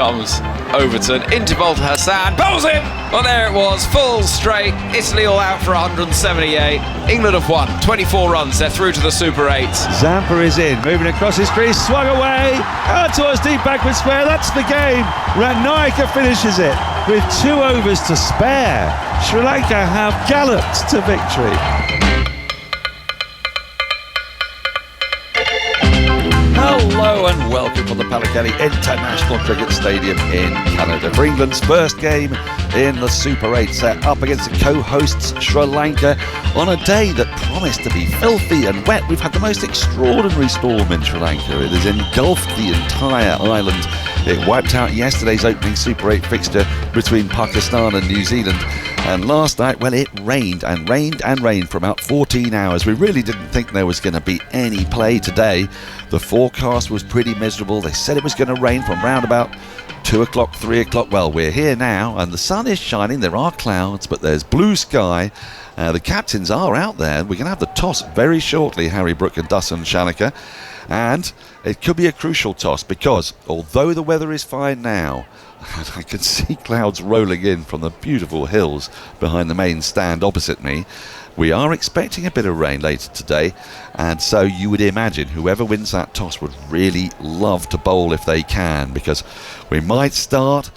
comes Overton into Volta Hassan, bowls him! Well, there it was, full straight. Italy all out for 178. England have won 24 runs. They're through to the Super 8. Zampa is in, moving across his crease, swung away, out towards deep backward square. That's the game. Ranayaka finishes it with 2 overs to spare. Sri Lanka have galloped to victory. Hello and welcome from the Pallacali International Cricket Stadium in Canada for England's first game in the Super 8 set up against the co-hosts Sri Lanka on a day that promised to be filthy and wet. We've had the most extraordinary storm in Sri Lanka. It has engulfed the entire island. It wiped out yesterday's opening Super 8 fixture between Pakistan and New Zealand. And last night, well, it rained and rained and rained for about 14 hours. We really didn't think there was going to be any play today. The forecast was pretty miserable. They said it was going to rain from round about 2 o'clock, 3 o'clock. Well, we're here now and the sun is shining. There are clouds, but there's blue sky. The captains are out there. We're going to have the toss very shortly, Harry Brook and Dasun Shanaka. And it could be a crucial toss because although the weather is fine now, I can see clouds rolling in from the beautiful hills behind the main stand opposite me. We are expecting a bit of rain later today, and so you would imagine whoever wins that toss would really love to bowl if they can, because we might start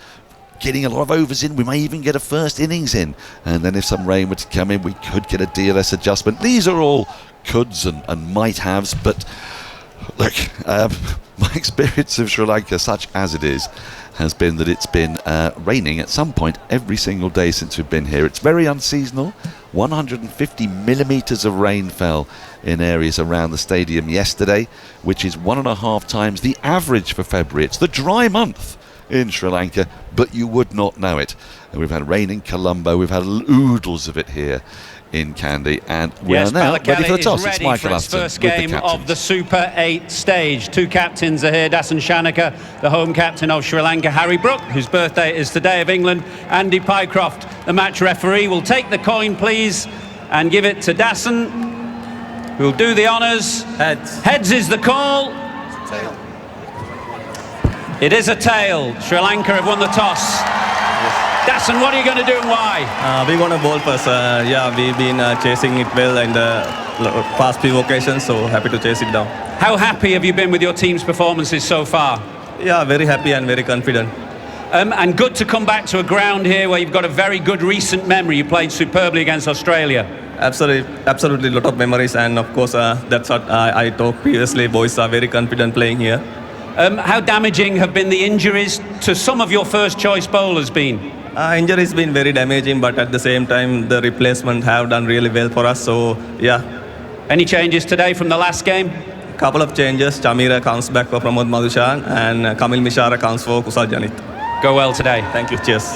getting a lot of overs in. We may even get a first innings in, and then if some rain were to come in, we could get a DLS adjustment. These are all coulds and might haves, but look, my experience of Sri Lanka, such as it is, has been that it's been raining at some point every single day since we've been here. It's very unseasonal. 150 millimetres of rain fell in areas around the stadium yesterday, which is 1.5 times the average for February. It's the dry month in Sri Lanka, but you would not know it. And we've had rain in Colombo, we've had oodles of it here in Kandy, and we are now ready for the toss. It's Michael Aston first game of the Super 8 stage. 2 captains are here. Dasun Shanaka, the home captain of Sri Lanka, Harry Brook, whose birthday is today, of England, Andy Pycroft, the match referee. Will take the coin, please, and give it to Dasun, who'll do the honours. Heads. Heads is the call. Tail. It is a tail. Sri Lanka have won the toss. Dasun, what are you going to do and why? We're going to bowl first. We've been chasing it well in the past few occasions, so happy to chase it down. How happy have you been with your team's performances so far? Yeah, very happy and very confident. And good to come back to a ground here where you've got a very good recent memory. You played superbly against Australia. Absolutely, a lot of memories, and of course that's what I talked previously. Boys are very confident playing here. How damaging have been the injuries to some of your first choice bowlers been? Injuries been very damaging, but at the same time the replacement have done really well for us, so yeah. Any changes today from the last game? Couple of changes. Chamira comes back for Pramod Madhushan and Kamil Mishara comes for Kusal Janit. Go well today. Thank you. Cheers.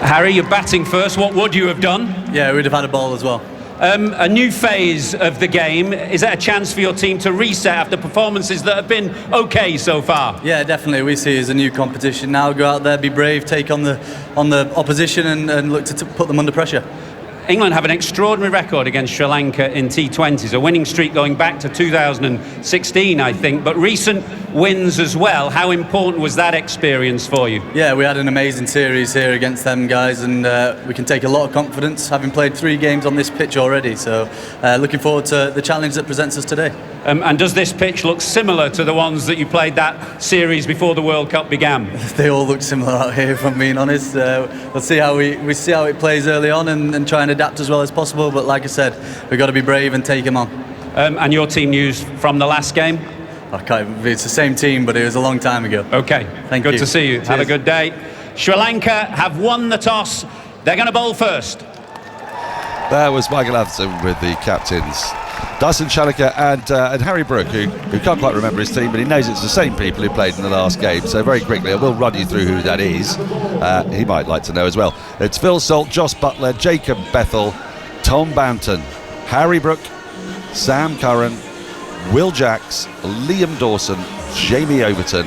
Harry, you're batting first. What would you have done? Yeah, we'd have had a ball as well. A new phase of the game. Is that a chance for your team to reset after performances that have been okay so far? Yeah, definitely. We see it as a new competition now. Go out there, be brave, take on the opposition and look to put them under pressure. England have an extraordinary record against Sri Lanka in T20s, a winning streak going back to 2016, I think, but recent wins as well. How important was that experience for you? Yeah, we had an amazing series here against them guys, and we can take a lot of confidence, having played 3 games on this pitch already, so looking forward to the challenge that presents us today. And does this pitch look similar to the ones that you played that series before the World Cup began? They all look similar out here, if I'm being honest. We'll see how we see how it plays early on and try and adapt as well as possible, but like I said, we've got to be brave and take them on. And your team news from the last game? It's the same team, but it was a long time ago. Okay, Thank you. Good to see you. Cheers. Have a good day. Sri Lanka have won the toss. They're going to bowl first. That was Michael Atherton with the captains Dasun Shanaka and Harry Brook, who can't quite remember his team, but he knows it's the same people who played in the last game. So very quickly, I will run you through who that is. He might like to know as well. It's Phil Salt, Joss Butler, Jacob Bethel, Tom Banton, Harry Brook, Sam Curran, Will Jacks, Liam Dawson, Jamie Overton,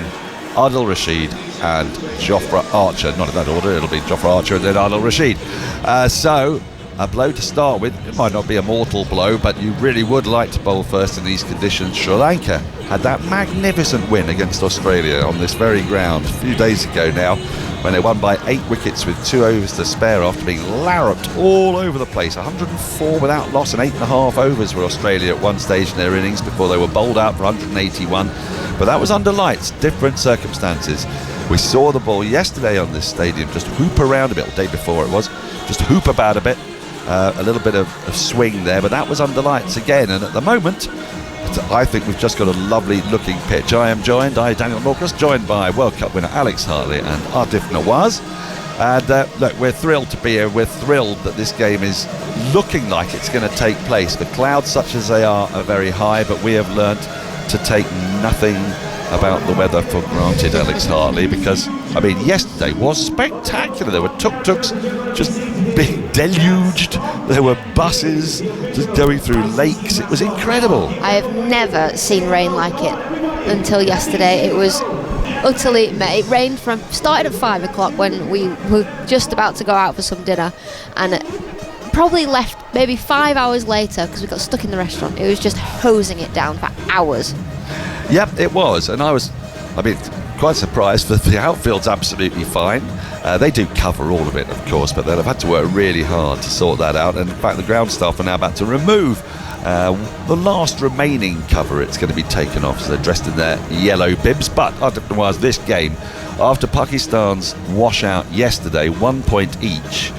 Adil Rashid and Jofra Archer. Not in that order, it'll be Jofra Archer and then Adil Rashid. So a blow to start with. It might not be a mortal blow, but you really would like to bowl first in these conditions. Sri Lanka had that magnificent win against Australia on this very ground a few days ago now, when they won by 8 wickets with 2 overs to spare after being larruped all over the place. 104 without loss and 8.5 overs for Australia at one stage in their innings before they were bowled out for 181. But that was under lights, different circumstances. We saw the ball yesterday on this stadium just hoop around a bit, the day before it was, just hoop about a bit, a little bit of swing there, but that was under lights again. And at the moment, I think we've just got a lovely looking pitch. I am joined, Daniel Norcross, joined by World Cup winner Alex Hartley and Atif Nawaz. And look, we're thrilled to be here. We're thrilled that this game is looking like it's going to take place. The clouds, such as they are very high, but we have learnt to take nothing about the weather for granted, Alex Hartley, because I mean yesterday was spectacular. There were tuk-tuks just being deluged, there were buses just going through lakes. It was incredible. I have never seen rain like it until yesterday. It was utterly, it rained started at 5 o'clock when we were just about to go out for some dinner, and probably left maybe 5 hours later because we got stuck in the restaurant. It was just hosing it down for hours. Yep, it was, and I was quite surprised that the outfield's absolutely fine. They do cover all of it, of course, but they'll have had to work really hard to sort that out. And in fact, the ground staff are now about to remove the last remaining cover. It's going to be taken off, so they're dressed in their yellow bibs. But otherwise, this game, after Pakistan's washout yesterday, 1 point each,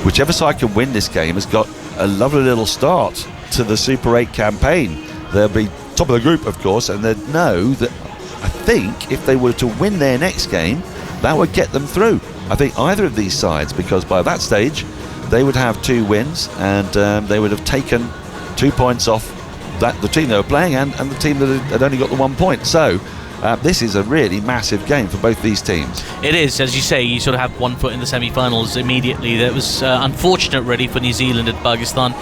whichever side can win this game has got a lovely little start to the Super 8 campaign. They'll be top of the group, of course, and they'd know that, I think, if they were to win their next game, that would get them through. I think either of these sides, because by that stage they would have 2 wins, and they would have taken 2 points off the team they were playing and the team that had only got the 1 point. So this is a really massive game for both these teams. It is, as you say, you sort of have 1 foot in the semi-finals immediately. That was unfortunate really for New Zealand and Pakistan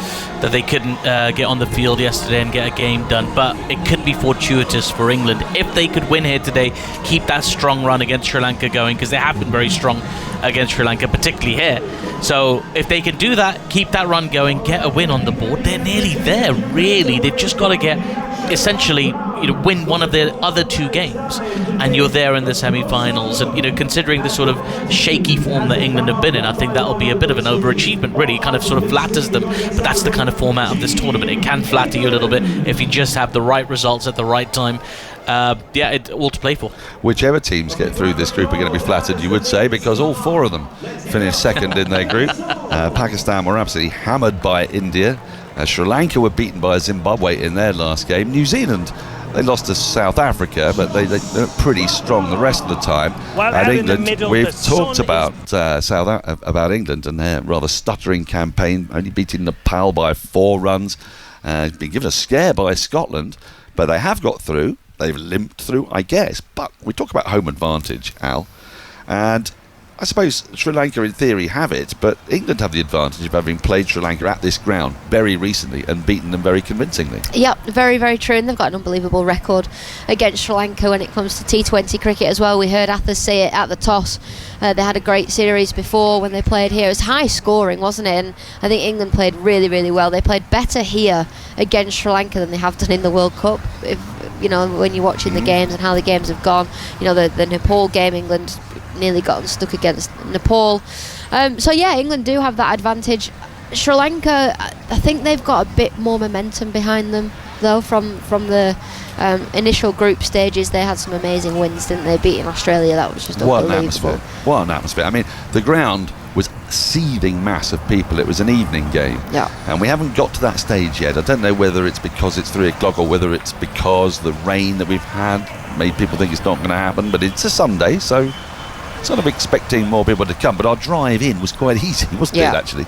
that they couldn't get on the field yesterday and get a game done, but it could be fortuitous for England if they could win here today, keep that strong run against Sri Lanka going, because they have been very strong against Sri Lanka, particularly here. So if they can do that, keep that run going, get a win on the board, they're nearly there, really. They've just got to get, essentially, win one of their other 2 games, and you're there in the semi-finals. And considering the sort of shaky form that England have been in, I think that'll be a bit of an overachievement. Really, it kind of sort of flatters them, but that's the kind of format of this tournament. It can flatter you a little bit if you just have the right results at the right time. It's all to play for. Whichever teams get through this group are going to be flattered, you would say, because all 4 of them finished second in their group. Pakistan were absolutely hammered by India. Sri Lanka were beaten by Zimbabwe in their last game. New Zealand, they lost to South Africa, but they're pretty strong the rest of the time. And England, we've talked about about England and their rather stuttering campaign, only beating Nepal by 4 runs. Been given a scare by Scotland, but they have got through. They've limped through, I guess. But we talk about home advantage, Al, and I suppose Sri Lanka in theory have it, but England have the advantage of having played Sri Lanka at this ground very recently and beaten them very convincingly. Yep, very, very true, and they've got an unbelievable record against Sri Lanka when it comes to T20 cricket as well. We heard Athers say it at the toss. They had a great series before when they played here. It was high scoring, wasn't it? And I think England played really, really well. They played better here against Sri Lanka than they have done in the World Cup. When you're watching the games and how the games have gone, the Nepal game, England nearly got unstuck against Nepal. England do have that advantage. Sri Lanka, I think they've got a bit more momentum behind them, though, from the initial group stages. They had some amazing wins, didn't they? Beating Australia, that was just unbelievable. What an atmosphere. I mean, the ground was seething mass of people. It was an evening game, and we haven't got to that stage yet. I don't know whether it's because it's 3 o'clock or whether it's because the rain that we've had made people think it's not going to happen, but it's a Sunday, so sort of expecting more people to come. But our drive in was quite easy, wasn't it, actually?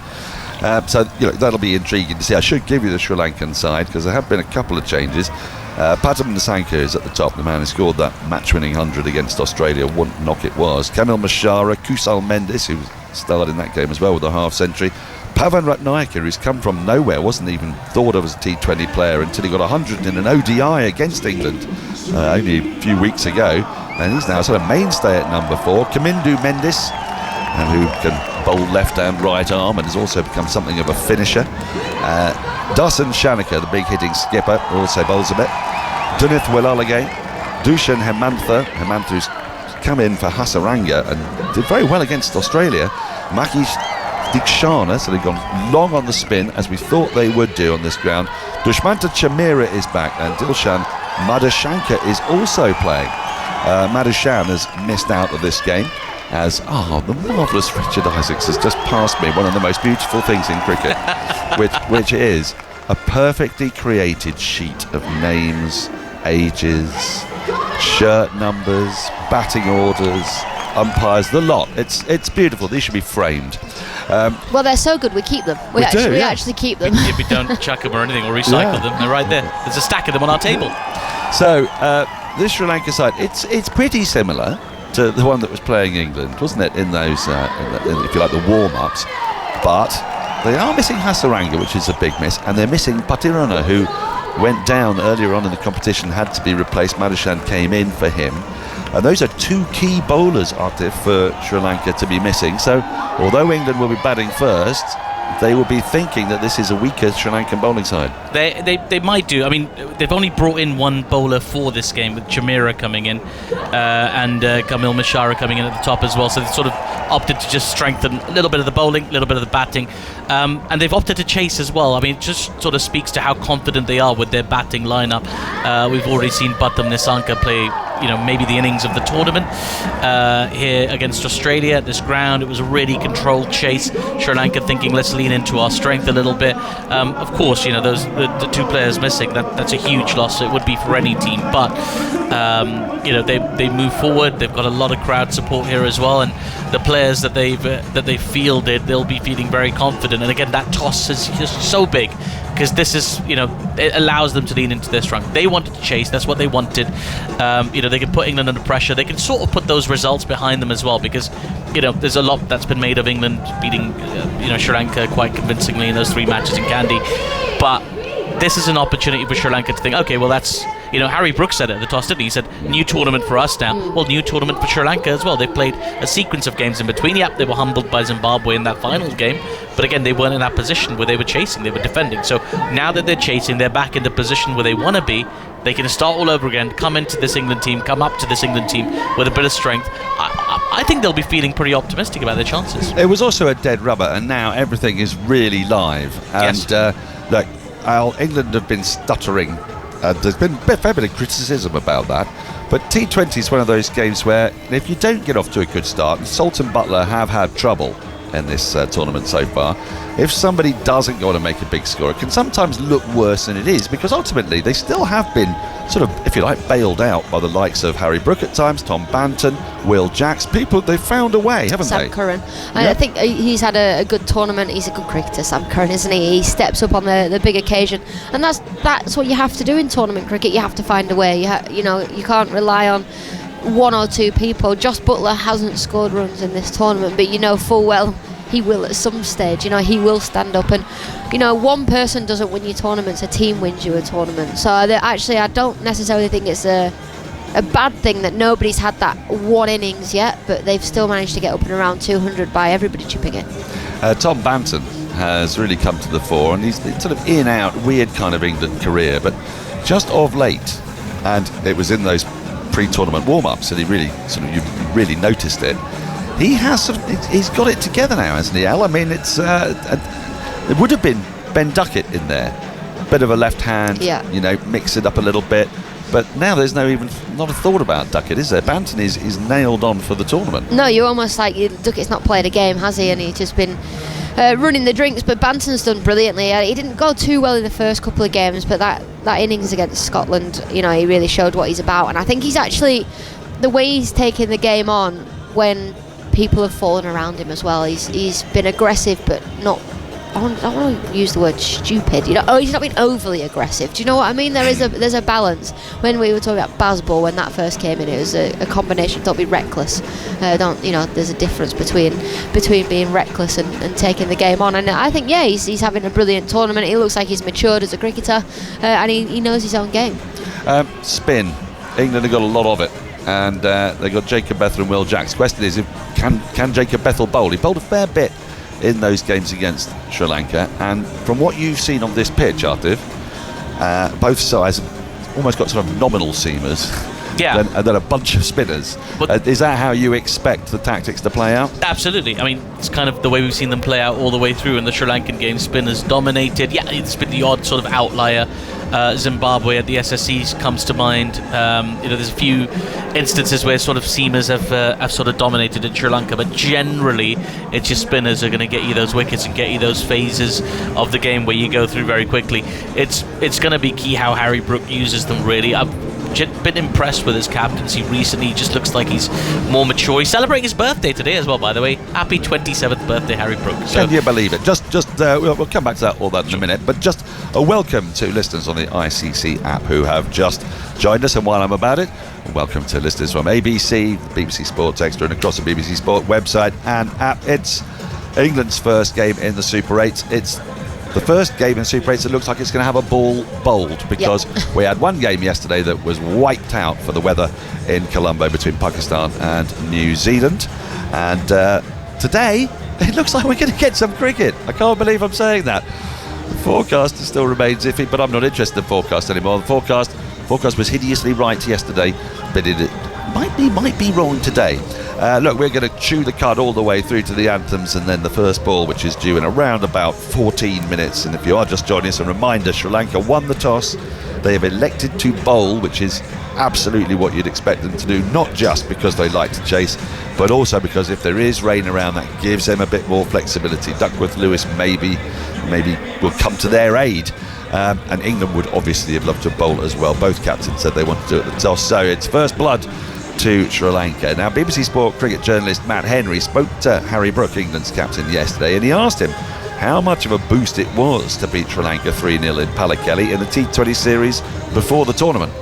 That'll be intriguing to see. I should give you the Sri Lankan side, because there have been a couple of changes. Patam Nasanka is at the top, the man who scored that match-winning 100 against Australia. One knock it was. Kamil Mashara, Kusal Mendes, who starred in that game as well with a half-century. Pavan Ratnayaka, who's come from nowhere, wasn't even thought of as a T20 player until he got 100 in an ODI against England only a few weeks ago, and he's now sort of mainstay at number 4. Kamindu Mendes, who can bowl left hand, right arm, and has also become something of a finisher. Dasan Shanaka, the big hitting skipper, also bowls a bit. Dunith Wilalage, Dushan Hemantha who's come in for Hasaranga and did very well against Australia. Maki Dikshana, so they've gone long on the spin, as we thought they would do on this ground. Dushmanta Chamira is back, and Dilshan Madhushanka is also playing. Madhushan has missed out of this game, as the marvellous Richard Isaacs has just passed me one of the most beautiful things in cricket, which is a perfectly created sheet of names, ages, shirt numbers, batting orders, umpires, the lot. It's beautiful. These should be framed. Well, they're so good we keep them. We actually keep them. If we don't chuck them or anything or recycle them, they're right there. There's a stack of them on our table. So this Sri Lanka side, it's pretty similar to the one that was playing England, wasn't it, in those, if you like, the warm-ups. But they are missing Hasaranga, which is a big miss, and they're missing Patirana, who went down earlier on in the competition, had to be replaced. Madhushan came in for him. And those are two key bowlers, Artif, for Sri Lanka to be missing. So although England will be batting first, they will be thinking that this is a weaker Sri Lankan bowling side. They might do. I mean, they've only brought in one bowler for this game, with Chamira coming in and Kamil Mishara coming in at the top as well. So they've sort of opted to just strengthen a little bit of the bowling, a little bit of the batting, and they've opted to chase as well. I mean, it just sort of speaks to how confident they are with their batting lineup. We've already seen Bhattam Nissanka play, maybe the innings of the tournament here against Australia at this ground. It was a really controlled chase. Sri Lanka thinking, let's lean into our strength a little bit. Of course, the two players missing, that's a huge loss. It would be for any team, but they move forward. They've got a lot of crowd support here as well, and the players that they've fielded, they'll be feeling very confident. And again, that toss is just so big, because this is, it allows them to lean into their strength. They wanted to chase. That's what they wanted. They can put England under pressure. They can sort of put those results behind them as well, because there's a lot that's been made of England beating Sri Lanka quite convincingly in those 3 matches in Kandy. But this is an opportunity for Sri Lanka to think, okay, well, that's, Harry Brooks said it at the toss, didn't he? He said, new tournament for us now. Well, new tournament for Sri Lanka as well. They played a sequence of games in between. Yep, they were humbled by Zimbabwe in that final game, but again, they weren't in that position where they were chasing, they were defending. So now that they're chasing, they're back in the position where they want to be. They can start all over again, come up to this England team with a bit of strength. I think they'll be feeling pretty optimistic about their chances. It was also a dead rubber, and now everything is really live. And Yes. England have been stuttering. There's been a fair bit of criticism about that. But T20 is one of those games where if you don't get off to a good start, and Sultan Butler have had trouble in this tournament so far, if somebody doesn't go on to make a big score, it can sometimes look worse than it is, because ultimately they still have been sort of, if you like, bailed out by the likes of Harry Brook at times, Tom Banton, Will Jacks. People, they've found a way, haven't they? Sam Curran. I think he's had a good tournament. He's a good cricketer, Sam Curran, isn't he? He steps up on the big occasion, and that's what you have to do in tournament cricket. You have to find a way. You can't rely on one or two people. Josh Butler hasn't scored runs in this tournament, but full well he will at some stage. He will stand up, and one person doesn't win your tournaments, a team wins you a tournament. So I don't necessarily think it's a bad thing that nobody's had that one innings yet, but they've still managed to get up and around 200 by everybody chipping in. Tom Banton has really come to the fore, and he's been sort of in out, weird kind of England career, but just of late, and it was in those pre-tournament warm-ups that you really noticed it. He's got it together now, hasn't he, Al? I mean, it would have been Ben Duckett in there, bit of a left hand, mix it up a little bit. But now there's not a thought about Duckett, is there? Banton is nailed on for the tournament. No, you're almost like Duckett's not played a game, has he? And he's just been running the drinks. But Banton's done brilliantly. He didn't go too well in the first couple of games, but that innings against Scotland, he really showed what he's about. And I think he's actually, the way he's taken the game on when people have fallen around him as well. He's been aggressive, but not. I don't want to use the word stupid. He's not been overly aggressive. Do you know what I mean? There's a balance. When we were talking about Bazball, when that first came in, it was a combination. Don't be reckless. There's a difference between being reckless and taking the game on. And I think he's having a brilliant tournament. He looks like he's matured as a cricketer, and he knows his own game. Spin. England have got a lot of it. And they got Jacob Bethel and Will Jacks. Question is, can Jacob Bethel bowl? He bowled a fair bit in those games against Sri Lanka, and from what you've seen on this pitch, Artif, both sides have almost got sort of nominal seamers. Yeah. And then a bunch of spinners. Is that how you expect the tactics to play out? Absolutely. I mean, it's kind of the way we've seen them play out all the way through in the Sri Lankan game. Spinners dominated. Yeah, it's been the odd sort of outlier. Zimbabwe at the SSCs comes to mind. There's a few instances where sort of seamers have sort of dominated in Sri Lanka, but generally it's your spinners are going to get you those wickets and get you those phases of the game where you go through very quickly. It's going to be key how Harry Brook uses them, really. I've been impressed with his captaincy recently. He just looks like he's more mature. He's celebrating his birthday today as well, by the way. Happy 27th birthday, Harry Brook. So, can you believe it? We'll come back to all that in a minute, but just a welcome to listeners on the ICC app who have just joined us, and while I'm about it, welcome to listeners from ABC, BBC Sports Extra, and across the BBC Sport website and app. It's England's first game in the Super 8. It's the first game in Super 8 that looks like it's going to have a ball bowled, because we had one game yesterday that was wiped out for the weather in Colombo between Pakistan and New Zealand, and today it looks like we're going to get some cricket. I can't believe I'm saying that. The forecast still remains iffy, but I'm not interested in the forecast anymore. The forecast was hideously right yesterday, but it might be wrong today. Look, we're going to chew the cud all the way through to the anthems, and then the first ball, which is due in around about 14 minutes. And if you are just joining us, a reminder, Sri Lanka won the toss. They have elected to bowl, which is absolutely what you'd expect them to do, not just because they like to chase, but also because if there is rain around, that gives them a bit more flexibility. Duckworth-Lewis maybe will come to their aid. And England would obviously have loved to bowl as well. Both captains said they wanted to do it at the toss, so it's first blood to Sri Lanka. Now, BBC Sport cricket journalist Matt Henry spoke to Harry Brook, England's captain, yesterday, and he asked him how much of a boost it was to beat Sri Lanka 3-0 in Pallekele in the T20 series before the tournament.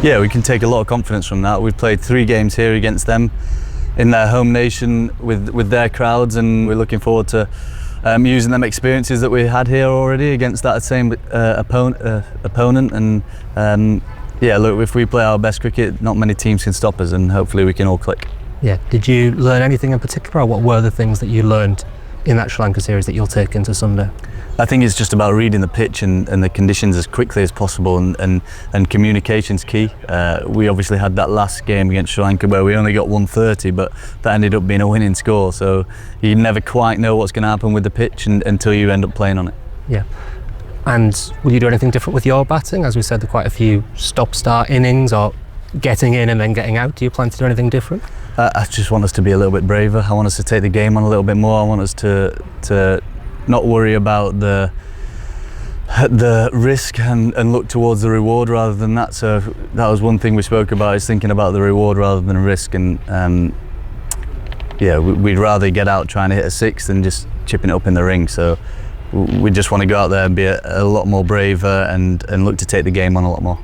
Yeah, we can take a lot of confidence from that. We've played 3 games here against them in their home nation with their crowds, and we're looking forward to using them experiences that we had here already against that same opponent. And yeah, look, if we play our best cricket, not many teams can stop us, and hopefully we can all click. Yeah, did you learn anything in particular, or what were the things that you learned in that Sri Lanka series that you'll take into Sunday? I think it's just about reading the pitch and the conditions as quickly as possible, and communication's key. We obviously had that last game against Sri Lanka where we only got 130, but that ended up being a winning score, so you never quite know what's going to happen with the pitch until you end up playing on it. Yeah. And will you do anything different with your batting? As we said, there are quite a few stop-start innings, or getting in and then getting out. Do you plan to do anything different? I just want us to be a little bit braver. I want us to take the game on a little bit more. I want us to not worry about the risk and look towards the reward rather than that. So that was one thing we spoke about, is thinking about the reward rather than risk. And yeah, we'd rather get out trying to hit a 6 than just chipping it up in the ring. So we just want to go out there and be a lot more braver and look to take the game on a lot more.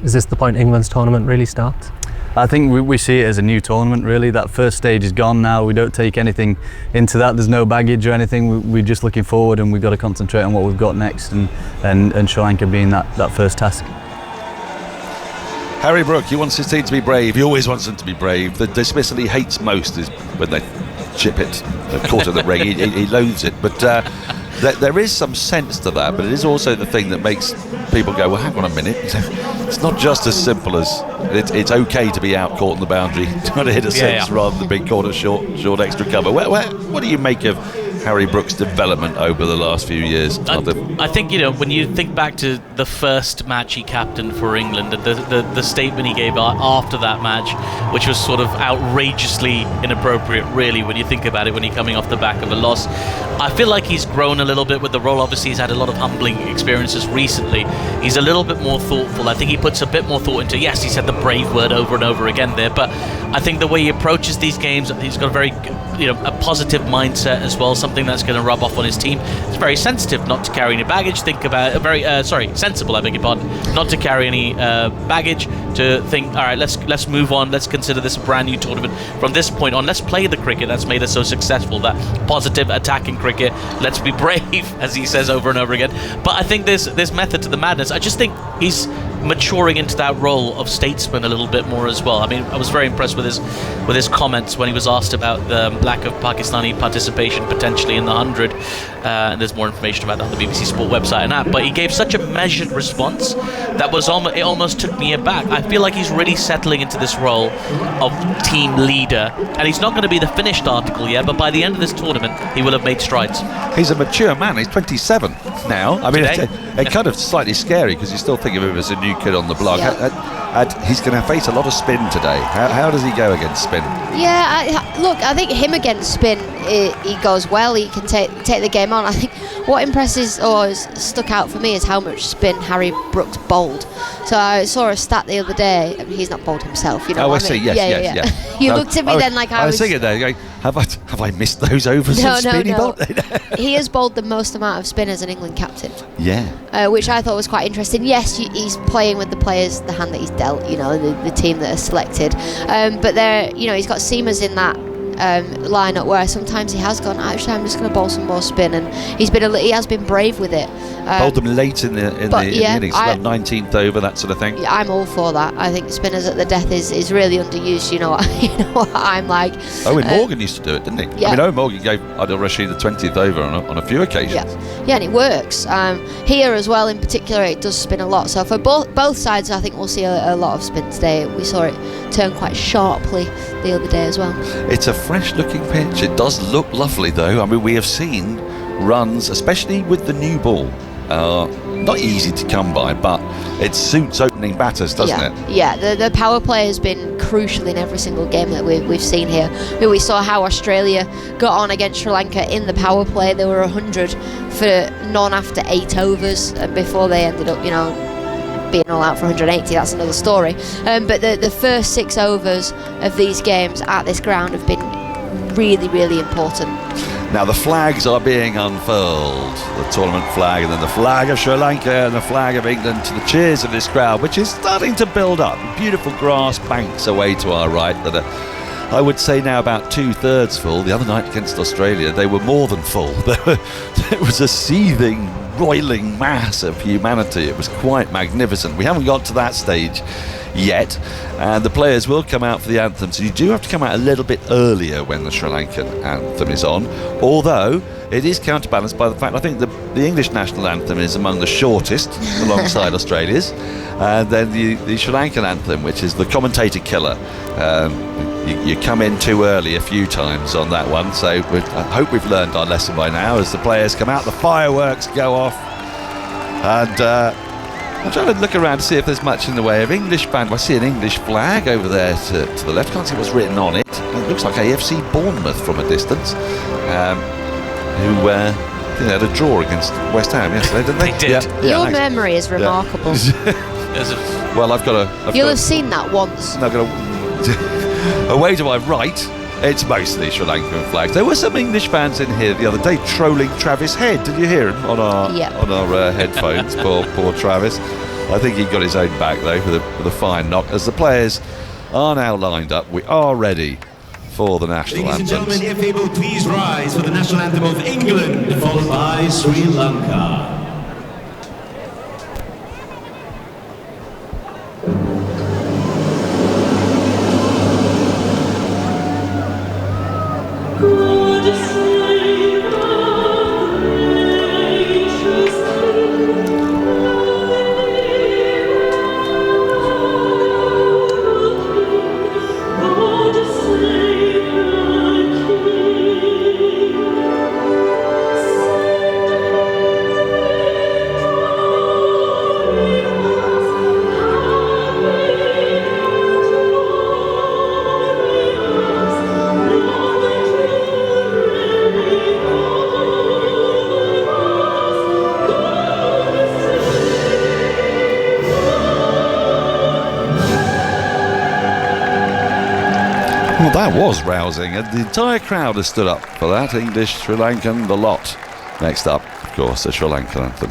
Is this the point England's tournament really starts? I think we see it as a new tournament, really. That first stage is gone now. We don't take anything into that. There's no baggage or anything. We're just looking forward, and we've got to concentrate on what we've got next, and Sri Lanka being that first task. Harry Brook, he wants his team to be brave. He always wants them to be brave. The dismissal he hates most is when they chip it caught in the ring. He loathes it. But there is some sense to that, but it is also the thing that makes people go, well, hang on a minute. It's not just as simple as it's okay to be out caught in the boundary, trying to hit a 6 rather than being caught at short extra cover. What do you make of Harry Brook's development over the last few years? I think, when you think back to the first match he captained for England, and the statement he gave after that match, which was sort of outrageously inappropriate, really, when you think about it, when you're coming off the back of a loss. I feel like he's grown a little bit with the role. Obviously, he's had a lot of humbling experiences recently. He's a little bit more thoughtful. I think he puts a bit more thought into, yes, he said the brave word over and over again there, but I think the way he approaches these games, he's got a very, a positive mindset as well, something that's going to rub off on his team. It's very sensitive not to carry any baggage. Think about sensible, I beg your pardon, not to carry any baggage. To think, all right, let's move on. Let's consider this a brand new tournament from this point on. Let's play the cricket that's made us so successful. That positive attacking cricket. Let's be brave, as he says over and over again. But I think there's method to the madness. I just think he's maturing into that role of statesman a little bit more as well. I mean, I was very impressed with his comments when he was asked about the lack of Pakistani participation potentially in the 100. And there's more information about that on the BBC Sport website and app. But he gave such a measured response that it almost took me aback. I feel like he's really settling into this role of team leader, and he's not going to be the finished article yet, but by the end of this tournament he will have made strides. He's a mature man. He's 27 now. I mean, it's kind of slightly scary because you still think of him as a new kid on the block. He's going to face a lot of spin today. How does he go against spin? Yeah, look, I think him against spin, he goes well. He can take the game on. I think what impresses or has stuck out for me is how much spin Harry Brooks bowled. So I saw a stat the other day. I mean, he's not bowled himself, you know. Oh, what I see. Yes. You looked at me then like I was thinking there, going, have I missed those overs of spin he bowled? He has bowled the most amount of spin as an England captain. Yeah. Which I thought was quite interesting. Yes, he's playing with the players, the hand that he's dealt, you know, the team that are selected. But he's got seamers in that lineup where sometimes he has gone, actually I'm just going to bowl some more spin, and he has been brave with it. Bowled them late in the innings, about 19th over, that sort of thing. Yeah, I'm all for that. I think spinners at the death is really underused. You know what I'm like. Owen Morgan used to do it, didn't he? Yeah. I mean, Owen Morgan gave Adil Rashid the 20th over on a few occasions. Yeah, and it works. Here as well, in particular, it does spin a lot. So for both sides, I think we'll see a lot of spin today. We saw it turn quite sharply the other day as well. It's a fresh-looking pitch. It does look lovely, though. I mean, we have seen runs, especially with the new ball. Not easy to come by, but it suits opening batters, doesn't it? Yeah, the power play has been crucial in every single game that we've seen here. We saw how Australia got on against Sri Lanka in the power play. They were 100 for none after 8 overs before they ended up, being all out for 180. That's another story. But the first 6 overs of these games at this ground have been really, really important. Now the flags are being unfurled, the tournament flag, and then the flag of Sri Lanka and the flag of England, to the cheers of this crowd, which is starting to build up. Beautiful grass banks away to our right that are, I would say, now about 2/3 full. The other night against Australia, they were more than full. It was a seething, roiling mass of humanity. It was quite magnificent. We haven't got to that stage yet, and the players will come out for the anthem, so you do have to come out a little bit earlier when the Sri Lankan anthem is on, although it is counterbalanced by the fact I think the English national anthem is among the shortest alongside Australia's, and then the Sri Lankan anthem, which is the commentator killer. You come in too early a few times on that one, so I hope we've learned our lesson by now. As the players come out, the fireworks go off, and I'm trying to look around to see if there's much in the way of English band. I see an English flag over there to the left. Can't see what's written on it. It looks like AFC Bournemouth from a distance, who had a draw against West Ham yesterday, didn't they? They did. Yeah, your memory is remarkable. Well, You'll have seen that once. I've got away to my right, it's mostly Sri Lankan flags. There were some English fans in here the other day trolling Travis Head. Did you hear him on our headphones? Poor Travis. I think he got his own back though with a fine knock. As the players are now lined up, we are ready for the national anthem. Ladies and gentlemen, if able, please rise for the national anthem of England, followed by Sri Lanka. Well, that was rousing, and the entire crowd has stood up for that. English, Sri Lankan, the lot. Next up, of course, the Sri Lankan anthem.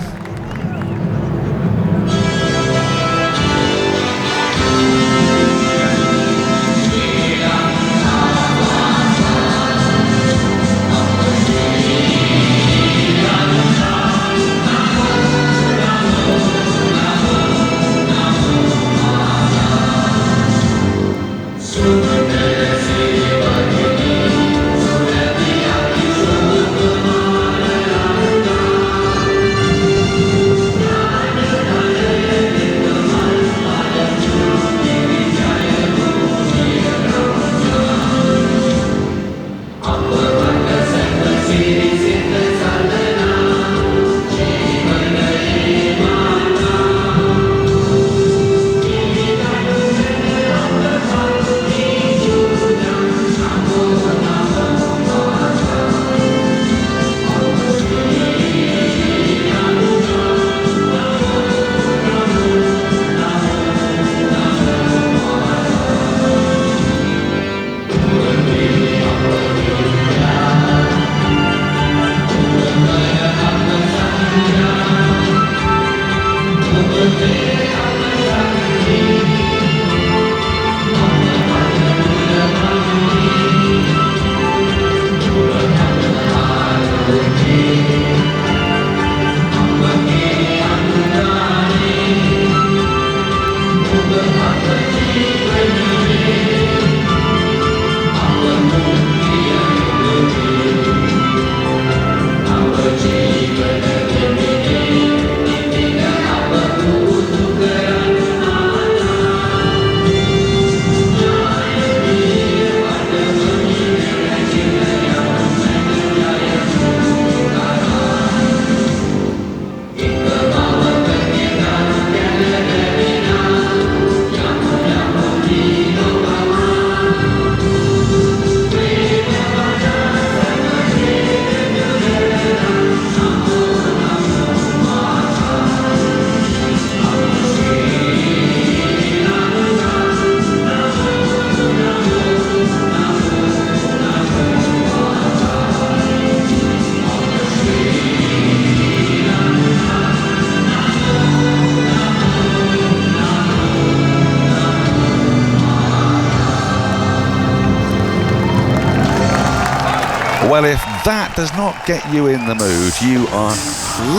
Well, if that does not get you in the mood, you are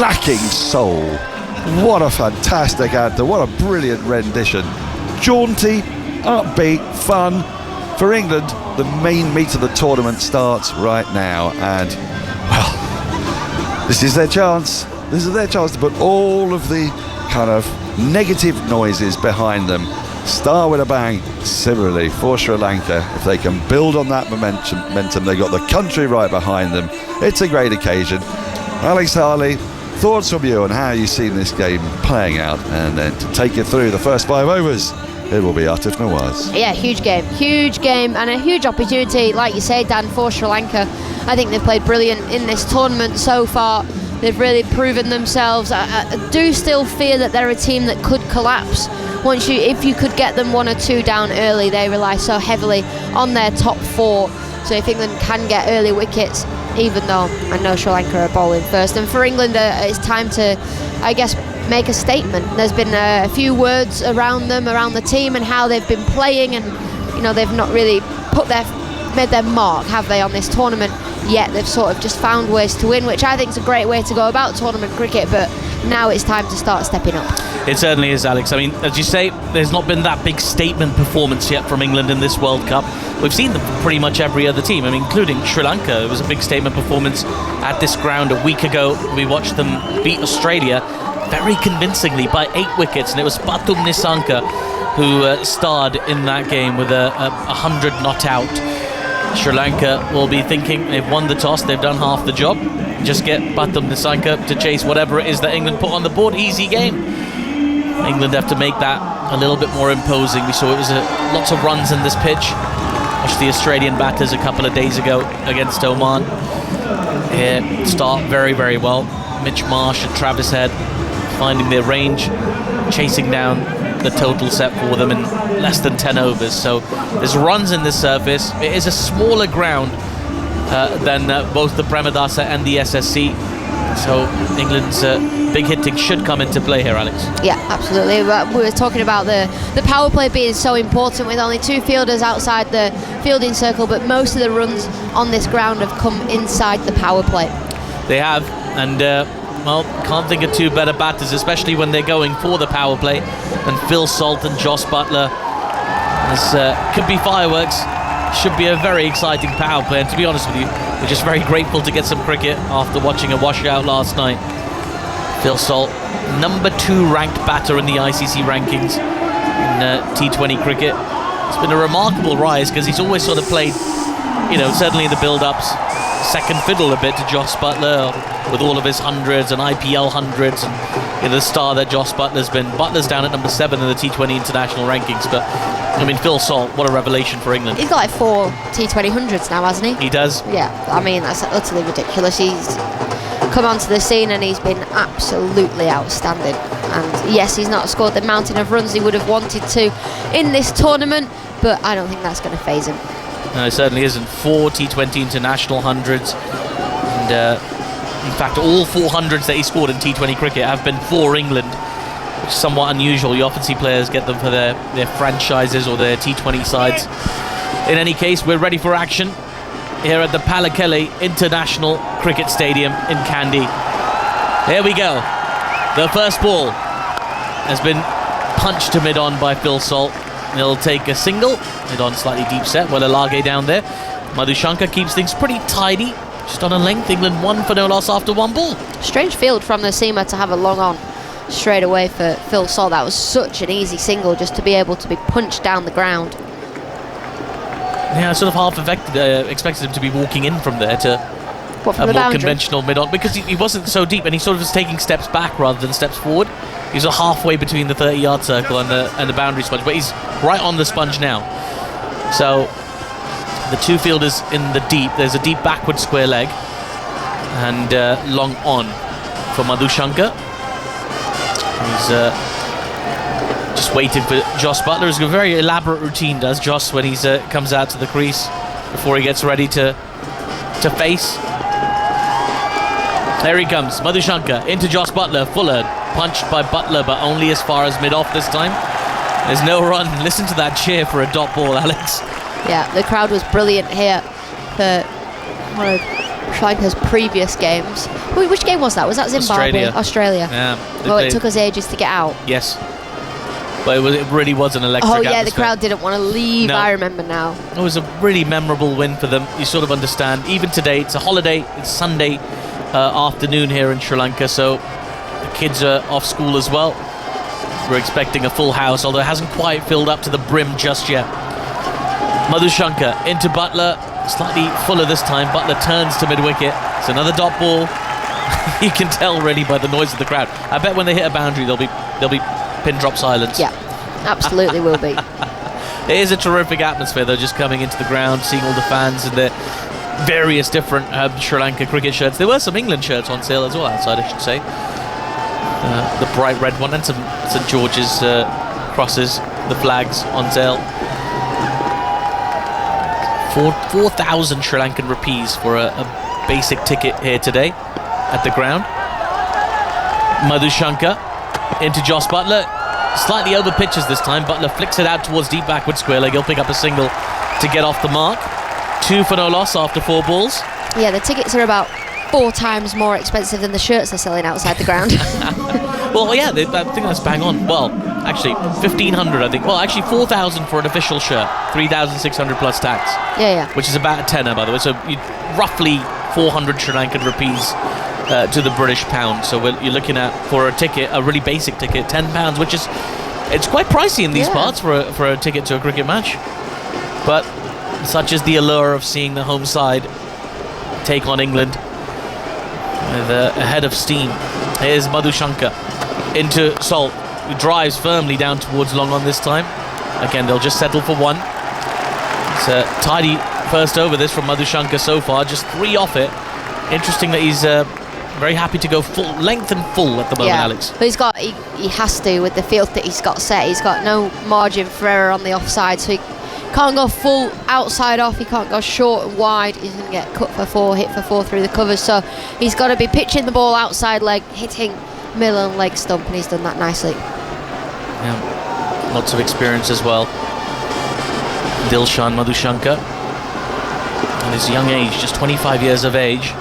lacking soul. What a fantastic anthem, what a brilliant rendition. Jaunty, upbeat, fun. For England, the main meat of the tournament starts right now, and, well, this is their chance. This is their chance to put all of the kind of negative noises behind them. Start with a bang. Similarly for Sri Lanka, if they can build on that momentum, they've got the country right behind them. It's a great occasion. Alex Harley, thoughts from you on how you've seen this game playing out, and then to take you through the first 5 overs, it will be Atif Nawaz. Yeah, huge game and a huge opportunity, like you say, Dan, for Sri Lanka. I think they've played brilliant in this tournament so far. They've really proven themselves. I do still fear that they're a team that could collapse if you could get them 1 or 2 down early. They rely so heavily on their top 4. So if England can get early wickets, even though I know Sri Lanka are bowling first, and for England it's time to, I guess, make a statement. There's been a few words around them, around the team, and how they've been playing, and they've not really made their mark, have they, on this tournament yet. They've sort of just found ways to win, which I think is a great way to go about tournament cricket, but now it's time to start stepping up. It certainly is, Alex. I mean, as you say, there's not been that big statement performance yet from England in this World Cup. We've seen them from pretty much every other team, including Sri Lanka. It was a big statement performance at this ground a week ago. We watched them beat Australia very convincingly by 8 wickets, and it was Pathum Nissanka who starred in that game with a 100 not out. Sri Lanka will be thinking they've won the toss, they've done half the job. Just get Pathum Nissanka to chase whatever it is that England put on the board. Easy game. England have to make that a little bit more imposing. We saw it was lots of runs in this pitch. Watched the Australian batters a couple of days ago against Oman. Here start very, very well. Mitch Marsh and Travis Head finding their range, chasing down the total set for them in less than 10 overs. So there's runs in this surface. It is a smaller ground than both the Premadasa and the SSC. So England's big hitting should come into play here, Alex. Yeah, absolutely. We were talking about the power play being so important, with only 2 fielders outside the fielding circle, but most of the runs on this ground have come inside the power play. They have, and can't think of 2 better batters, especially when they're going for the power play, than Phil Salt and Jos Buttler. This could be fireworks. Should be a very exciting power play, and to be honest with you, we're just very grateful to get some cricket after watching a washout last night. Phil Salt, number 2 ranked batter in the ICC rankings in T20 cricket. It's been a remarkable rise, because he's always sort of played, certainly in the build-ups, second fiddle a bit to Jos Buttler with all of his hundreds and IPL hundreds, and the star that Jos Buttler's been. Butler's down at number 7 in the T20 international rankings, but Phil Salt, what a revelation for England. He's got like 4 T20 hundreds now, hasn't he? He does. Yeah, that's utterly ridiculous. He's come onto the scene and he's been absolutely outstanding. And yes, he's not scored the mountain of runs he would have wanted to in this tournament, but I don't think that's going to faze him. No, it certainly isn't. 4 T20 international hundreds, and in fact all 400s that he scored in T20 cricket have been for England, which is somewhat unusual. You often see players get them for their franchises or their T20 sides. In any case, we're ready for action here at the Pallekele International Cricket Stadium in Kandy. Here we go. The first ball has been punch to mid-on by Phil Salt. He'll take a single. Mid-on slightly deep set. Walalage down there. Madhushankar keeps things pretty tidy. Just on a length. England 1 for no loss after 1 ball. Strange field from the seamer to have a long on straight away for Phil Salt. That was such an easy single just to be able to be punched down the ground. Yeah, I sort of half expected him to be walking in from there to What, from a the more boundary? conventional mid-on, because he wasn't so deep, and he sort of was taking steps back rather than steps forward. He's halfway between the 30-yard circle and the boundary sponge, but he's right on the sponge now. So the two fielders in the deep. There's a deep backward square leg and long on for Madhushankar. He's just waiting for Joss Butler. It's a very elaborate routine, does Joss, when he comes out to the crease before he gets ready to face. There he comes, Madhushankar into Joss Butler. Fuller punched by Butler, but only as far as mid-off this time. There's no run. Listen to that cheer for a dot ball, Alex. Yeah, the crowd was brilliant here for one of Sri Lanka's previous games. Which game was that? Was that Zimbabwe? Australia. Yeah. Well, it took us ages to get out. Yes. But it really was an electric atmosphere. The crowd didn't want to leave, No. I remember now. It was a really memorable win for them. You sort of understand. Even today, it's a holiday. It's Sunday afternoon here in Sri Lanka, so the kids are off school as well. We're expecting a full house, although it hasn't quite filled up to the brim just yet. Madhushankar into Butler, slightly fuller this time. Butler turns to mid-wicket. It's another dot ball. You can tell really by the noise of the crowd. I bet when they hit a boundary, there'll be pin drop silence. Yeah, absolutely will be. It is a terrific atmosphere, though, just coming into the ground, seeing all the fans in their various different Sri Lanka cricket shirts. There were some England shirts on sale as well outside, I should say. The bright red one and some St George's crosses, the flags on sale. 4,000 Sri Lankan rupees for a basic ticket here today at the ground. Madhushankar into Joss Butler. Slightly over pitches this time. Butler flicks it out towards deep backward square leg. He'll pick up a single to get off the mark. 2 for no loss after 4 balls. Yeah, the tickets are about 4 times more expensive than the shirts they're selling outside the ground. Well, yeah, I think that's bang on. Well, actually, 1,500, I think. Well, actually, 4,000 for an official shirt. 3,600 plus tax. Yeah. Which is about a tenner, by the way. So roughly 400 Sri Lankan rupees to the British pound. So you're looking at, for a ticket, a really basic ticket, £10, which is, it's quite pricey in these parts for a ticket to a cricket match. But such is the allure of seeing the home side take on England with a head of steam. Here's Madhushankar into Salt, who drives firmly down towards long on this time. Again, they'll just settle for 1. It's a tidy first over this from Madhushankar so far, just 3 off it. Interesting that he's very happy to go full length and full at the moment, Alex. But he has to with the field that he's got set. He's got no margin for error on the offside, so he can't go full outside off, he can't go short and wide. He's going to get cut for 4, hit for 4 through the covers, so he's got to be pitching the ball outside leg, hitting middle and leg stump, and he's done that nicely. Yeah, lots of experience as well. Dilshan Madhushankar, at his young age, just 25 years of age,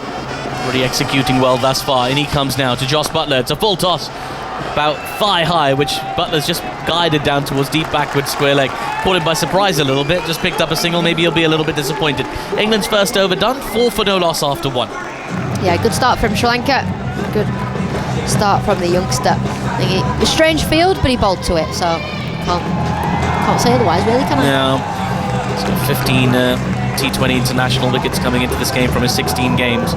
already executing well thus far. And he comes now to Joss Butler. It's a full toss, about thigh high, which Butler's just guided down towards deep backward square leg. Caught him by surprise a little bit, just picked up a single. Maybe he'll be a little bit disappointed. England's first over done, 4 for no loss after 1. Yeah, good start from Sri Lanka. Good start from the youngster. I think a strange field, but he bowled to it, so can't say otherwise, really, can I? Yeah, he's got 15 T20 international wickets coming into this game from his 16 games.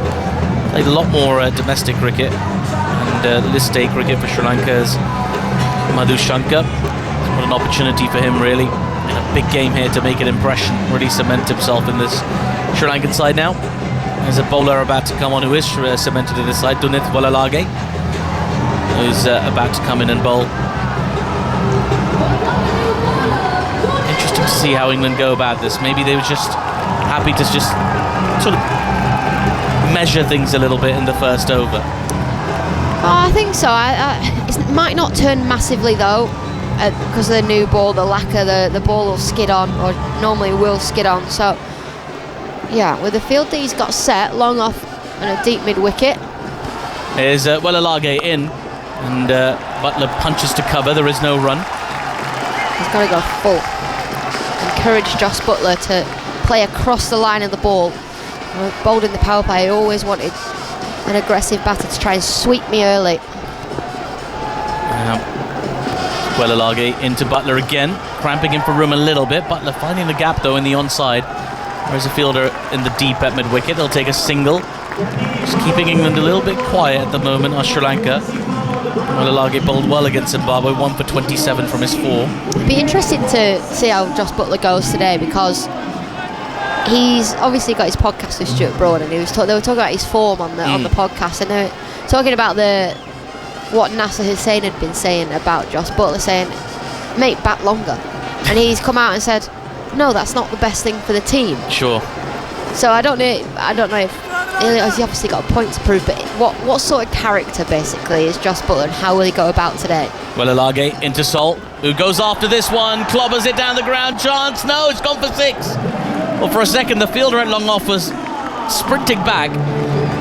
Played a lot more domestic cricket and list day cricket for Sri Lanka as Madhushankar. What an opportunity for him, really, in a big game here to make an impression, really cement himself in this Sri Lankan side now. There's a bowler about to come on who is cemented in this side, Dunith Walalage, who's about to come in and bowl. Interesting to see how England go about this. Maybe they were just happy to just sort of measure things a little bit in the first over. I think so. It might not turn massively though, because of the new ball, the lacquer, the ball will skid on, or normally will skid on. So yeah, with the field that he's got set, long off and a deep mid-wicket. Here's Walalage in, and Butler punches to cover. There is no run. He's got to go full. Encourage Josh Butler to play across the line of the ball. Bowled in the power play, I always wanted an aggressive batter to try and sweep me early. Wellalage into Butler again, cramping him for room a little bit. Butler finding the gap though in the onside. There's a fielder in the deep at mid-wicket. They'll take a single. Just keeping England a little bit quiet at the moment are Sri Lanka. Wellalage bowled well against Zimbabwe, 1 for 27 from his 4. It'd be interesting to see how Josh Butler goes today, because he's obviously got his podcast with Stuart Broad, and they were talking about his form on the podcast, and they were talking about what Nasser Hussain had been saying about Josh Butler, saying, "Mate, bat longer," and he's come out and said, "No, that's not the best thing for the team." Sure. So I don't know if he's obviously got a point to prove, but what sort of character basically is Josh Butler, and how will he go about today? Wellalage into Salt, who goes after this one, clobbers it down the ground, chance, no, it's gone for 6. Well, for a second the fielder at long off was sprinting back,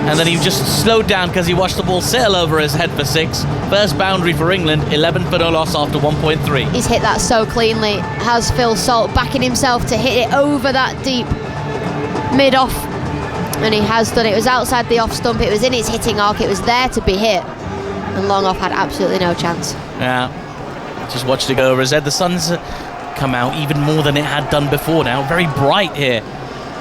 and then he just slowed down because he watched the ball sail over his head for 6. First boundary for England, 11 for no loss after 1.3. He's hit that so cleanly. Has Phil Salt backing himself to hit it over that deep mid-off, and he has done it. It was outside the off stump, it was in its hitting arc, it was there to be hit, and long off had absolutely no chance. Yeah, just watched it go over his head. The sun's come out even more than it had done before now. Very bright here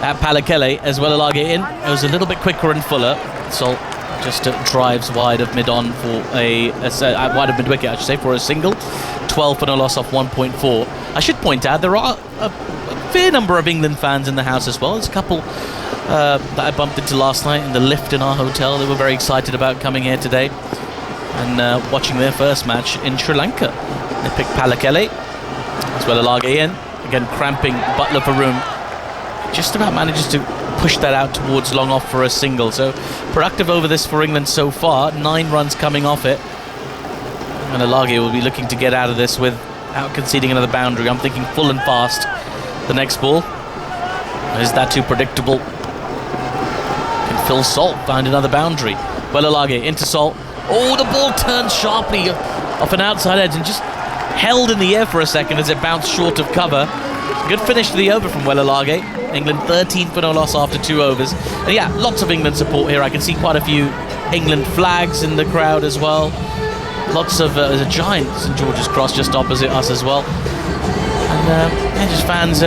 at Pallekele, as Wellalage in. It was a little bit quicker and fuller. Salt just drives wide of mid-on for wide of mid-wicket, I should say, for a single. 12 for no loss off 1.4. I should point out there are a fair number of England fans in the house as well. There's a couple that I bumped into last night in the lift in our hotel. They were very excited about coming here today and watching their first match in Sri Lanka. They picked Pallekele as Wellalage in, again cramping Butler for room. Just about manages to push that out towards long off for a single. So productive over this for England so far. 9 runs coming off it. Wellalage will be looking to get out of this without conceding another boundary. I'm thinking full and fast. The next ball. Is that too predictable? Can Phil Salt find another boundary? Wellalage into Salt. Oh, the ball turned sharply off an outside edge and just held in the air for a second as it bounced short of cover. Good finish to the over from Wellalage. England 13 for no loss after 2 overs. And yeah, lots of England support here. I can see quite a few England flags in the crowd as well. Lots of there's a giant St George's Cross just opposite us as well. And just fans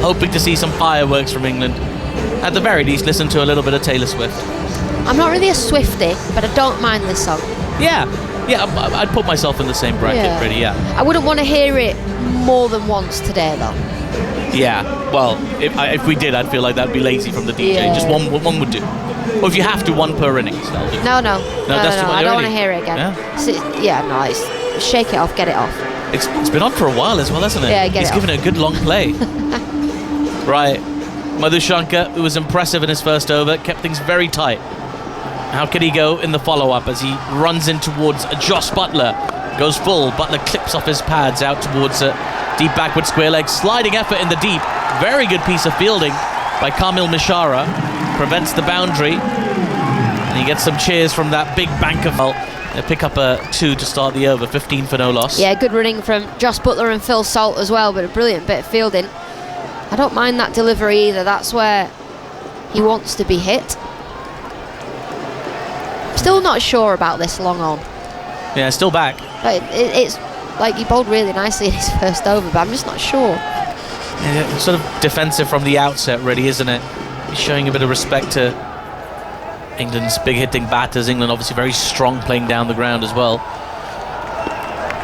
hoping to see some fireworks from England. At the very least, listen to a little bit of Taylor Swift. I'm not really a Swiftie, but I don't mind this song. Yeah, I'd put myself in the same bracket, really, yeah. I wouldn't want to hear it more than once today, though. Yeah, well, if we did, I'd feel like that'd be lazy from the DJ. Yeah. Just one would do. Or if you have to, 1 per innings. That'll do. No, I don't want to already? hear it again. Yeah? It's shake it off, get it off. It's been on for a while as well, hasn't it? Yeah, get He's it given off. it a good long play. Right. Madhushanka, who was impressive in his first over, kept things very tight. How could he go in the follow-up as he runs in towards Josh Butler? Goes full. Butler clips off his pads out towards deep backward square leg. Sliding effort in the deep. Very good piece of fielding by Kamil Mishara. Prevents the boundary. And he gets some cheers from that big bank of... They pick up a 2 to start the over. 15 for no loss. Yeah, good running from Josh Butler and Phil Salt as well, but a brilliant bit of fielding. I don't mind that delivery either. That's where he wants to be hit. Still not sure about this long on. Yeah, still back. But it's like he bowled really nicely in his first over, but I'm just not sure. Yeah, sort of defensive from the outset, really, isn't it? He's showing a bit of respect to England's big hitting batters. England obviously very strong playing down the ground as well.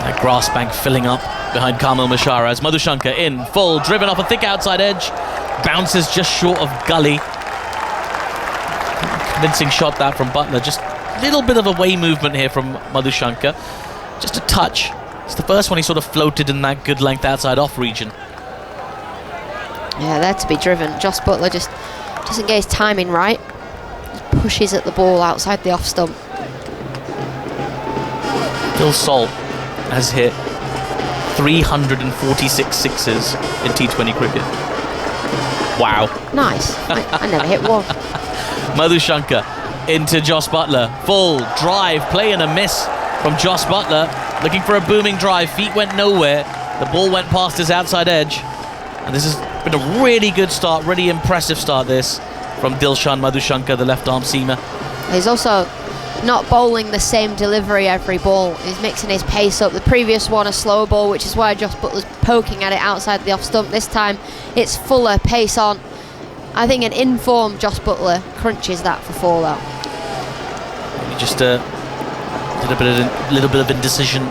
That grass bank filling up behind Kamil Mishara as Madhushanka in full, driven off a thick outside edge, bounces just short of gully. Convincing shot that from Butler. Just a little bit of a way movement here from Madhushanka. Just a touch. It's the first one he sort of floated in that good length outside off region. Yeah, there to be driven. Josh Butler just doesn't get his timing right. Just pushes at the ball outside the off stump. Phil Salt has hit 346 sixes in T20 cricket. Wow. Nice. I never hit one. Madhushanka into Josh Butler. Full drive, play and a miss from Josh Butler. Looking for a booming drive. Feet went nowhere. The ball went past his outside edge. And this has been a really good start, really impressive start this from Dilshan Madushankar, the left-arm seamer. He's also not bowling the same delivery every ball. He's mixing his pace up. The previous one a slower ball, which is why Josh Butler's poking at it outside the off stump. This time it's fuller, pace on. I think an informed Josh Butler crunches that for fallout. He just did a little bit of indecision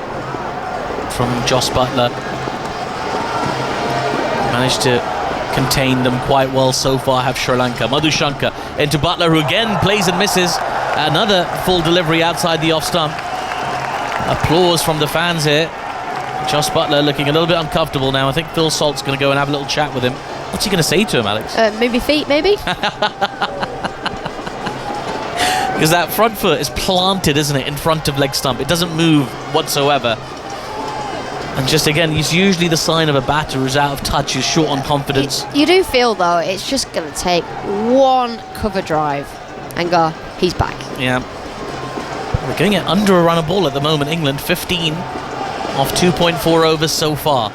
from Josh Butler. Managed to contain them quite well so far, have Sri Lanka. Madushankar into Butler, who again plays and misses. Another full delivery outside the off stump. Applause from the fans here. Josh Butler looking a little bit uncomfortable now. I think Phil Salt's going to go and have a little chat with him. What's he going to say to him, Alex? Maybe feet, maybe? Because that front foot is planted, isn't it, in front of leg stump. It doesn't move whatsoever. And just again, it's usually the sign of a batter who's out of touch, who's short on confidence. You do feel, though, it's just going to take one cover drive and go, he's back. Yeah. We're going at under a run a ball at the moment, England. 15 off 2.4 overs so far.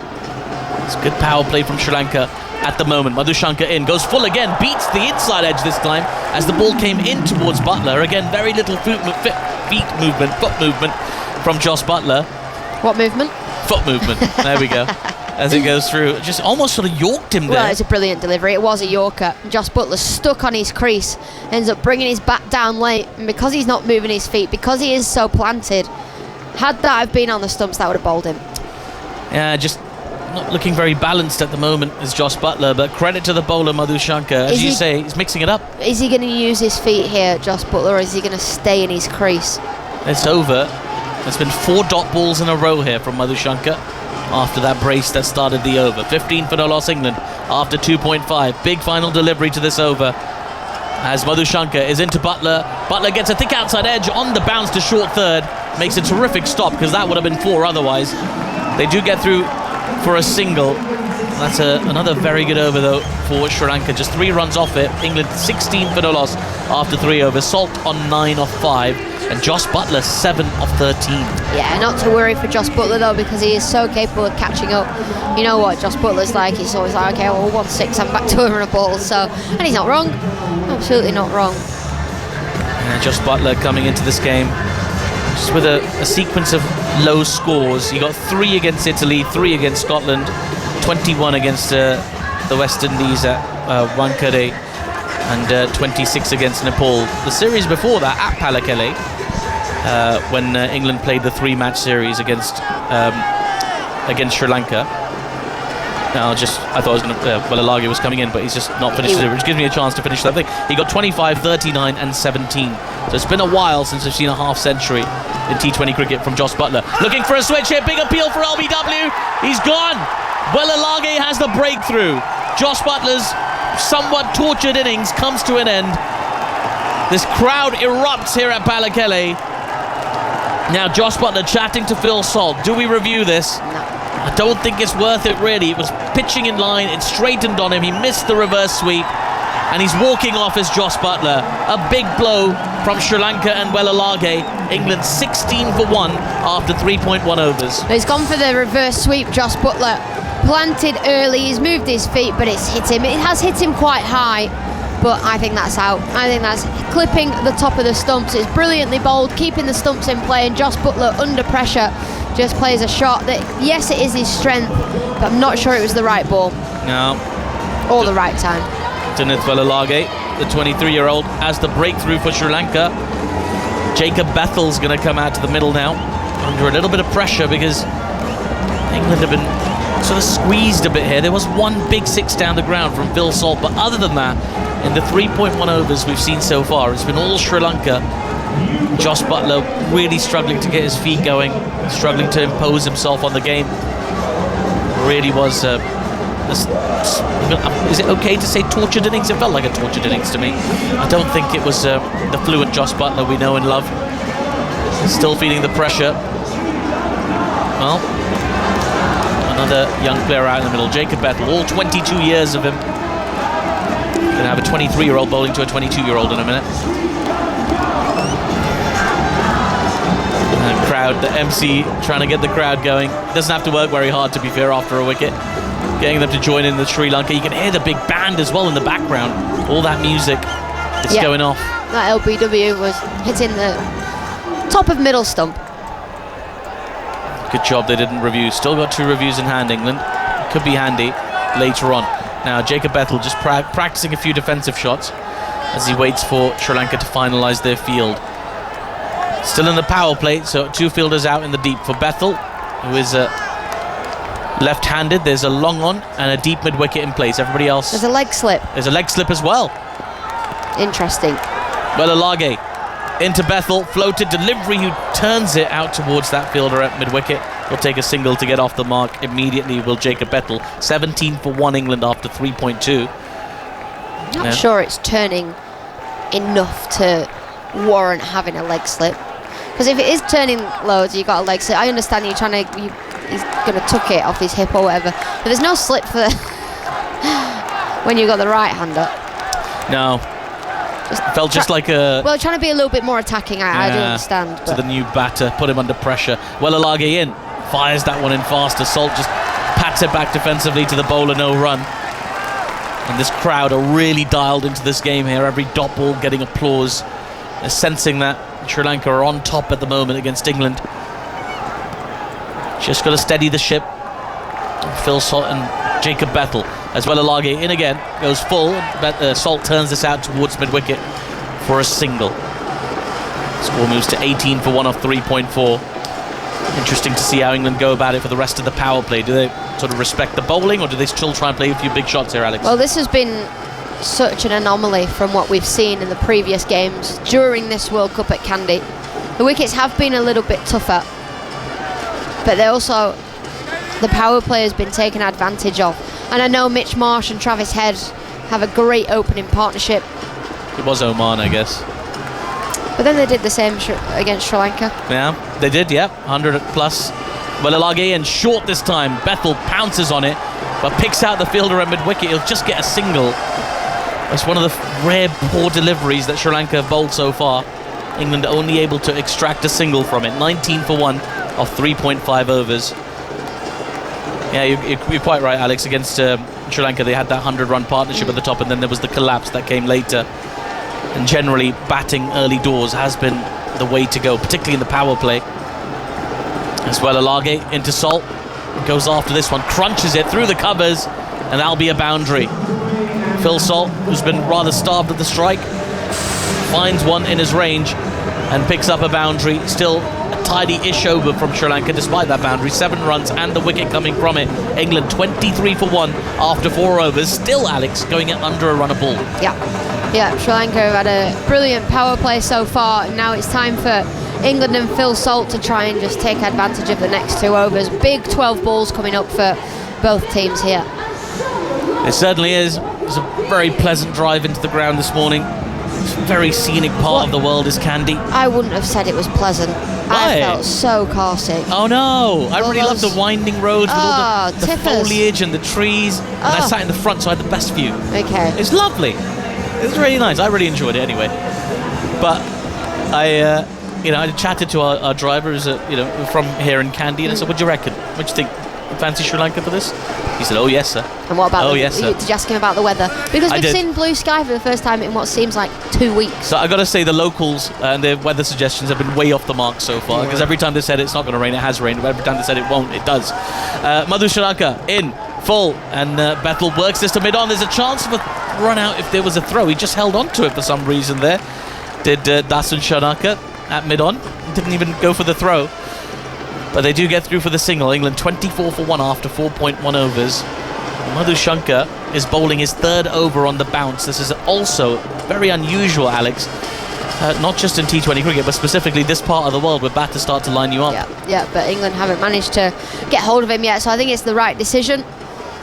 It's good power play from Sri Lanka at the moment. Madushankar in, goes full again, beats the inside edge this time as the ball came in towards Butler. Again, very little foot movement from Josh Butler. What movement? Foot movement. There we go. As it goes through, just almost sort of yorked him there. Well, it's a brilliant delivery. It was a yorker. Josh Butler stuck on his crease, ends up bringing his bat down late, and because he's not moving his feet, because he is so planted, had that have been on the stumps, that would have bowled him. Yeah, just not looking very balanced at the moment is Josh Butler, but credit to the bowler Madushankar. As you say, he's mixing it up. Is he going to use his feet here, Josh Butler, or is he going to stay in his crease? It's over. There's been 4 dot balls in a row here from Madushankar after that brace that started the over. 15 for no loss England after 2.5. Big final delivery to this over as Madushankar is into Butler. Butler gets a thick outside edge on the bounce to short third. Makes a terrific stop because that would have been 4 otherwise. They do get through for a single. That's another very good over though for Sri Lanka. Just 3 runs off it. England 16 for no loss after 3 overs. Salt on 9 off 5. And Josh Butler 7 off 13. Yeah, not to worry for Josh Butler though, because he is so capable of catching up. You know what Josh Butler's like, he's always like, okay, well 1-6, I'm back to over a ball. So, and he's not wrong, absolutely not wrong. And Josh Butler coming into this game just with a sequence of low scores. He got 3 against Italy, 3 against Scotland, 21 against the West Indies at Wankhede, and 26 against Nepal. The series before that at Pallekele, when England played the 3-match series against Sri Lanka. Now, I thought I was going to. Walalage was coming in, but he's just not finished it, which gives me a chance to finish that thing. He got 25, 39, and 17. So it's been a while since I've seen a half century in T20 cricket from Josh Butler. Looking for a switch here, big appeal for LBW. He's gone. Walalage has the breakthrough. Josh Butler's somewhat tortured innings comes to an end. This crowd erupts here at Pallekele. Now Josh Butler chatting to Phil Salt. Do we review this? No. I don't think it's worth it really. It was pitching in line, it straightened on him, he missed the reverse sweep, and he's walking off as Josh Butler. A big blow from Sri Lanka and Walalage. England 16 for 1 after 3.1 overs. He's gone for the reverse sweep, Josh Butler. Planted early, he's moved his feet, but it's hit him. It has hit him quite high, but I think that's out. I think that's clipping the top of the stumps. It's brilliantly bowled, keeping the stumps in play, and Josh Butler under pressure just plays a shot that, yes, it is his strength, but I'm not sure it was the right ball. No. Or the right time. Dinith Walalage, the 23-year-old, has the breakthrough for Sri Lanka. Jacob Bethel's going to come out to the middle now, under a little bit of pressure because England have been sort of squeezed a bit here. There was 1 big 6 down the ground from Phil Salt, but other than that, in the 3.1 overs we've seen so far, it's been all Sri Lanka. Josh Butler really struggling to get his feet going, struggling to impose himself on the game. Really was is it okay to say tortured innings? It felt like a tortured innings to me. I don't think it was the fluent Josh Butler we know and love. Still feeling the pressure. Well, another young player out in the middle, Jacob Bethel, all 22 years of him. Gonna have a 23-year-old bowling to a 22-year-old in a minute. crowd, the MC trying to get the crowd going. Doesn't have to work very hard, to be fair, after a wicket. Getting them to join in the Sri Lanka. You can hear the big band as well in the background. All that music is going off. That LBW was hitting the top of middle stump. Good job they didn't review. Still got 2 reviews in hand, England. Could be handy later on. Now Jacob Bethel just practicing a few defensive shots as he waits for Sri Lanka to finalise their field. Still in the power play, so 2 fielders out in the deep for Bethel, who is left-handed. There's a long on and a deep mid-wicket in place. Everybody else... There's a leg slip. There's a leg slip as well. Interesting. Welalage into Bethel, floated delivery, who turns it out towards that fielder at mid-wicket. Will take a single to get off the mark immediately, will Jacob Bethel. 17 for 1 England after 3.2. Not sure it's turning enough to warrant having a leg slip. Because if it is turning loads, you got a leg slip. I understand you're trying to... he's going to tuck it off his hip or whatever. But there's no slip for when you got the right hand up. No. Felt just like a... Well, trying to be a little bit more attacking, I do understand. To the new batter, put him under pressure. Welalage in. Fires that one in faster. Salt just pats it back defensively to the bowler, no run. And this crowd are really dialed into this game here. Every dot ball getting applause. They're sensing that Sri Lanka are on top at the moment against England. Just got to steady the ship. Phil Salt and Jacob Bethel. As Welalage in again, goes full. Salt turns this out towards mid-wicket for a single. Score moves to 18 for 1 off 3.4. Interesting to see how England go about it for the rest of the power play. Do they sort of respect the bowling, or do they still try and play a few big shots here, Alex? Well, this has been such an anomaly from what we've seen in the previous games during this World Cup at Kandy. The wickets have been a little bit tougher, but they're also... the power play has been taken advantage of. And I know Mitch Marsh and Travis Head have a great opening partnership. It was Oman, I guess. But then they did the same against Sri Lanka. Yeah, they did, 100 plus. Welalage in short this time. Bethel pounces on it, but picks out the fielder at mid-wicket. He'll just get a single. It's one of the rare poor deliveries that Sri Lanka have bowled so far. England only able to extract a single from it. 19 for 1 off 3.5 overs. Yeah, you're quite right, Alex. Against Sri Lanka, they had that 100-run partnership at the top, and then there was the collapse that came later. And generally, batting early doors has been the way to go, particularly in the power play. As Welalage into Salt. Goes after this one, crunches it through the covers, and that'll be a boundary. Phil Salt, who's been rather starved at the strike, finds one in his range and picks up a boundary. Still a tidy-ish over from Sri Lanka despite that boundary. 7 runs and the wicket coming from it. England 23 for 1 after 4 overs. Still, Alex, going at under a run a ball. Yeah, Sri Lanka have had a brilliant power play so far. Now it's time for England and Phil Salt to try and just take advantage of the next 2 overs. Big 12 balls coming up for both teams here. It certainly is. It's a very pleasant drive into the ground this morning. It's a very scenic part of the world is Kandy. I wouldn't have said it was pleasant. Why? I felt so carstic. Oh no! I really love the winding roads with all the foliage and the trees. And I sat in the front, so I had the best view. Okay. It's lovely. It's really nice. I really enjoyed it anyway. But I chatted to our driver, who's from here in Kandy, and I said, "What do you reckon? What do you think? Fancy Sri Lanka for this?" He said, "Oh yes, sir." And what about yes, sir. Did you ask him about the weather? Because we've seen blue sky for the first time in what seems like 2 weeks. So I got to say, the locals and their weather suggestions have been way off the mark so far. Because every time they said it's not going to rain, it has rained. But every time they said it won't, it does. Madhu Sri Lanka in full, and Bethel works this to mid-on. There's a chance of a run out if there was a throw. He just held on to it for some reason there. Did Dasun Shanaka at mid-on. Didn't even go for the throw. But they do get through for the single. England 24 for 1 after 4.1 overs. Madhu Shankar is bowling his 3rd over on the bounce. This is also very unusual, Alex. Not just in T20 cricket, but specifically this part of the world where batters start to line you up. Yeah, but England haven't managed to get hold of him yet, so I think it's the right decision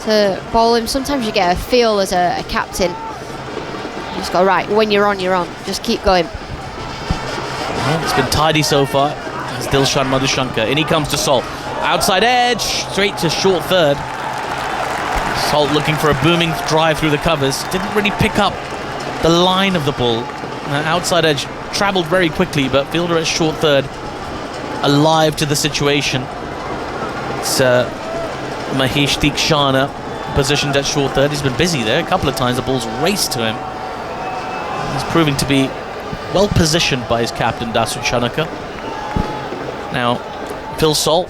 to bowl him. Sometimes you get a feel as a captain. You just go, right, when you're on, you're on. Just keep going. Well, it's been tidy so far. It's Dilshan Madhushankar. In he comes to Salt. Outside edge, straight to short third. Salt looking for a booming drive through the covers. Didn't really pick up the line of the ball. Outside edge travelled very quickly, but fielder at short third alive to the situation. It's Mahesh Deekshana positioned at short third. He's been busy there. A couple of times the ball's raced to him. He's proving to be well positioned by his captain, Dasun Shanaka. Now, Phil Salt,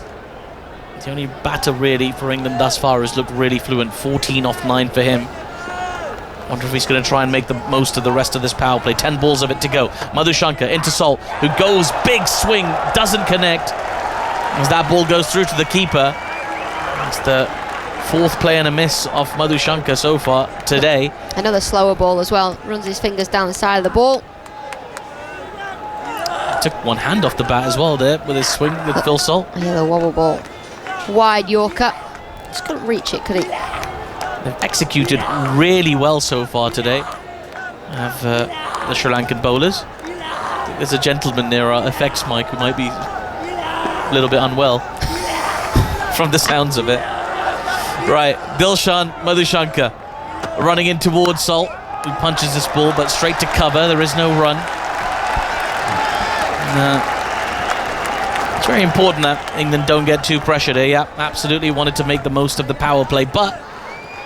the only batter really for England thus far, has looked really fluent. 14 off 9 for him. Wonder if he's going to try and make the most of the rest of this power play. 10 balls of it to go. Madhushanka into Salt, who goes big swing, doesn't connect. As that ball goes through to the keeper. It's the 4th play and a miss of Madhushanka so far today. Another slower ball as well. Runs his fingers down the side of the ball. Took one hand off the bat as well there with his swing with Phil Salt. Yeah, the wobble ball. Wide Yorker. Just couldn't reach it, could he? They've executed really well so far today. Have the Sri Lankan bowlers. I think there's a gentleman near our effects mic who might be a little bit unwell from the sounds of it. Right, Dilshan Madhushanka running in towards Salt, who punches this ball but straight to cover. There is no run. It's very important that England don't get too pressured here. Yeah, absolutely wanted to make the most of the power play, but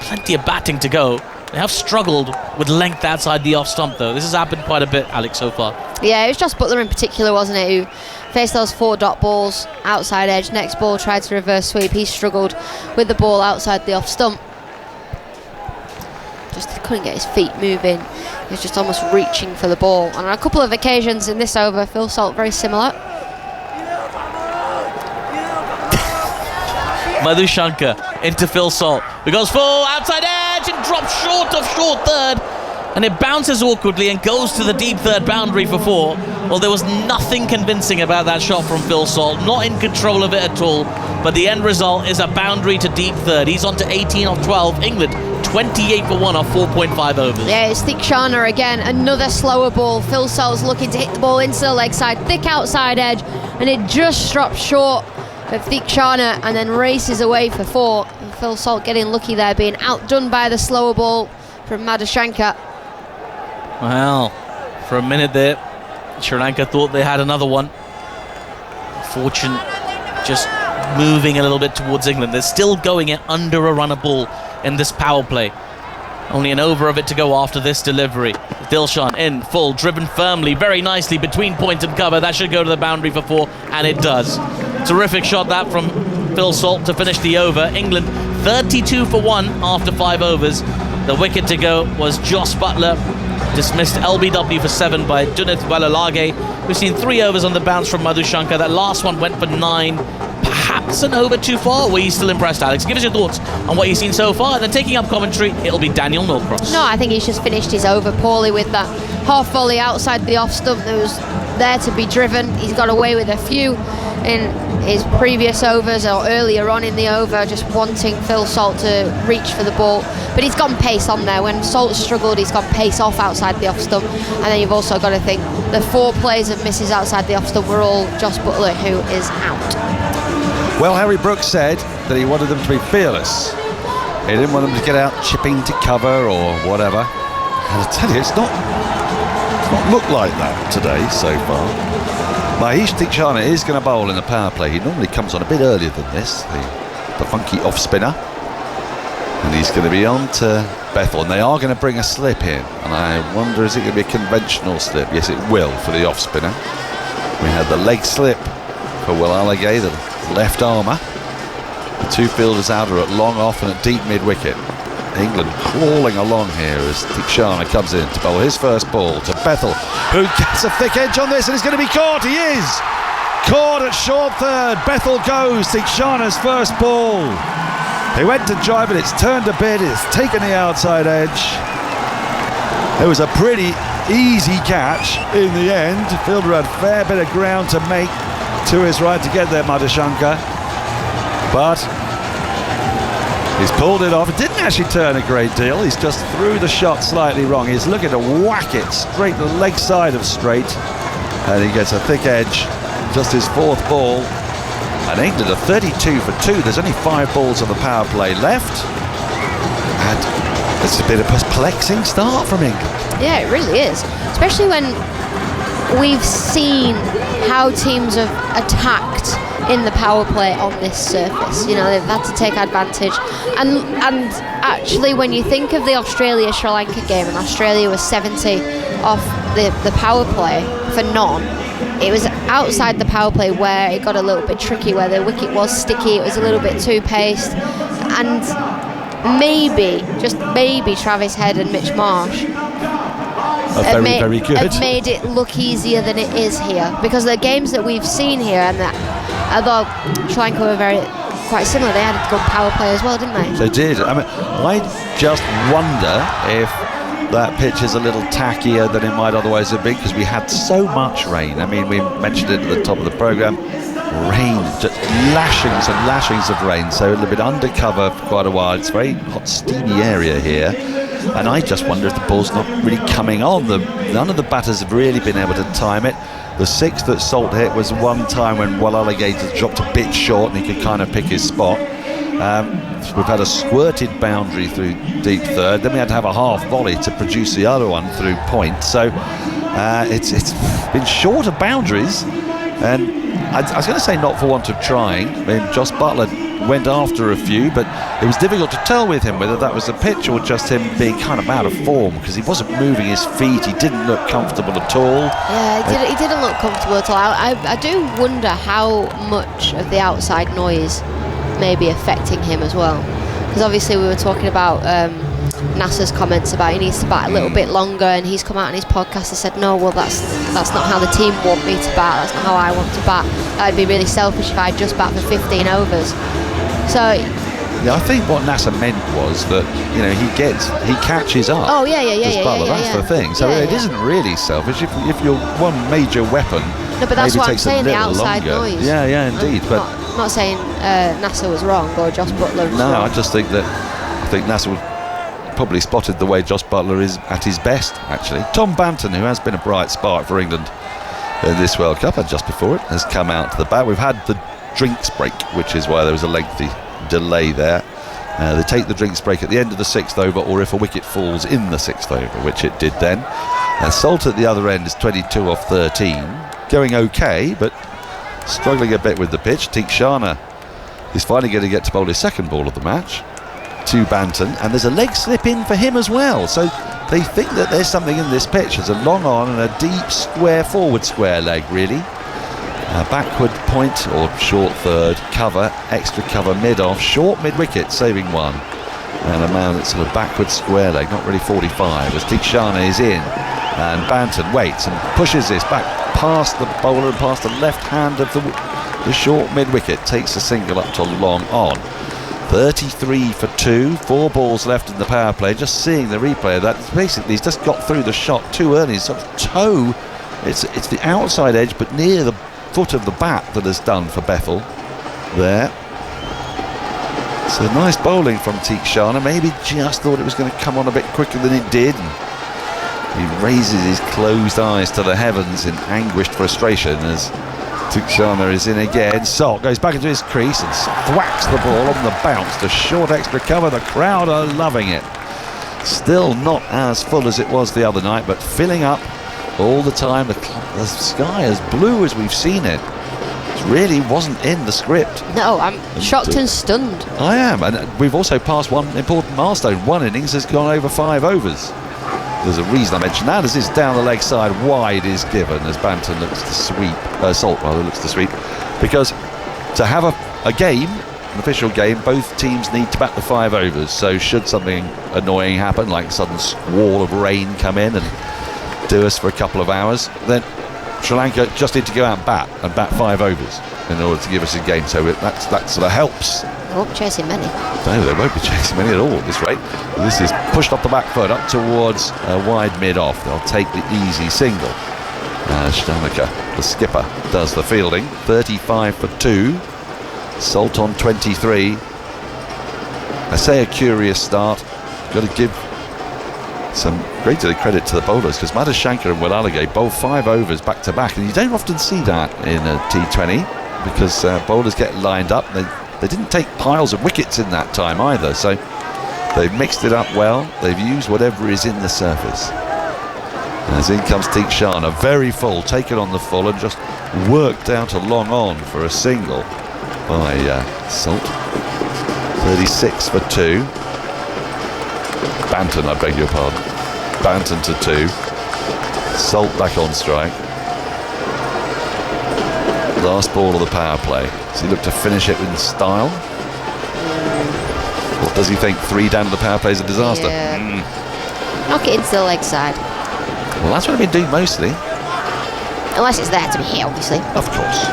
plenty of batting to go. They have struggled with length outside the off stump though. This has happened quite a bit, Alex, so far. Yeah, it was Josh Butler in particular, wasn't it, who faced those 4 dot balls outside edge. Next ball tried to reverse sweep. He struggled with the ball outside the off stump. Just couldn't get his feet moving. He was just almost reaching for the ball. And on a couple of occasions in this over, Phil Salt very similar. Madhushanka into Phil Salt, who goes full outside edge and drops short of short third, and it bounces awkwardly and goes to the deep third boundary for 4. Well, there was nothing convincing about that shot from Phil Salt, not in control of it at all, but the end result is a boundary to deep third. He's on to 18 off 12. England 28 for 1 off 4.5 overs. Yeah, it's Deekshana again, another slower ball. Phil Salt's looking to hit the ball into the leg side, thick outside edge, and it just drops short of Deekshana and then races away for 4. And Phil Salt getting lucky there, being outdone by the slower ball from Madhushanka. Well, for a minute there, Sri Lanka thought they had another one. Fortune just moving a little bit towards England. They're still going at under a run a ball in this power play. Only an over of it to go after this delivery. Dilshan in full, driven firmly, very nicely between point and cover. That should go to the boundary for 4, and it does. Terrific shot that from Phil Salt to finish the over. England 32 for 1 after 5 overs. The wicket to go was Jos Buttler. Dismissed LBW for 7 by Junit Walalage. We've seen 3 overs on the bounce from Madhushanka. That last one went for 9. Perhaps an over too far. Were you still impressed, Alex? Give us your thoughts on what you've seen so far. And then taking up commentary, it'll be Daniel Norcross. No, I think he's just finished his over poorly with that half volley outside the off stump that was there to be driven. He's got away with a few in his previous overs or earlier on in the over, just wanting Phil Salt to reach for the ball. But he's gone pace on there. When Salt struggled, he's gone pace off outside the off stump. And then you've also got to think the 4 plays of misses outside the off stump were all Jos Buttler, who is out. Well, Harry Brooks said that he wanted them to be fearless. He didn't want them to get out chipping to cover or whatever. And I tell you, it's not looked like that today so far. Mahesh Deekshana is going to bowl in the power play. He normally comes on a bit earlier than this, the funky off spinner. And he's going to be on to Bethel, and they are going to bring a slip in. And I wonder, is it going to be a conventional slip? Yes, it will for the off spinner. We had the leg slip for Will Alagay, the left armour. The 2 fielders out are at long off and at deep mid wicket. England crawling along here as Deekshana comes in to bowl his first ball to Bethel, who gets a thick edge on this and is going to be caught. He is caught at short third. Bethel goes. Deekshana's first ball. He went to drive it. It's turned a bit. It's taken the outside edge. It was a pretty easy catch in the end. Fielder had a fair bit of ground to make to his right to get there, Madhushanka, but he's pulled it off. It didn't actually turn a great deal. He's just threw the shot slightly wrong. He's looking to whack it straight to the leg side of straight, and he gets a thick edge. Just his 4th ball, and England are 32 for 2. There's only 5 balls on the power play left, and it's a bit of a perplexing start from England. Yeah, it really is, especially when we've seen how teams have attacked in the power play on this surface. You know, they've had to take advantage. And actually, when you think of the Australia-Sri Lanka game, and Australia was 70 off the power play for none, it was outside the power play where it got a little bit tricky, where the wicket was sticky, it was a little bit too paced, and maybe, just maybe, Travis Head and Mitch Marsh very good. Have made it look easier than it is here, because the games that we've seen here, and that, although Sri Lanka were quite similar, they had a good power play as well, didn't they? They did. I mean, I just wonder if that pitch is a little tackier than it might otherwise have been, because we had so much rain. I mean, we mentioned it at the top of the programme. Rain, just lashings and lashings of rain, so it'll have been undercover for quite a while. It's a very hot, steamy area here, and I just wonder if the ball's not really coming on. None of the batters have really been able to time it. The 6 that Salt hit was one time when Alligator dropped a bit short and he could kind of pick his spot. We've had a squirted boundary through deep third, then we had to have a half volley to produce the other one through point, so it's been short of boundaries, and I was going to say not for want of trying. I mean, Josh Butler went after a few, but it was difficult to tell with him whether that was the pitch or just him being kind of out of form, because he wasn't moving his feet, he didn't look comfortable at all. Yeah, he didn't look comfortable at all. I do wonder how much of the outside noise may be affecting him as well, because obviously we were talking about Nasser's comments about he needs to bat a little bit longer, and he's come out on his podcast and said, no, well, that's not how the team want me to bat, that's not how I want to bat. That'd be really selfish if I just bat for 15 overs. So yeah, I think what Nasser meant was that, you know, he catches up. Oh yeah. That's the thing. So it isn't really selfish if you're one major weapon. No, but that's maybe what I'm takes saying, the outside longer. noise. Yeah, indeed. But I'm not saying Nasser was wrong or Josh Butler was wrong. No, I just think Nasser probably spotted the way Josh Butler is at his best, actually. Tom Banton, who has been a bright spark for England in this World Cup, and just before it, has come out to the bat. We've had the drinks break, which is why there was a lengthy delay there. They take the drinks break at the end of the 6th over, or if a wicket falls in the 6th over, which it did then. Salt at the other end is 22 off 13, going okay, but struggling a bit with the pitch. Teekshana is finally going to get to bowl his second ball of the match to Banton, and there's a leg slip in for him as well, so they think that there's something in this pitch. There's a long on and a deep square forward square leg, really. Backward point or short third, cover, extra cover mid-off, short mid-wicket, saving one, and a man that's sort of backward square leg, not really 45, as Teekshana is in, and Banton waits and pushes this back past the bowler and past the left hand of the short mid-wicket, takes a single up to long on. 33 for 2, 4 balls left in the power play. Just seeing the replay of that, basically he's just got through the shot too early, sort of toe, it's the outside edge but near the foot of the bat that has done for Bethel there. So nice bowling from Teekshana, maybe just thought it was going to come on a bit quicker than it did, and he raises his closed eyes to the heavens in anguished frustration as Teekshana is in again. Salt goes back into his crease and thwacks the ball on the bounce to short extra cover. The crowd are loving it. Still not as full as it was the other night, but filling up all the time. The sky as blue as we've seen it. It really wasn't in the script. No, I'm shocked and stunned. I am, and we've also passed one important milestone. One innings has gone over 5 overs. There's a reason I mention that, as this down the leg side wide is given as Banton looks to sweep, Salt rather looks to sweep, because to have a game, an official game, both teams need to bat the 5 overs. So should something annoying happen, like a sudden squall of rain come in and do us for a couple of hours, then Sri Lanka just need to go out and bat 5 overs in order to give us a game. So that sort of helps. They won't be chasing many. No, they won't be chasing many at all at this rate. This is pushed off the back foot up towards wide mid-off. They'll take the easy single. Shanaka, the skipper, does the fielding. 35 for 2. Salt on 23. I say a curious start. Got to give some great deal of credit to the bowlers, because Madhushankar and Walalage bowled 5 overs back to back, and you don't often see that in a T20, because bowlers get lined up. They didn't take piles of wickets in that time either, so they've mixed it up well. They've used whatever is in the surface. As in comes Tikshana, very full, taken on the full and just worked out a long on for a single by Salt. 36 for 2. Banton, I beg your pardon. Banton to 2. Salt back on strike. Last ball of the power play. Does he look to finish it in style? Or does he think 3 down to the power play is a disaster? Yeah. Knock it into the leg side. Well, that's what I've been doing mostly. Unless it's there to be hit, obviously. Of course.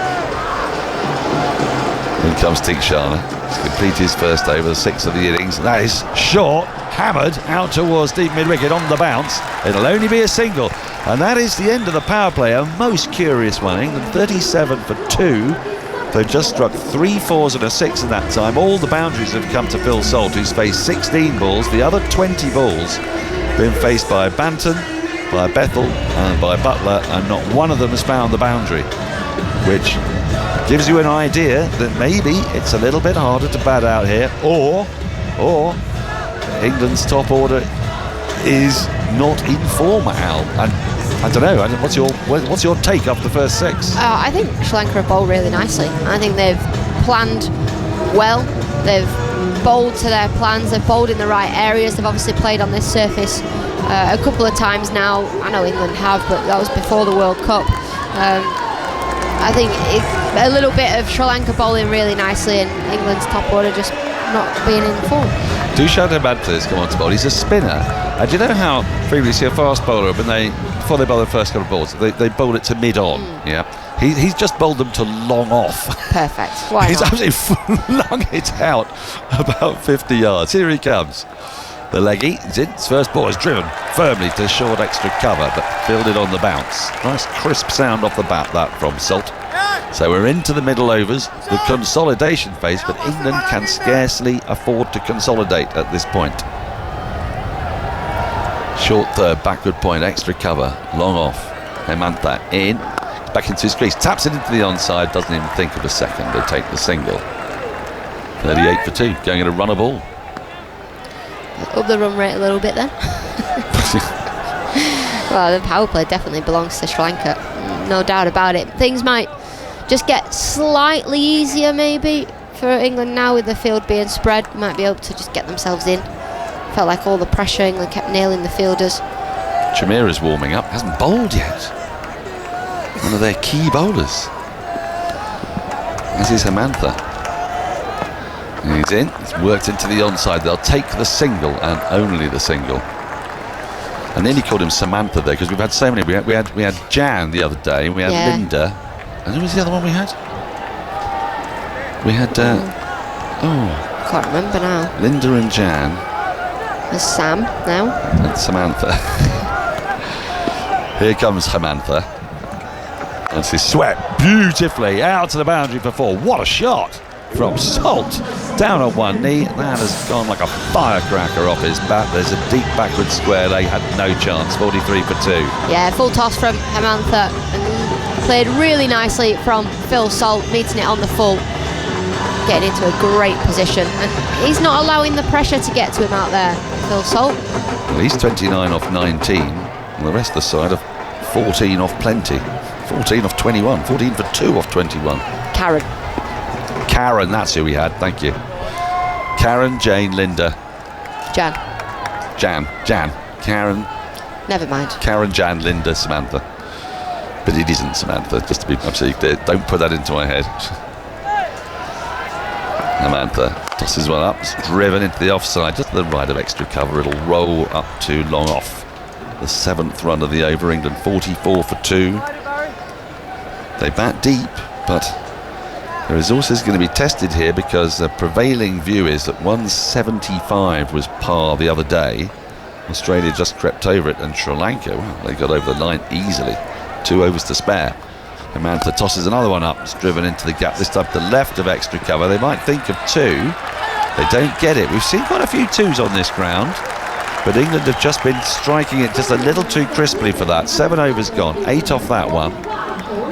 In comes Tikshana. He's completed his first over, 6 of the innings. That is short, hammered out towards deep mid-wicket on the bounce. It'll only be a single. And that is the end of the power play. A most curious one. England 37 for 2. They've just struck 3 4s and a 6 in that time. All the boundaries have come to Phil Salt, who's faced 16 balls. The other 20 balls been faced by Banton, by Bethel and by Butler, and not one of them has found the boundary, which gives you an idea that maybe it's a little bit harder to bat out here, or England's top order is not in form, Al. And I don't know. What's your take after the first 6? I think Sri Lanka have bowled really nicely. I think they've planned well. They've bowled to their plans. They've bowled in the right areas. They've obviously played on this surface a couple of times now. I know England have, but that was before the World Cup. I think it's a little bit of Sri Lanka bowling really nicely and England's top order just not being in form. Dushan Hemantha has come on to bowl. He's a spinner. And do you know how frequently a fast bowler, before they bowl their first couple of balls, they bowl it to mid-on. Yeah. He's just bowled them to long off. Perfect. Why He's not? absolutely flung it out about 50 yards. Here he comes. The leggy is in. His first ball is driven firmly to short extra cover, but fielded on the bounce. Nice crisp sound off the bat, that from Salt. So we're into the middle overs, the consolidation phase, but England can scarcely afford to consolidate at this point. Short third, backward point, extra cover, long off. Hemantha in, back into his crease, taps it into the onside, doesn't even think of a second, they take the single. 38 for 2, going at a run a ball. Up the run rate a little bit then. Well, the power play definitely belongs to Sri Lanka, no doubt about it. Things might just get slightly easier maybe for England now with the field being spread. Might be able to just get themselves in. Felt like all the pressure, England kept nailing the fielders. Chamira's warming up, hasn't bowled yet. One of their key bowlers. As is Hemantha. He's in, he's worked into the onside. They'll take the single and only the single. I nearly called him Samantha there because we've had so many. We had Jan the other day, and we had Linda. And who was the other one we had? We had Can't remember now. Linda and Jan. There's Sam now. And Samantha. Here comes Hemantha. And she swept beautifully out to the boundary for 4. What a shot from Salt. Down on one knee. That has gone like a firecracker off his bat. There's a deep backward square leg. Had no chance. 43 for 2. Yeah, full toss from Hemantha. And played really nicely from Phil Salt, meeting it on the full. Getting into a great position. And he's not allowing the pressure to get to him out there, Phil Salt. Well, he's 29 off 19. And the rest of the side are 14 off plenty. 14 off 21. 14 for 2 off 21. Karen, that's who we had. Thank you. Karen, Jane, Linda. Jan. Karen. Never mind. Karen, Jan, Linda, Samantha. But it isn't Samantha, just to be absolutely clear. Don't put that into my head. Hemantha tosses one up. It's driven into the offside, just to the right of extra cover. It'll roll up to long off. The 7th run of the over. England 44 for 2. They bat deep, but the resources are going to be tested here because the prevailing view is that 175 was par the other day. Australia just crept over it, and Sri Lanka, well, they got over the line easily. 2 overs to spare. Hemantha tosses another one up. It's driven into the gap, this time to the left of extra cover. They might think of 2. They don't get it. We've seen quite a few 2s on this ground, but England have just been striking it just a little too crisply for that. 7 overs gone, 8 off that one.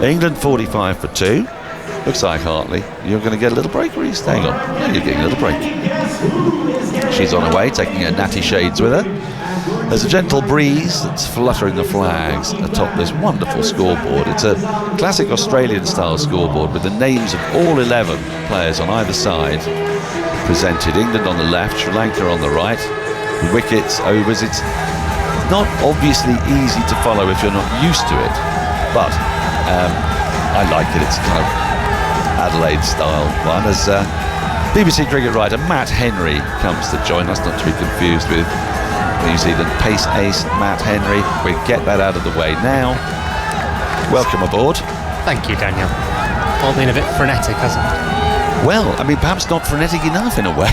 England 45 for 2. Looks like Hartley, you're going to get a little break, or are you staying on? Yeah, you're getting a little break. She's on her way, taking her natty shades with her. There's a gentle breeze that's fluttering the flags atop this wonderful scoreboard. It's a classic Australian-style scoreboard with the names of all 11 players on either side presented. England on the left, Sri Lanka on the right. Wickets, overs. It's not obviously easy to follow if you're not used to it, but I like it. It's kind of Adelaide-style one. As BBC cricket writer Matt Henry comes to join us, not to be confused with New Zealand pace ace Matt Henry. We get that out of the way now. Welcome aboard. Thank you, Daniel. All been a bit frenetic, hasn't it? Well, I mean, perhaps not frenetic enough in a way.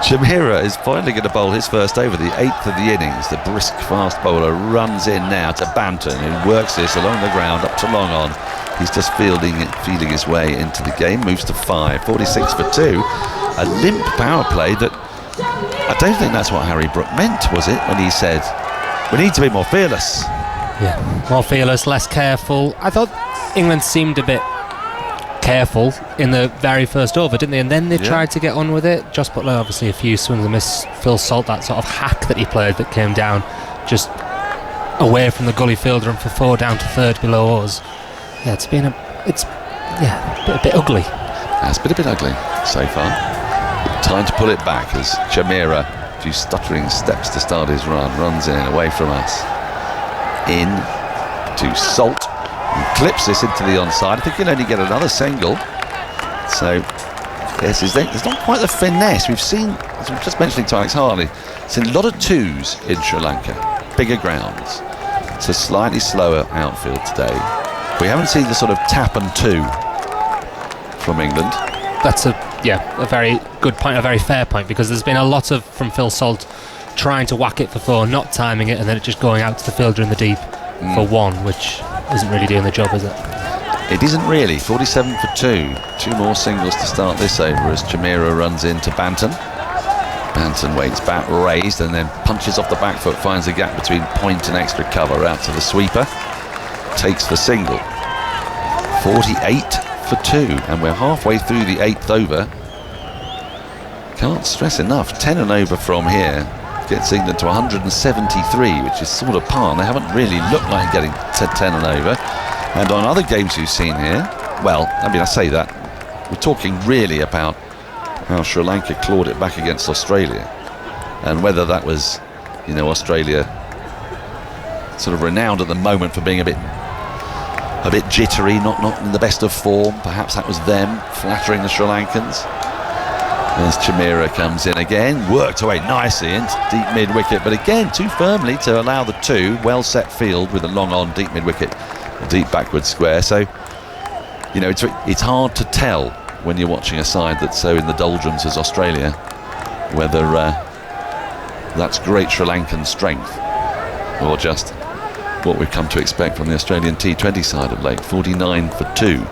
Shamira is finally going to bowl his first over, the 8th of the innings. The brisk fast bowler runs in now to Banton, who works this along the ground up to long on. He's just feeling his way into the game. Moves to 5, 46 for 2. A limp power play that I don't think that's what Harry Brook meant, was it, when he said we need to be more fearless? Yeah, more fearless, less careful. I thought England seemed a bit careful in the very first over, didn't they? And then they tried to get on with it. Joss Butler, obviously a few swings and miss. Phil Salt, that sort of hack that he played that came down just away from the gully fielder and for 4 down to 3rd below us. Yeah, it's been a bit ugly. It's been a bit ugly so far. Time to pull it back as Shamira, a few stuttering steps to start his run, runs in away from us. In to Salt, and clips this into the onside. I think he'll only get another single. So, yes, there's not quite the finesse. We've seen, as we were just mentioning to Alex Harley, seen a lot of 2s in Sri Lanka, bigger grounds. It's a slightly slower outfield today. We haven't seen the sort of tap and 2 from England. That's a very good point, a very fair point, because there's been a lot of, from Phil Salt, trying to whack it for 4, not timing it, and then it just going out to the fielder in the deep for 1, which isn't really doing the job, is it? It isn't really. 47 for 2. 2 more singles to start this over as Chamira runs into Banton. Banton waits bat raised and then punches off the back foot, finds a gap between point and extra cover out to the sweeper. Takes the single. 48 for 2, and we're halfway through the 8th over. Can't stress enough, 10 and over from here gets England to 173, which is sort of par. They haven't really looked like getting to 10 and over. And on other games you've seen here, well, I mean, I say that, we're talking really about how Sri Lanka clawed it back against Australia, and whether that was, Australia sort of renowned at the moment for being a bit jittery, not in the best of form. Perhaps that was them flattering the Sri Lankans. As Chamira comes in again, worked away nicely into deep mid-wicket, but again too firmly to allow the 2. Well set field with a long on deep mid-wicket, a deep backward square. So, it's hard to tell when you're watching a side that's so in the doldrums as Australia, whether that's great Sri Lankan strength or just what we've come to expect from the Australian T20 side of late. 49 for 2.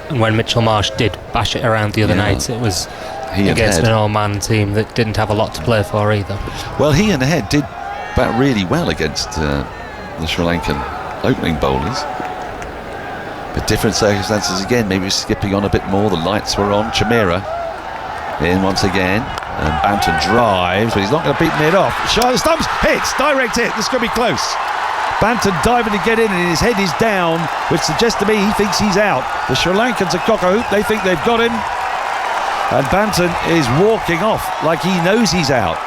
And when Mitchell Marsh did bash it around the other night, it was against an all-man team that didn't have a lot to play for either. Well, he and Head did bat really well against the Sri Lankan opening bowlers. But different circumstances again, maybe skipping on a bit more. The lights were on. Chamira in once again. And Banton drives, but he's not going to beat mid off. Shy of the stumps, hits, direct hit. This could be close. Banton diving to get in, and his head is down, which suggests to me he thinks he's out. The Sri Lankans are cock-a-hoop, they think they've got him. And Banton is walking off like he knows he's out.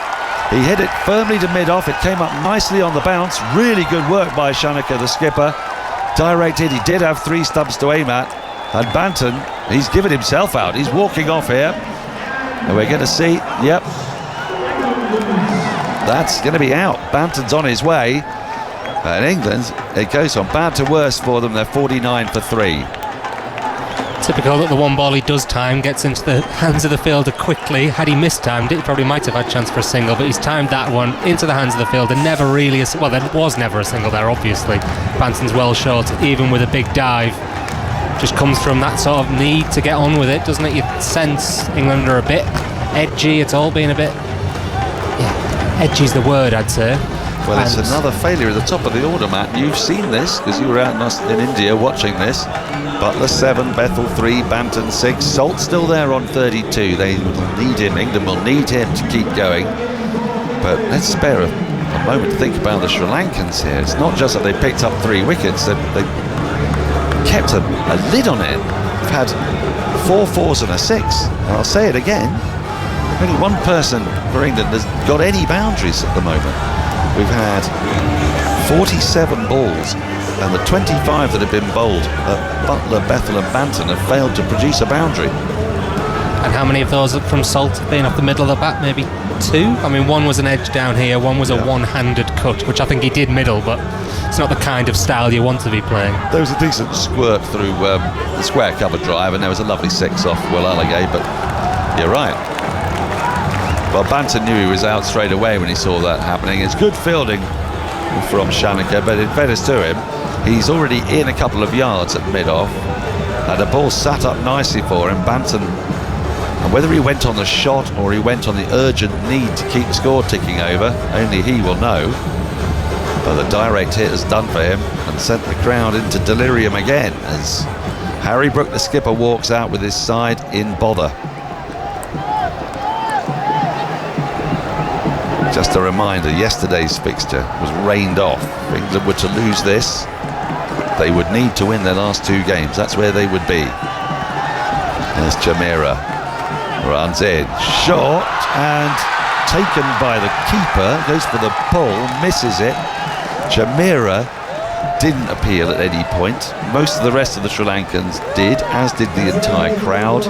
He hit it firmly to mid-off, it came up nicely on the bounce. Really good work by Shanaka, the skipper. Direct hit, he did have 3 stumps to aim at. And Banton, he's given himself out. He's walking off here. And we're going to see, that's going to be out. Banton's on his way. And England, it goes from bad to worse for them. They're 49 for 3. Typical that the one ball he does time gets into the hands of the fielder quickly. Had he mistimed it, he probably might have had a chance for a single, but he's timed that one into the hands of the fielder. Never really, there was never a single there, obviously. Banton's well short, even with a big dive. Just comes from that sort of need to get on with it, doesn't it? You sense England are a bit edgy. It's all been a bit, edgy's the word, I'd say. Well, it's another failure at the top of the order, Matt. You've seen this because you were out in India watching this. Butler 7, Bethel 3, Banton 6. Salt still there on 32. They will need him. England will need him to keep going. But let's spare a moment to think about the Sri Lankans here. It's not just that they picked up 3 wickets. They kept a lid on it. They've had 4 fours and a 6. And I'll say it again. Only one person for England has got any boundaries at the moment. We've had 47 balls, and the 25 that have been bowled at Butler, Bethel and Banton have failed to produce a boundary. And how many of those from Salt have been off the middle of the bat? Maybe 2? I mean, one was an edge down here, one was a one-handed cut, which I think he did middle, but it's not the kind of style you want to be playing. There was a decent squirt through the square cover drive, and there was a lovely 6 off Will Allegay, but you're right. Well, Banton knew he was out straight away when he saw that happening. It's good fielding from Shanaka, but in fairness to him, he's already in a couple of yards at mid-off, and the ball sat up nicely for him. Banton, and whether he went on the shot or he went on the urgent need to keep the score ticking over, only he will know. But the direct hit has done for him and sent the crowd into delirium again as Harry Brook, the skipper, walks out with his side in bother. Just a reminder, yesterday's fixture was rained off. If England were to lose this, they would need to win their last 2 games. That's where they would be. There's Chamira, runs in, shot, and taken by the keeper, goes for the pull, misses it. Chamira didn't appeal at any point. Most of the rest of the Sri Lankans did, as did the entire crowd.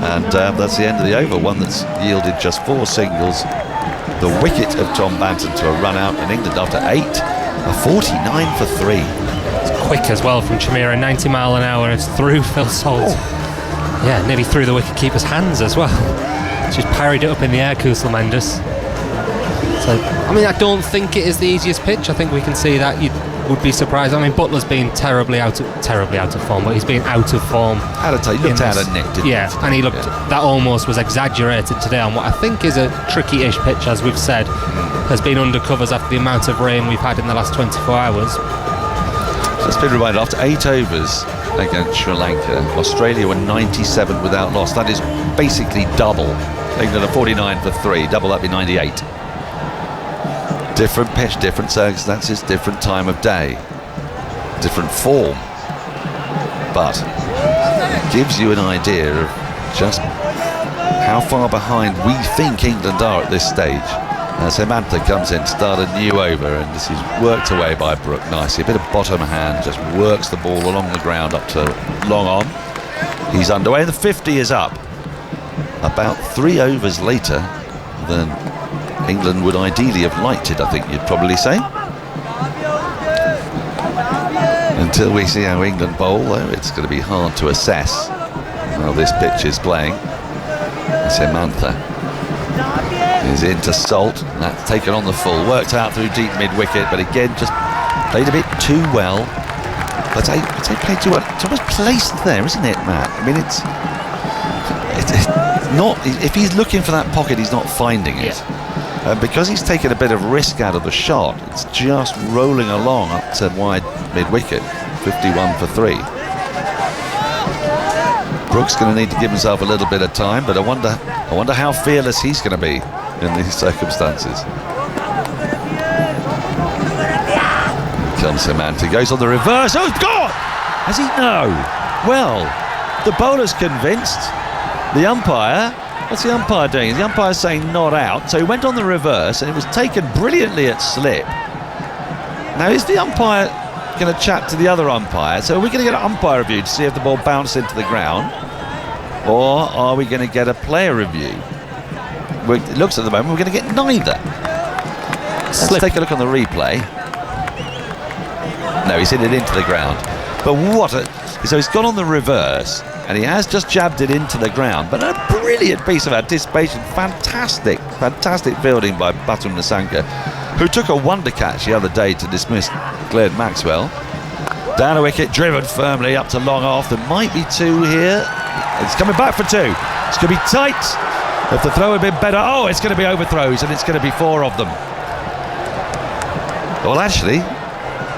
And that's the end of the over, one that's yielded just 4 singles. The wicket of Tom Banton to a run out in England after 8, a 49 for 3. It's quick as well from Chamira, 90 mile an hour, it's through Phil Salt. Oh. Yeah, nearly through the wicket-keeper's hands as well. Just parried it up in the air, Kusal Mendes. So, I mean, I don't think it is the easiest pitch. I think we can see that. You would be surprised. I mean, Butler's been terribly out of form, but he's been out of form. He looked out of nick, didn't he? Yeah, and he looked, that almost was exaggerated today on what I think is a tricky-ish pitch, as we've said, has been under covers after the amount of rain we've had in the last 24 hours. Just been reminded, after 8 overs against Sri Lanka, Australia were 97 without loss. That is basically double. England are 49 for 3, double that be 98. Different pitch, different circumstances, different time of day, different form, but it gives you an idea of just how far behind we think England are at this stage. As Hemantha comes in to start a new over, and this is worked away by Brook nicely. A bit of bottom hand, just works the ball along the ground up to long on. He's underway. The 50 is up. About 3 overs later than England would ideally have liked it, I think you'd probably say. Until we see how England bowl, though, it's going to be hard to assess how this pitch is playing. Hemantha is into Salt. That's taken on the full, worked out through deep mid-wicket, but again just played a bit too well. But I played too well. It's almost placed there, isn't it, Matt? I mean, it's not. If he's looking for that pocket, he's not finding it. Because he's taken a bit of risk out of the shot, it's just rolling along up to wide mid-wicket. 51 for 3. Brook's going to need to give himself a little bit of time, but I wonder how fearless he's going to be in these circumstances. Comes Hemantha, goes on the reverse. Oh God! Has he? No. Well, the bowler's convinced. The umpire. What's the umpire doing? The umpire's saying not out. So he went on the reverse, and it was taken brilliantly at slip. Now, is the umpire going to chat to the other umpire? So are we going to get an umpire review to see if the ball bounced into the ground, or are we going to get a player review? It looks at the moment we're going to get neither. Let's take a look on the replay. No, he's hit it into the ground. But so he's gone on the reverse, and he has just jabbed it into the ground. But a brilliant piece of anticipation. Fantastic fielding by Batum Nissanka, who took a wonder catch the other day to dismiss Glenn Maxwell. Down a wicket, driven firmly up to long off. There might be 2 here. It's coming back for 2. It's going to be tight. If the throw had been better, it's going to be overthrows, and it's going to be 4 of them. Well, actually,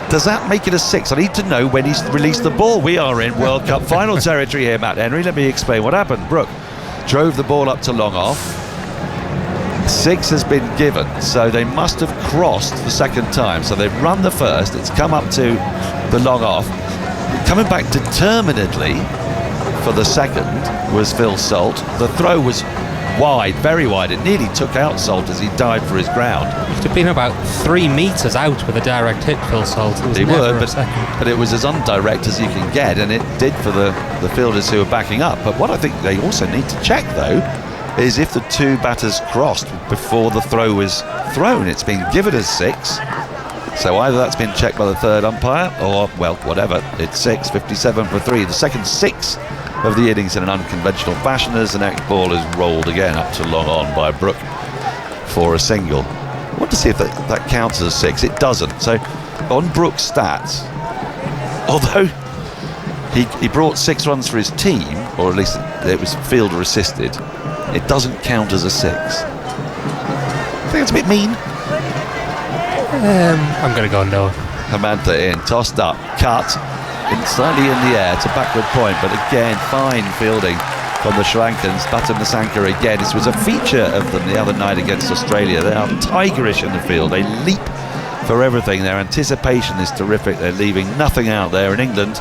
does that make it a 6? I need to know when he's released the ball. We are in World Cup final territory here, Matt Henry. Let me explain what happened. Brook drove the ball up to long off. 6 has been given, so they must have crossed the second time. So they've run the first, it's come up to the long off. Coming back determinedly for the second was Phil Salt. The throw was wide, very wide. It nearly took out Salt as he dived for his ground. He'd have been about 3 metres out with a direct hit, Phil Salt. He would, but it was as undirect as you can get, and it did for the fielders who were backing up. But what I think they also need to check, though, is if the 2 batters crossed before the throw was thrown. It's been given as 6, so either that's been checked by the third umpire or, well, whatever. It's 6, 57 for 3. The second 6 of the innings in an unconventional fashion as the next ball is rolled again up to long on by Brook for a single. I want to see if that counts as a 6. It doesn't. So on Brook's stats, although he brought 6 runs for his team, or at least it was fielder assisted, it doesn't count as a 6. I think it's a bit mean. I'm going to go no. Hamantha in, tossed up, cut, slightly in the air. It's a backward point, but again, fine fielding from the Sri Lankans. Batam Nasanka again. This was a feature of them the other night against Australia. They are tigerish in the field. They leap for everything. Their anticipation is terrific. They're leaving nothing out there. In England,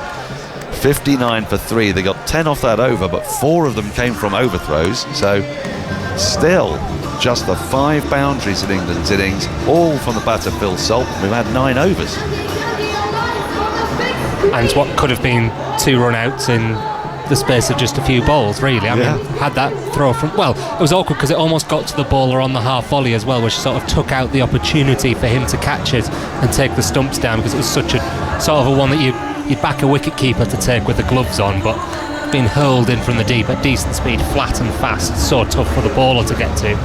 59 for 3. They got 10 off that over, but 4 of them came from overthrows. So still just the 5 boundaries in England's innings, all from the batter Phil Salt. We've had 9 overs. And what could have been 2 run-outs in the space of just a few balls, really. I mean, had that throw from... Well, it was awkward because it almost got to the bowler on the half volley as well, which sort of took out the opportunity for him to catch it and take the stumps down, because it was such a sort of a one that you'd back a wicket keeper to take with the gloves on, but being hurled in from the deep at decent speed, flat and fast, so tough for the bowler to get to.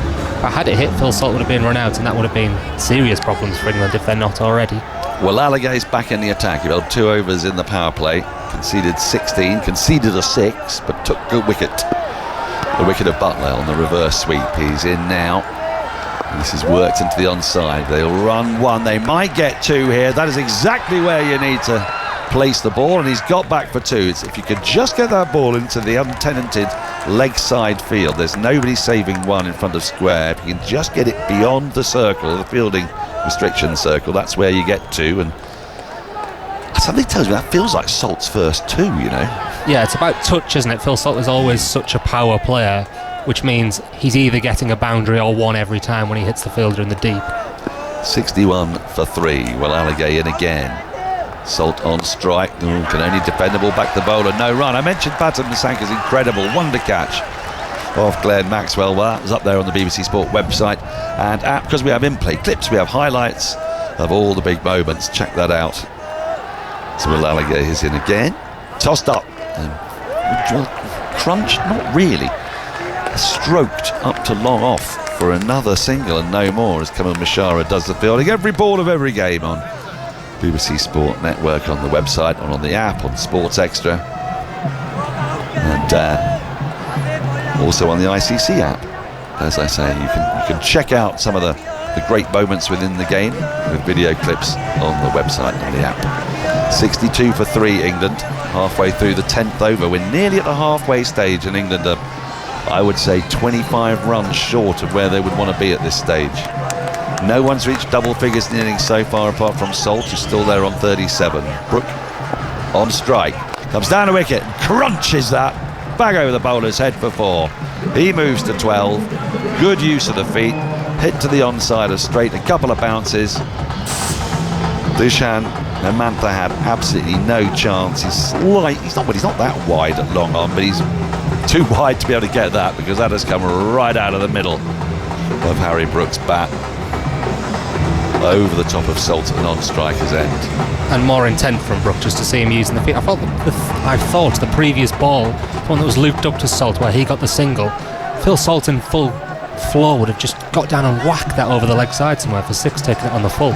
But had it hit, Phil Salt would have been run out, and that would have been serious problems for England if they're not already. Well, Alagay's back in the attack. He held 2 overs in the power play, conceded 16, conceded a 6, but took the wicket. The wicket of Butler on the reverse sweep. He's in now. And this is worked into the onside. They'll run 1. They might get 2 here. That is exactly where you need to place the ball, and he's got back for 2. If you could just get that ball into the untenanted leg side field, there's nobody saving 1 in front of square. If you can just get it beyond the circle, the fielding restriction circle, that's where you get 2. And something tells me that feels like Salt's first 2, you know. Yeah, it's about touch, isn't it? Phil Salt is always such a power player, which means he's either getting a boundary or 1 every time when he hits the fielder in the deep. 61 for 3. Well, Alagay in again. Salt on strike. Ooh, can only defend the ball back to the bowler. No run. I mentioned Batam Nasanka's incredible wonder catch off Glenn Maxwell. Well, that was up there on the BBC Sport website and app, because we have in-play clips, we have highlights of all the big moments. Check that out. So Will Alagay is in again. Tossed up. Crunched? Not really. Stroked up to long off for another single and no more as Kamal Mishara does the fielding. Every ball of every game on BBC Sport Network, on the website, on the app, on Sports Extra, and also on the ICC app. As I say, you can check out some of the great moments within the game with video clips on the website and the app. 62 for 3 England, halfway through the 10th over. We're nearly at the halfway stage, and England are, I would say, 25 runs short of where they would want to be at this stage. No one's reached double figures in the innings so far apart from Salt, who's still there on 37. Brook on strike, comes down a wicket, crunches that back over the bowler's head for 4. He moves to 12. Good use of the feet, hit to the onside of straight, a couple of bounces. Dushan Hamantha had absolutely no chance. He's not that wide at long on, but he's too wide to be able to get that, because that has come right out of the middle of Harry Brook's bat, over the top of Salt and on striker's end. And more intent from Brook, just to see him using the feet. I thought the previous ball, the one that was looped up to Salt where he got the single, Phil Salt in full floor would have just got down and whacked that over the leg side somewhere for 6, taking it on the full.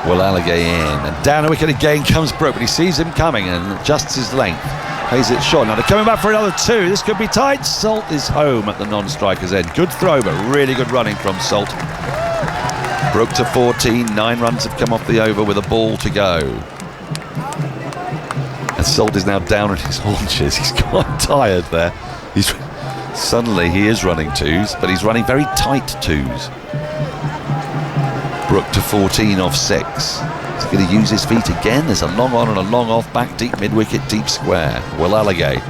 Well, Alagay in, and down a wicket again comes Brook, but he sees him coming and adjusts his length, plays it short. Now they're coming back for another 2. This could be tight. Salt is home at the non-striker's end. Good throw, but really good running from Salt. Brook to 14, 9 runs have come off the over with a ball to go. And Salt is now down on his haunches. He's quite tired there. Suddenly he is running twos, but he's running very tight twos. Brook to 14 off 6. He's going to use his feet again. There's a long on and a long off, back deep mid-wicket, deep square. Will Alligay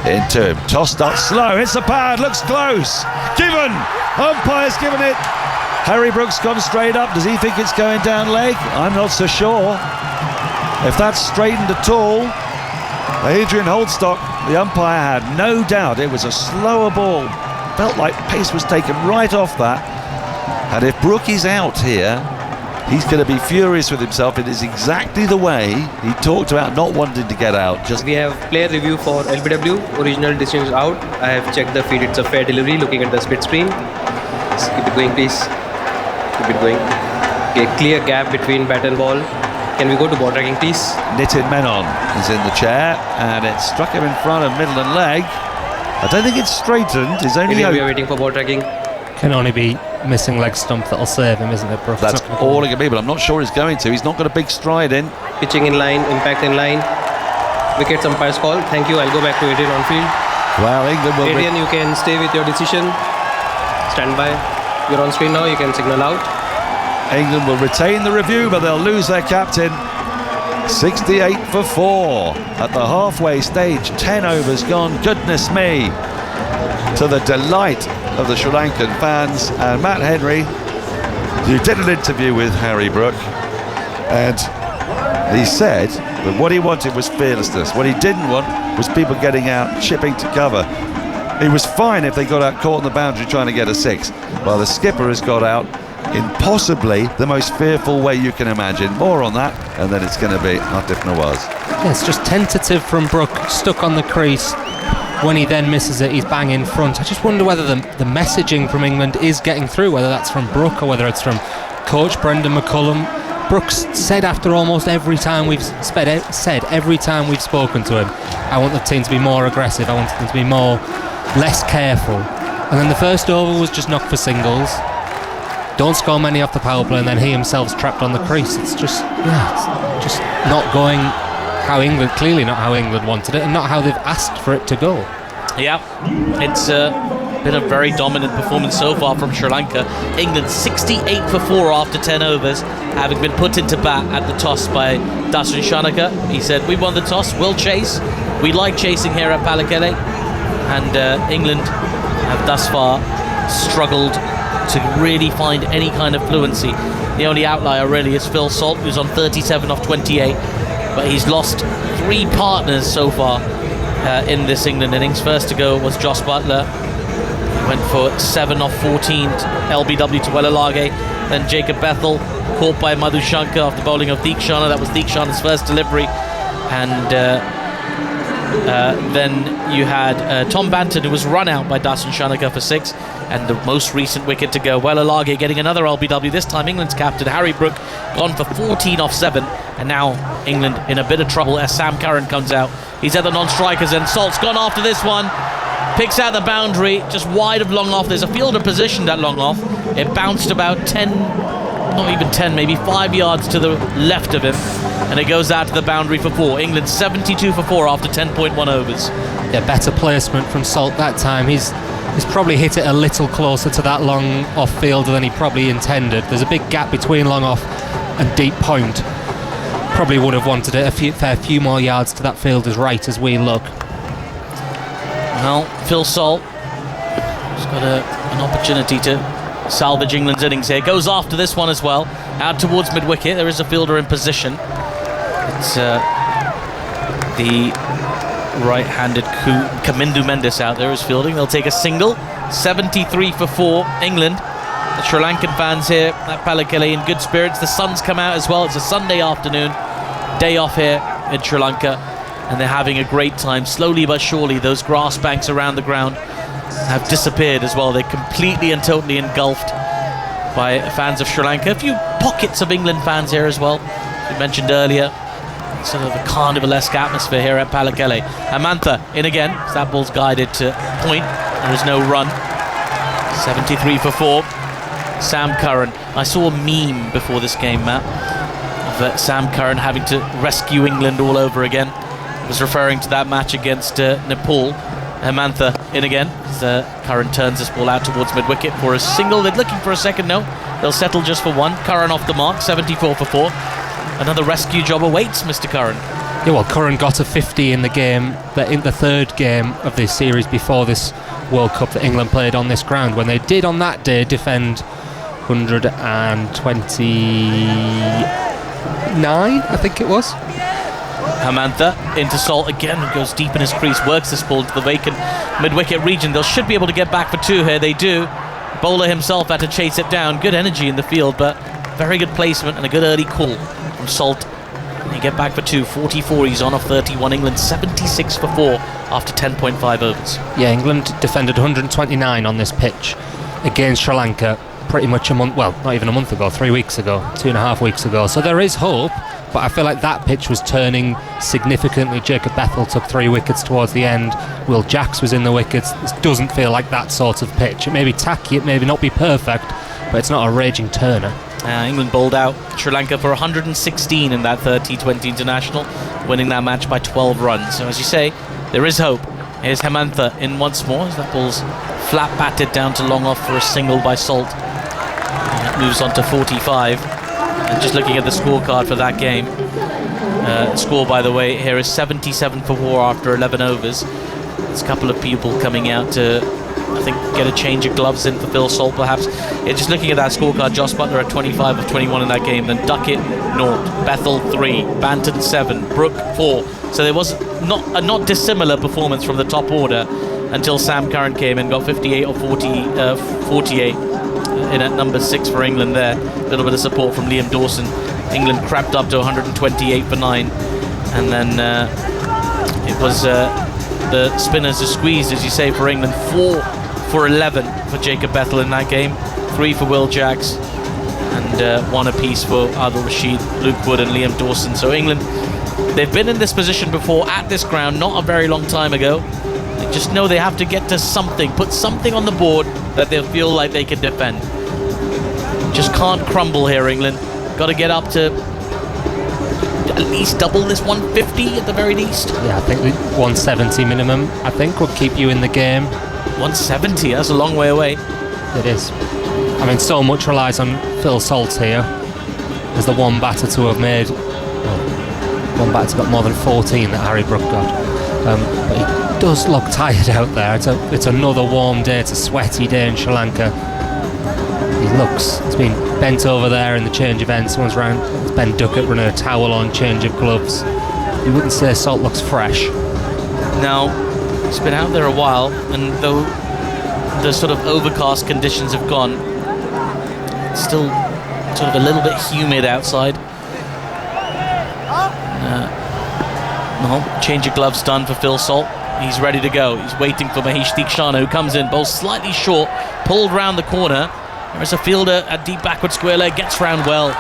into him. Tossed up slow. Hits the pad. Looks close. Given. Umpire's given it. Harry Brook's gone straight up. Does he think it's going down leg? I'm not so sure. If that's straightened at all, Adrian Holdstock, the umpire, had no doubt it was a slower ball. Felt like pace was taken right off that. And if Brook is out here, he's going to be furious with himself. It is exactly the way he talked about not wanting to get out. We have player review for LBW. Original decision is out. I have checked the feed. It's a fair delivery. Looking at the split screen. Just keep it going, please. Keep it going. Okay, clear gap between bat and ball. Can we go to ball tracking, please? Nitin Menon is in the chair, and it struck him in front of middle and leg. I don't think it's straightened. It's only we are waiting for ball tracking. Can only be missing leg stump that'll save him, isn't it, Brook? That's all it can be, but I'm not sure he's going to. He's not got a big stride in. Pitching in line, impact in line. Wickets umpire's call. Thank you. I'll go back to Adrian on field. Well, England will. Adrian, you can stay with your decision. Stand by. You're on screen now. You can signal out. England will retain the review, but they'll lose their captain. 68 for 4 at the halfway stage. 10 overs gone. Goodness me, to the delight of the Sri Lankan fans. And Matt Henry, who did an interview with Harry Brook, and he said that what he wanted was fearlessness. What he didn't want was people getting out, chipping to cover. He was fine if they got out caught on the boundary trying to get a 6. Well, the skipper has got out in possibly the most fearful way you can imagine. More on that, and then it's going to be Atif Nawaz. Yeah, it's just tentative from Brook, stuck on the crease. When he then misses it, he's bang in front. I just wonder whether the messaging from England is getting through, whether that's from Brook or whether it's from coach Brendan McCullum. Brook's said after almost every time we've every time we've spoken to him, I want the team to be more aggressive, I want them to be less careful. And then the first over was just knocked for singles. Don't score many off the power play, and then he himself's trapped on the crease. It's just not going how England, clearly not how England wanted it, and not how they've asked for it to go. Yeah, it's been a very dominant performance so far from Sri Lanka. England 68 for 4 after 10 overs, having been put into bat at the toss by Dasun Shanaka. He said, we won the toss, we'll chase. We like chasing here at Pallekele. And England have thus far struggled to really find any kind of fluency. The only outlier really is Phil Salt, who's on 37 off 28, but he's lost 3 partners so far in this England innings. First to go was Jos Buttler. He went for 7 off 14 LBW to Wellalage. Then Jacob Bethel caught by Madhu Shankar after bowling of Deekshana. That was Deekshana's first delivery. And then you had Tom Banton, who was run out by Dasun Shanaka for 6, and the most recent wicket to go, Wellalage getting another LBW, this time England's captain Harry Brook gone for 14 off 7, and now England in a bit of trouble as Sam Curran comes out. He's at the non-strikers, and Salt's gone after this one, picks out the boundary just wide of long off. There's a fielder positioned at long off. It bounced about 10, not even 10, maybe 5 yards to the left of him, and it goes out to the boundary for 4. England 72 for 4 after 10.1 overs. Yeah, better placement from Salt that time. He's probably hit it a little closer to that long off fielder than he probably intended. There's a big gap between long off and deep point. Probably would have wanted it a few more yards to that fielder's right as we look. Well, Phil Salt has got an opportunity to salvage England's innings here. Goes after this one as well. Out towards mid-wicket. There is a fielder in position. It's the right-handed Kamindu Mendes out there is fielding. They'll take a single. 73 for 4 England. The Sri Lankan fans here at Pallekele in good spirits. The sun's come out as well. It's a Sunday afternoon, day off here in Sri Lanka, and they're having a great time. Slowly but surely those grass banks around the ground have disappeared as well. They're completely and totally engulfed by fans of Sri Lanka. A few pockets of England fans here as well. We mentioned earlier, sort of a carnivalesque atmosphere here at Pallekele. Amantha in again. That ball's guided to point. There is no run. 73 for 4. Sam Curran. I saw a meme before this game, Matt, of Sam Curran having to rescue England all over again. I was referring to that match against Nepal. Hemantha in again. Curran turns this ball out towards mid-wicket for a single. They're looking for a second. No, they'll settle just for one. Curran off the mark, 74 for 4. Another rescue job awaits Mr. Curran. Yeah, well, Curran got a 50 in the game, in the third game of this series before this World Cup that England played on this ground, when they did on that day defend 129, I think it was. Hemantha into Salt again, goes deep in his crease, works this ball to the vacant mid-wicket region. They should be able to get back for 2 here. They do. Bowler himself had to chase it down. Good energy in the field, but very good placement and a good early call from Salt. And they get back for 2. 44 he's on off 31. England 76 for 4 after 10.5 overs. Yeah, England defended 129 on this pitch against Sri Lanka pretty much a month, well, not even a month ago, 3 weeks ago, 2.5 weeks ago. So there is hope, but I feel like that pitch was turning significantly. Jacob Bethel took 3 wickets towards the end. Will Jacks was in the wickets. This doesn't feel like that sort of pitch. It may be tacky, it may not be perfect, but it's not a raging turner. England bowled out Sri Lanka for 116 in that third T20 international, winning that match by 12 runs. So as you say, there is hope. Here's Hemantha in once more as that ball's flat batted down to long off for a single by Salt. It moves on to 45. And just looking at the scorecard for that game, score by the way here is 77 for 4 after 11 overs. There's a couple of people coming out to, I think, get a change of gloves in for Phil Salt perhaps. Yeah, just looking at that scorecard, Jos Buttler at 25 of 21 in that game, then Duckett 0, Bethel 3, Banton 7, Brook 4. So there was not a not dissimilar performance from the top order until Sam Curran came and got 58 or 48 in at number 6 for England there. A little bit of support from Liam Dawson. England crept up to 128 for 9. And then it was the spinners who squeezed, as you say, for England. 4 for 11 for Jacob Bethel in that game. 3 for Will Jacks. And 1 apiece for Adil Rashid, Luke Wood and Liam Dawson. So England, they've been in this position before at this ground, not a very long time ago. They just know they have to get to something, put something on the board that they'll feel like they can defend. Just can't crumble here, England. Got to get up to at least double this 150 at the very least. Yeah, I think 170 minimum, I think, would keep you in the game. 170, that's a long way away. It is. I mean, so much relies on Phil Salt here as the one batter to have made, one batter got more than 14 that Harry Brook got. But he does look tired out there. It's another warm day, it's a sweaty day in Sri Lanka. He's been bent over there in the change of end. Someone's round, it's Ben Duckett running a towel on, change of gloves. You wouldn't say Salt looks fresh. No, it's been out there a while, and though the sort of overcast conditions have gone, it's still sort of a little bit humid outside. No, change of gloves done for Phil Salt. He's ready to go. He's waiting for Mahesh Deekshana, who comes in, bowls slightly short, pulled round the corner. There's a fielder at deep backward square leg, gets round well.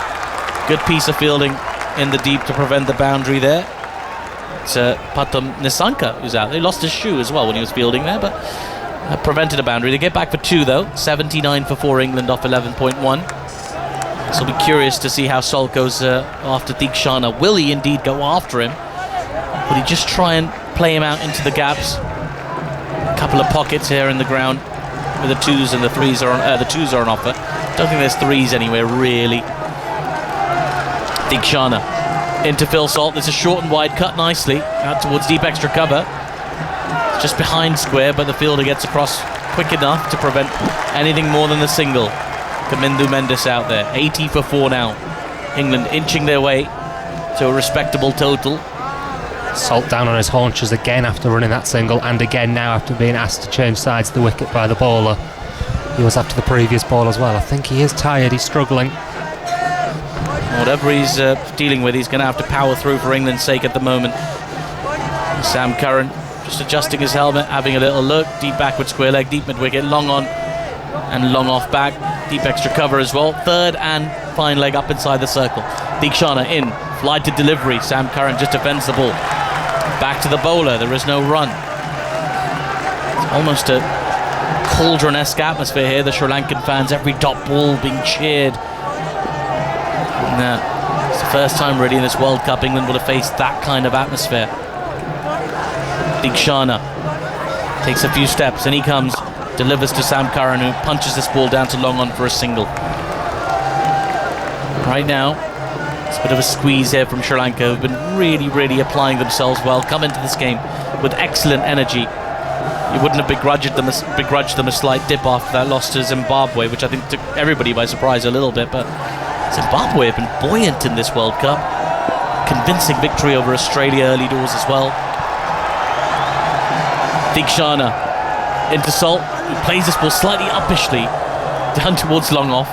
Good piece of fielding in the deep to prevent the boundary there. It's Patam Nisanka who's out. They lost his shoe as well when he was fielding there, but prevented a boundary. They get back for 2 though. 79 for 4 England off 11.1. So I'll be curious to see how Salt goes after Deekshana. Will he indeed go after him? Will he just try and play him out into the gaps? A couple of pockets here in the ground where the 2s and the 3s are on, the 2s are on offer. Don't think there's 3s anywhere really. Deekshana into Phil Salt. There's a short and wide cut nicely out towards deep extra cover. It's just behind square, but the fielder gets across quick enough to prevent anything more than the single. Kamindu Mendes out there. 80 for 4 now. England inching their way to a respectable total. Salt down on his haunches again after running that single, and again now after being asked to change sides of the wicket by the bowler. He was after the previous ball as well. I think he is tired, he's struggling. Whatever he's dealing with, he's going to have to power through for England's sake at the moment. Sam Curran just adjusting his helmet, having a little look. Deep backward square leg, deep mid-wicket, long on and long off back. Deep extra cover as well. Third and fine leg up inside the circle. Deekshana in, flighted delivery. Sam Curran just defends the ball. Back to the bowler, there is no run. It's almost a cauldron-esque atmosphere here. The Sri Lankan fans, every dot ball being cheered. And, it's the first time really in this World Cup England will have faced that kind of atmosphere. Deekshana takes a few steps, and he comes, delivers to Sam Curran, who punches this ball down to long on for a single. Right now, it's a bit of a squeeze here from Sri Lanka, who've been really applying themselves well, come into this game with excellent energy. You wouldn't have begrudged them a slight dip after that loss to Zimbabwe, which I think took everybody by surprise a little bit, but Zimbabwe have been buoyant in this World Cup. Convincing victory over Australia early doors as well. Deekshana into Salt, who plays this ball slightly uppishly down towards long off.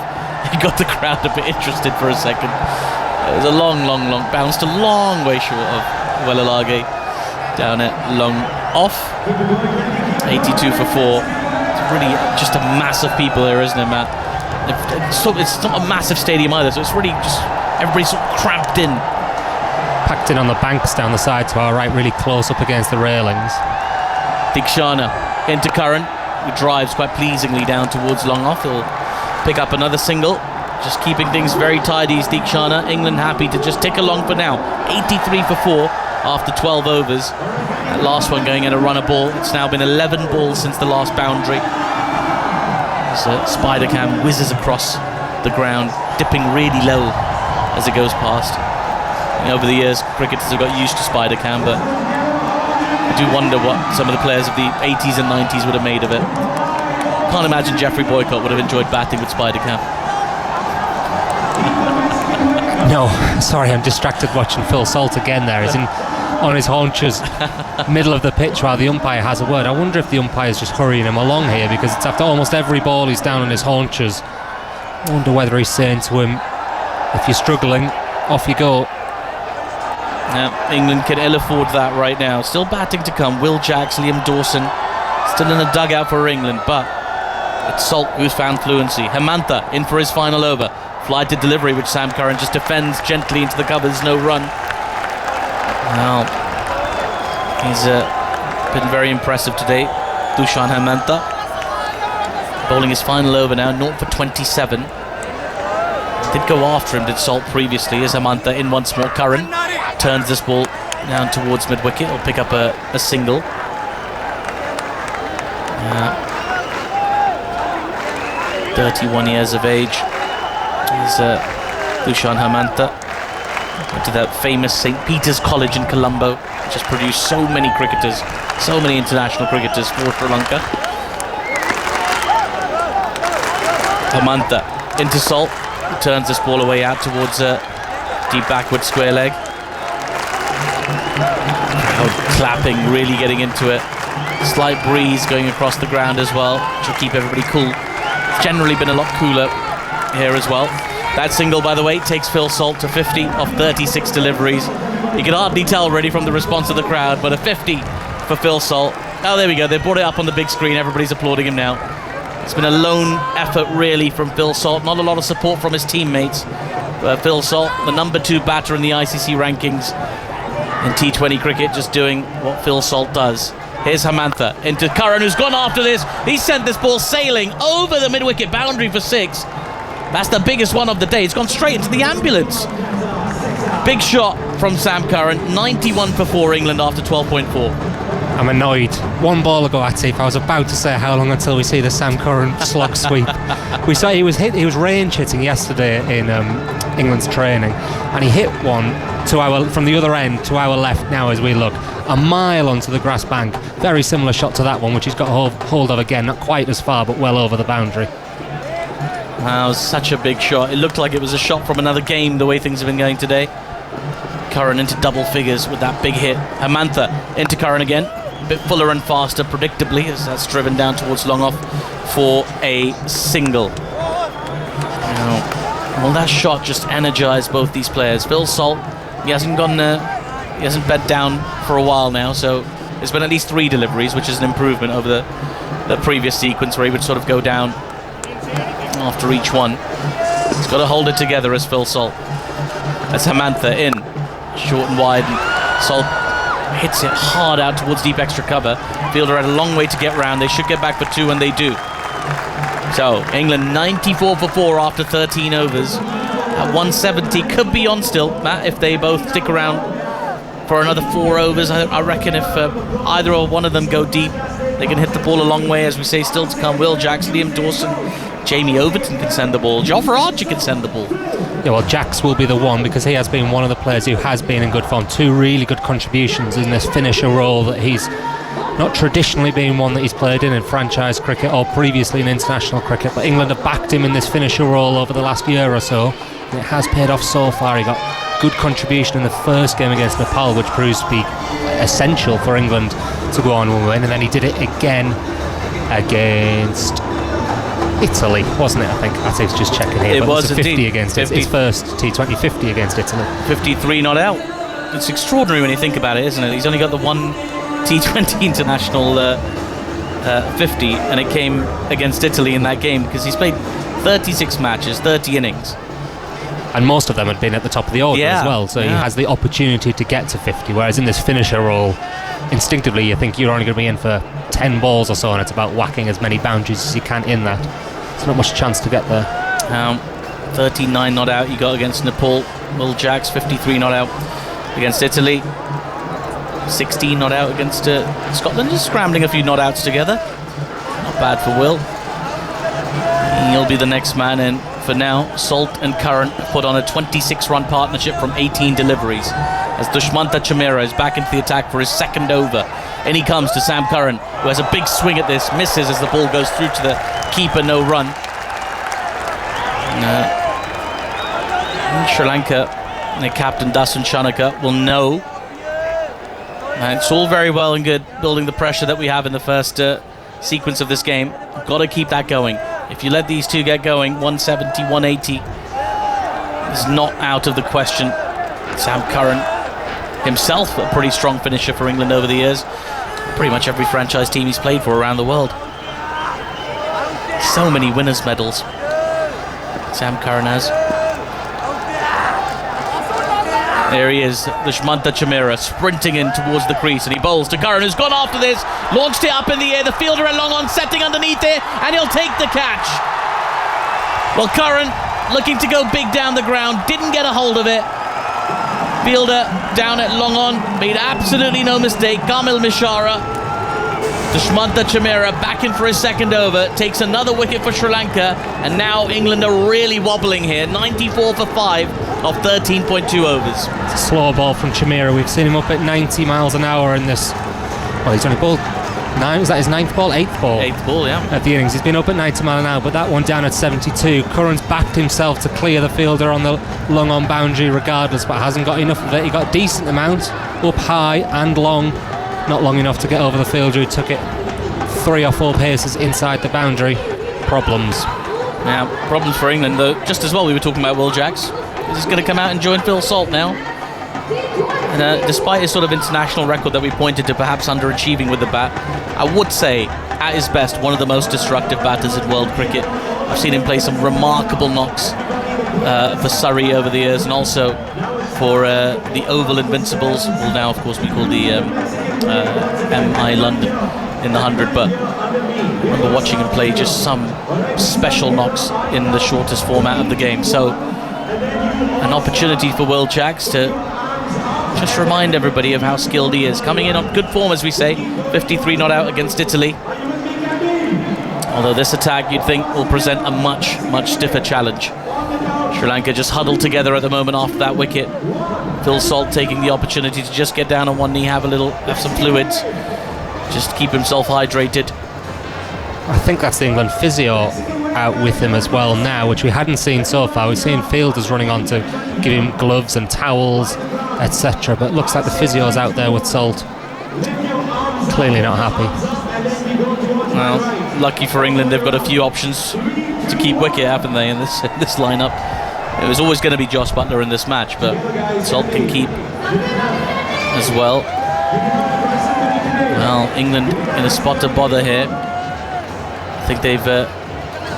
He got the crowd a bit interested for a second. It was a long bounced a long way short of Wellalage down at long off. 82 for 4. It's really just a mass of people here, isn't it, Matt? It's not a massive stadium either, so it's really just everybody's sort of cramped in. Packed in on the banks down the side to our right, really close up against the railings. Deekshana into Curran, who drives quite pleasingly down towards long off. He'll pick up another single, just keeping things very tidy is Deekshana. England happy to just tick along for now. 83 for 4 after 12 overs. That last one going in a runner ball. It's now been 11 balls since the last boundary. As Spider Cam whizzes across the ground, dipping really low as it goes past. And over the years, cricketers have got used to Spider Cam, but I do wonder what some of the players of the 80s and 90s would have made of it. Can't imagine Jeffrey Boycott would have enjoyed batting with Spider Cam. No, sorry, I'm distracted watching Phil Salt again there. He's on his haunches, middle of the pitch while the umpire has a word. I wonder if the umpire's just hurrying him along here, because it's after almost every ball he's down on his haunches. I wonder whether he's saying to him, if you're struggling, off you go. Yeah, England can ill afford that right now. Still batting to come. Will Jacks, Liam Dawson, still in the dugout for England, but it's Salt who's found fluency. Hemantha in for his final over. Fly to delivery, which Sam Curran just defends gently into the covers, no run. Now, he's been very impressive today. Dushan Hemantha bowling his final over now, 0 for 27. Did go after him, did Salt previously, as Hemantha in once more. Curran turns this ball down towards mid-wicket. He'll pick up a single. 31 years of age. He's Dushan Hemantha. Went to that famous St. Peter's College in Colombo, which has produced so many cricketers, so many international cricketers for Sri Lanka. Hemantha into Salt. He turns this ball away out towards deep backward square leg. Crowd clapping, really getting into it. Slight breeze going across the ground as well, which will keep everybody cool. It's generally been a lot cooler here as well. That single, by the way, takes Phil Salt to 50 off 36 deliveries. You can hardly tell already from the response of the crowd, but a 50 for Phil Salt. Oh, there we go. They brought it up on the big screen. Everybody's applauding him now. It's been a lone effort, really, from Phil Salt. Not a lot of support from his teammates. But Phil Salt, the number 2 batter in the ICC rankings in T20 cricket, just doing what Phil Salt does. Here's Hemantha into Curran, who's gone after this. He sent this ball sailing over the mid-wicket boundary for 6. That's the biggest one of the day. It's gone straight into the ambulance. Big shot from Sam Curran. 91 for 4 England after 12.4. I'm annoyed. One ball ago, Atif, I was about to say how long until we see the Sam Curran slog sweep. We saw he was range hitting yesterday in England's training, and he hit one from the other end to our left now as we look, a mile onto the grass bank. Very similar shot to that one, which he's got hold of again, not quite as far, but well over the boundary. That was such a big shot. It looked like it was a shot from another game, the way things have been going today. Curran into double figures with that big hit. Hemantha into Curran again. A bit fuller and faster, predictably, as that's driven down towards long off for a single. Now, well, that shot just energized both these players. Phil Salt, he hasn't bed down for a while now, so there's been at least 3 deliveries, which is an improvement over the previous sequence where he would sort of go down after each one. He's got to hold it together as Phil Salt. That's Hemantha in, short and wide, and Salt hits it hard out towards deep extra cover. Fielder had a long way to get round. They should get back for 2, and they do. So England 94 for 4 after 13 overs. At 170 could be on still, Matt, if they both stick around for another 4 overs. I reckon if either or one of them go deep, they can hit the ball a long way. As we say, still to come, Will Jacks, Liam Dawson, Jamie Overton can send the ball, Jofra Archer can send the ball. Yeah, well, Jacks will be the one, because he has been one of the players who has been in good form. 2 really good contributions in this finisher role that he's not traditionally been one that he's played in franchise cricket or previously in international cricket, but England have backed him in this finisher role over the last year or so, and it has paid off so far. He got good contribution in the first game against Nepal, which proves to be essential for England to go on and win, and then he did it again against Italy, wasn't it? I think it's just checking here. It was 50 indeed. against 50. His first T20 50 against Italy. 53 not out. It's extraordinary when you think about it, isn't it? He's only got the one T20 international 50, and it came against Italy in that game because he's played 36 matches, 30 innings. And most of them had been at the top of the order as well, so he has the opportunity to get to 50, whereas in this finisher role, instinctively you think you're only going to be in for 10 balls or so, and it's about whacking as many boundaries as you can in that. There's not much chance to get there. 39 not out you got against Nepal. Will Jacks, 53 not out against Italy. 16 not out against Scotland. Just scrambling a few not outs together. Not bad for Will. He'll be the next man in. For now, Salt and Curran put on a 26-run partnership from 18 deliveries as Dushmantha Chameera is back into the attack for his second over. In he comes to Sam Curran, who has a big swing at this, misses as the ball goes through to the keeper, no run. Sri Lanka, their captain Dasun Shanaka will know. It's all very well and good building the pressure that we have in the first sequence of this game. Got to keep that going. If you let these two get going, 170, 180 is not out of the question. Sam Curran himself, a pretty strong finisher for England over the years. Pretty much every franchise team he's played for around the world. So many winners' medals Sam Curran has. There he is, Dushmantha Chameera sprinting in towards the crease, and he bowls to Curran, who's gone after this, launched it up in the air, the fielder at long on, setting underneath it, and he'll take the catch. Well, Curran looking to go big down the ground, didn't get a hold of it. Fielder down at long on, made absolutely no mistake. Kamil Mishara. Dushmantha Chameera back in for his second over, takes another wicket for Sri Lanka, and now England are really wobbling here. 94 for 5 of 13.2 overs. It's a slow ball from Chameera. We've seen him up at 90 miles an hour in this. Well, he's only bowled 9. Was that his 9th ball? 8th ball? 8th ball, yeah. At the innings. He's been up at 90 miles an hour, but that one down at 72. Curran's backed himself to clear the fielder on the long on boundary regardless, but hasn't got enough of it. He got a decent amount up high and long. Not long enough to get over the fielder, who took it 3 or 4 paces inside the boundary. Problems. Now, problems for England, though. Just as well, we were talking about Will Jacks. He's going to come out and join Phil Salt now. And despite his sort of international record that we pointed to perhaps underachieving with the bat, I would say, at his best, one of the most destructive batters in world cricket. I've seen him play some remarkable knocks for Surrey over the years, and also for the Oval Invincibles, will now of course be called the MI London in the 100, but I remember watching him play just some special knocks in the shortest format of the game. So an opportunity for Will Jacks to just remind everybody of how skilled he is. Coming in on good form, as we say, 53 not out against Italy. Although this attack, you'd think, will present a much, much stiffer challenge. Sri Lanka just huddled together at the moment after that wicket. Phil Salt taking the opportunity to just get down on one knee, have some fluids, just keep himself hydrated. I think that's the England physio out with him as well now, which we hadn't seen so far. We've seen fielders running on to give him gloves and towels, etc. But it looks like the physio's out there with Salt. Clearly not happy. Well, lucky for England, they've got a few options to keep wicket, haven't they, in this lineup? It was always going to be Joss Buttler in this match, but Salt can keep as well. Well, England in a spot to bother here. I think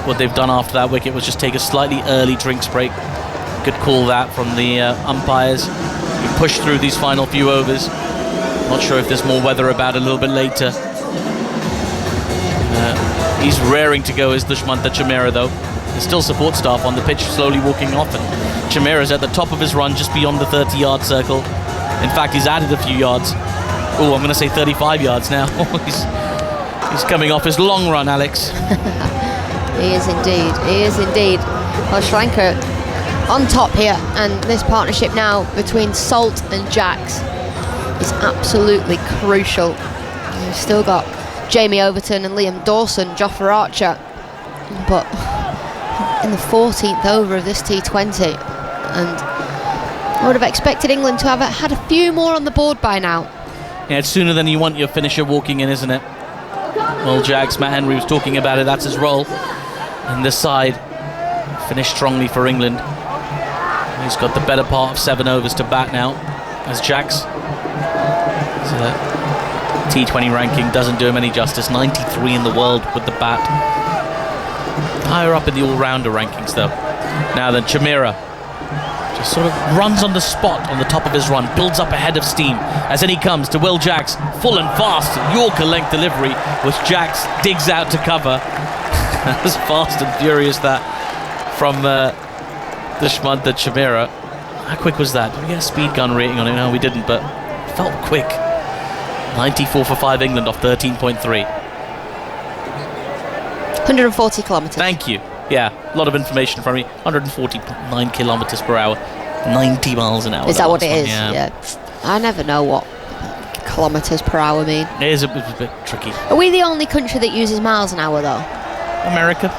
what they've done after that wicket was just take a slightly early drinks break. Good call that from the umpires. We push through these final few overs. Not sure if there's more weather about a little bit later. He's raring to go, is Dushmantha Chameera, though. There's still support staff on the pitch slowly walking off, and Chameera's at the top of his run just beyond the 30-yard circle. In fact, he's added a few yards. Oh, I'm going to say 35 yards now. He's coming off his long run, Alex. He is indeed. He is indeed. Well, Sri Lanka on top here, and this partnership now between Salt and Jax is absolutely crucial. You've still got Jamie Overton and Liam Dawson, Jofra Archer, but in the 14th over of this T20, and I would have expected England to have had a few more on the board by now. Yeah, it's sooner than you want your finisher walking in, isn't it? Well, Jags, Matt Henry was talking about it, that's his role. And this side finished strongly for England. He's got the better part of 7 overs to bat now, as Jags. T20 ranking doesn't do him any justice. 93 in the world with the bat. Higher up in the all-rounder rankings, though. Now then, Chameera just sort of runs on the spot on the top of his run, builds up ahead of steam, as in he comes to Will Jax, full and fast, Yorker length delivery, which Jax digs out to cover. That was fast and furious, that, from Dushmantha Chameera. How quick was that? Did we get a speed gun rating on it? No, we didn't, but it felt quick. 94 for 5 England off 13.3. 140 kilometres. Thank you. Yeah, a lot of information from me. 149 kilometres per hour. 90 miles an hour. Is that what it is? Yeah. I never know what kilometres per hour mean. It is a bit tricky. Are we the only country that uses miles an hour, though? America.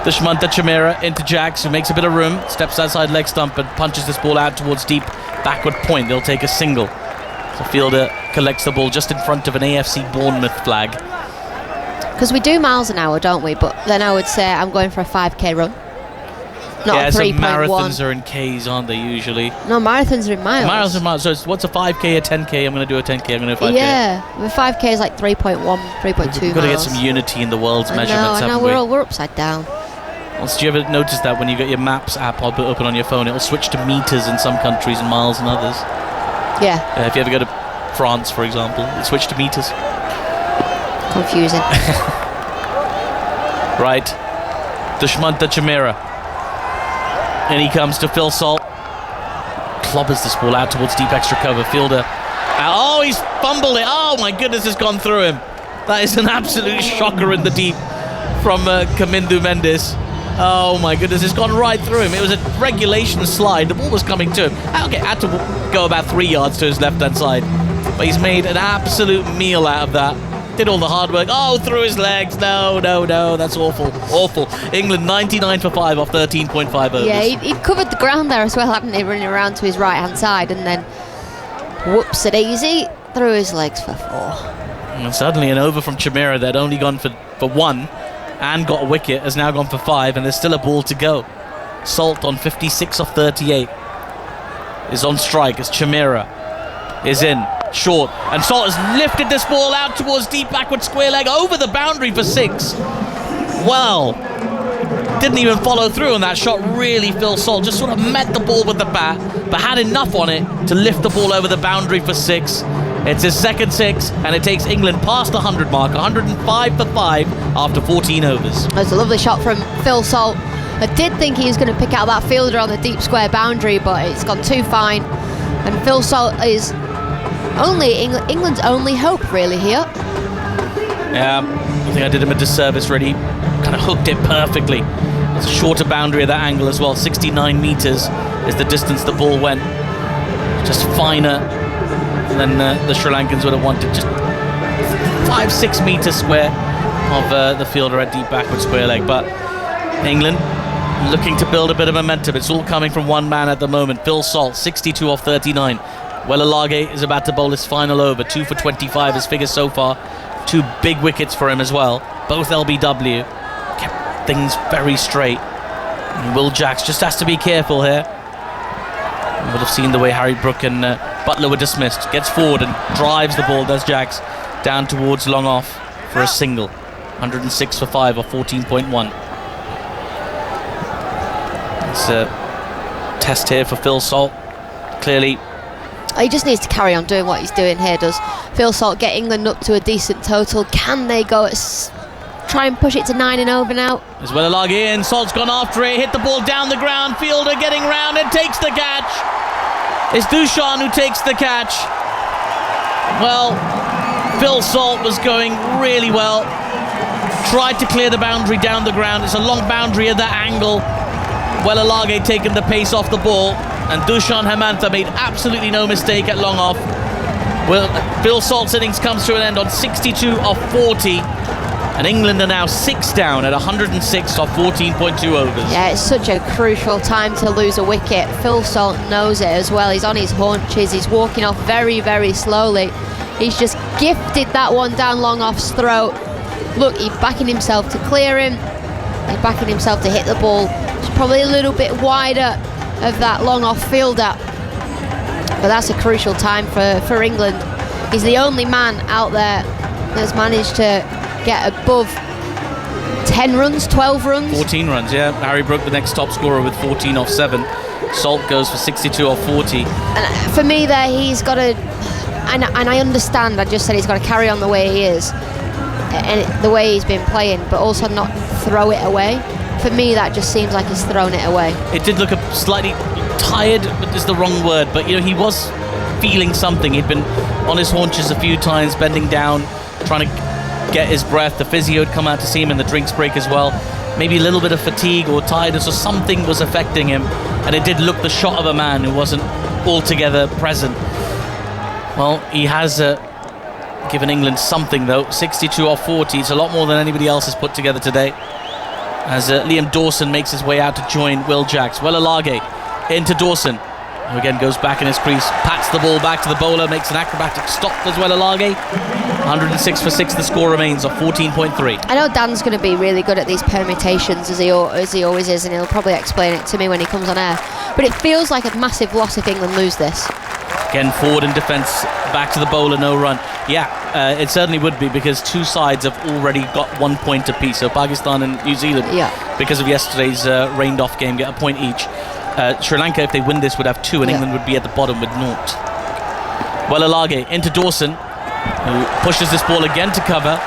Dushmantha Chameera into Jax, who makes a bit of room, steps outside leg stump and punches this ball out towards deep backward point. They'll take a single. The fielder collects the ball just in front of an AFC Bournemouth flag. Because we do miles an hour, don't we? But then I would say I'm going for a 5k run. Not a 3.1. Marathons are in Ks, aren't they, usually? No, marathons are in miles. Miles are miles. So what's a 5k, a 10k? I'm going to do a 10k, I'm going to do a 5k. Yeah, the 5k is like 3.1, 3.2 miles. We've got to get some unity in the world's measurements, haven't we? We're upside down. Do you ever notice that when you get your Maps app open on your phone, it'll switch to meters in some countries and miles in others? Yeah. If you ever go to France, for example, it'll switch to meters. Confusing. Right. Dushmantha Chameera. And he comes to Phil Salt. Clobbers this ball out towards deep extra cover. Fielder. Oh, he's fumbled it. Oh, my goodness, it's gone through him. That is an absolute shocker in the deep from Kamindu Mendes. Oh, my goodness, it's gone right through him. It was a regulation slide. The ball was coming to him. Okay, had to go about 3 yards to his left-hand side. But he's made an absolute meal out of that. Did all the hard work. Oh, through his legs. No, that's awful. Awful. England 99 for 5 off 13.5 overs. Yeah, he covered the ground there as well, hadn't he? Running around to his right-hand side, and then whoops-a-daisy, through his legs for 4. And suddenly an over from Chameera that had only gone for 1 and got a wicket has now gone for 5, and there's still a ball to go. Salt on 56 off 38 is on strike as Chameera is in. Short, and Salt has lifted this ball out towards deep backward square leg over the boundary for 6. Well, didn't even follow through on that shot, really. Phil Salt just sort of met the ball with the bat, but had enough on it to lift the ball over the boundary for 6. It's his second 6, and it takes England past the 100 mark, 105 for 5 after 14 overs. That's a lovely shot from Phil Salt. I did think he was going to pick out that fielder on the deep square boundary, but it's gone too fine, and Phil Salt is England's only hope, really, here. Yeah, I think I did him a disservice, really. Kind of hooked it perfectly. It's a shorter boundary at that angle as well. 69 metres is the distance the ball went. Just finer than the Sri Lankans would have wanted. Just 5-6 metres square of the fielder at deep backward square leg. But England looking to build a bit of momentum. It's all coming from one man at the moment. Phil Salt, 62 off 39. Wellalage is about to bowl his final over. 2 for 25, his figures so far. 2 big wickets for him as well. Both LBW. Kept things very straight. And Will Jax just has to be careful here. You would have seen the way Harry Brook and Butler were dismissed. Gets forward and drives the ball, does Jax, down towards long off for a single. 106 for 5 or 14.1. It's a test here for Phil Salt. Clearly He just needs to carry on doing what he's doing here, does Phil Salt. Get England up to a decent total. Can they go try and push it to 9 and over now? As well, Alage in. Salt's gone after it, hit the ball down the ground. Fielder getting round and takes the catch. It's Dushan who takes the catch. Well, Phil Salt was going really well. Tried to clear the boundary down the ground. It's a long boundary at that angle. Well, Alage taking the pace off the ball, and Dushan Hemantha made absolutely no mistake at long off. Well, Phil Salt's innings comes to an end on 62 of 40, and England are now 6 down at 106 off 14.2 overs. Yeah, it's such a crucial time to lose a wicket. Phil Salt knows it as well. He's on his haunches. He's walking off very, very slowly. He's just gifted that one down long off's throat. Look, he's backing himself to clear him. He's backing himself to hit the ball. It's probably a little bit wider of that long off fielder. But that's a crucial time for England. He's the only man out there that's managed to get above 10 runs, 12 runs. 14 runs, yeah. Harry Brook, the next top scorer, with 14 off 7. Salt goes for 62 off 40. And for me there, he's got to, and I understand, I just said he's got to carry on the way he is, and the way he's been playing, but also not throw it away. For me, that just seems like he's thrown it away. It did look slightly tired, but is the wrong word, but he was feeling something. He'd been on his haunches a few times, bending down, trying to get his breath. The physio had come out to see him in the drinks break as well. Maybe a little bit of fatigue or tiredness or something was affecting him, and it did look the shot of a man who wasn't altogether present. Well, he has given England something though. 62 off 40. It's a lot more than anybody else has put together today, as Liam Dawson makes his way out to join Will Jacks. Well, Alage into Dawson, who again goes back in his crease, pats the ball back to the bowler, makes an acrobatic stop as well. Alage 106 for 6. The score remains of 14.3. I know Dan's going to be really good at these permutations, as he always is, and he'll probably explain it to me when he comes on air, but it feels like a massive loss if England lose this. Again, forward in defence, back to the bowler, no run. Yeah, it certainly would be, because two sides have already got 1 point apiece. So Pakistan and New Zealand, because of yesterday's rained off game, get a point each. Sri Lanka, if they win this, would have 2, and England would be at the bottom with 0. Well, Alage into Dawson, who pushes this ball again to cover.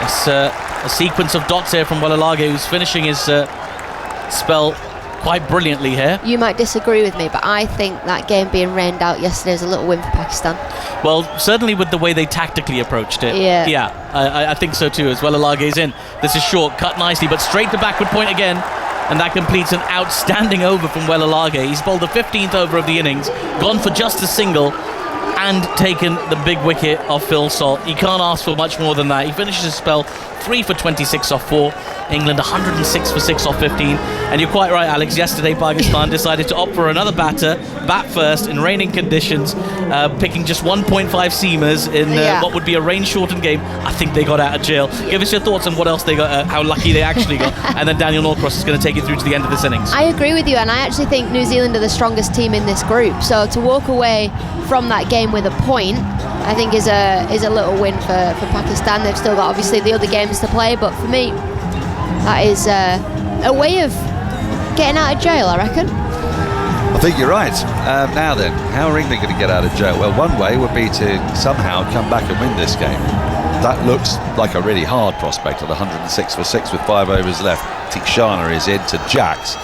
It's a sequence of dots here from Well Alage, who's finishing his spell quite brilliantly here. You might disagree with me, but I think that game being rained out yesterday is a little win for Pakistan. Well, certainly with the way they tactically approached it. Yeah, I think so too. As well, Alage's in. This is short, cut nicely, but straight to backward point again, and that completes an outstanding over from Well Alage. He's bowled the 15th over of the innings, gone for just a single, and taken the big wicket of Phil Salt. He can't ask for much more than that. He finishes his spell 3 for 26 off 4. England 106 for 6 off 15. And you're quite right, Alex. Yesterday, Pakistan decided to opt for another batter, bat first in raining conditions, picking just 1.5 seamers in what would be a rain-shortened game. I think they got out of jail. Give us your thoughts on what else they got, how lucky they actually got, and then Daniel Norcross is going to take it through to the end of this innings. I agree with you, and I actually think New Zealand are the strongest team in this group. So to walk away from that game with a point, I think is a little win for Pakistan. They've still got obviously the other games to play, but for me, that is a way of getting out of jail, I reckon. I think you're right. Now then, how are England going to get out of jail? Well, one way would be to somehow come back and win this game. That looks like a really hard prospect at 106 for 6 with 5 overs left. Tikshana is in to Jacks,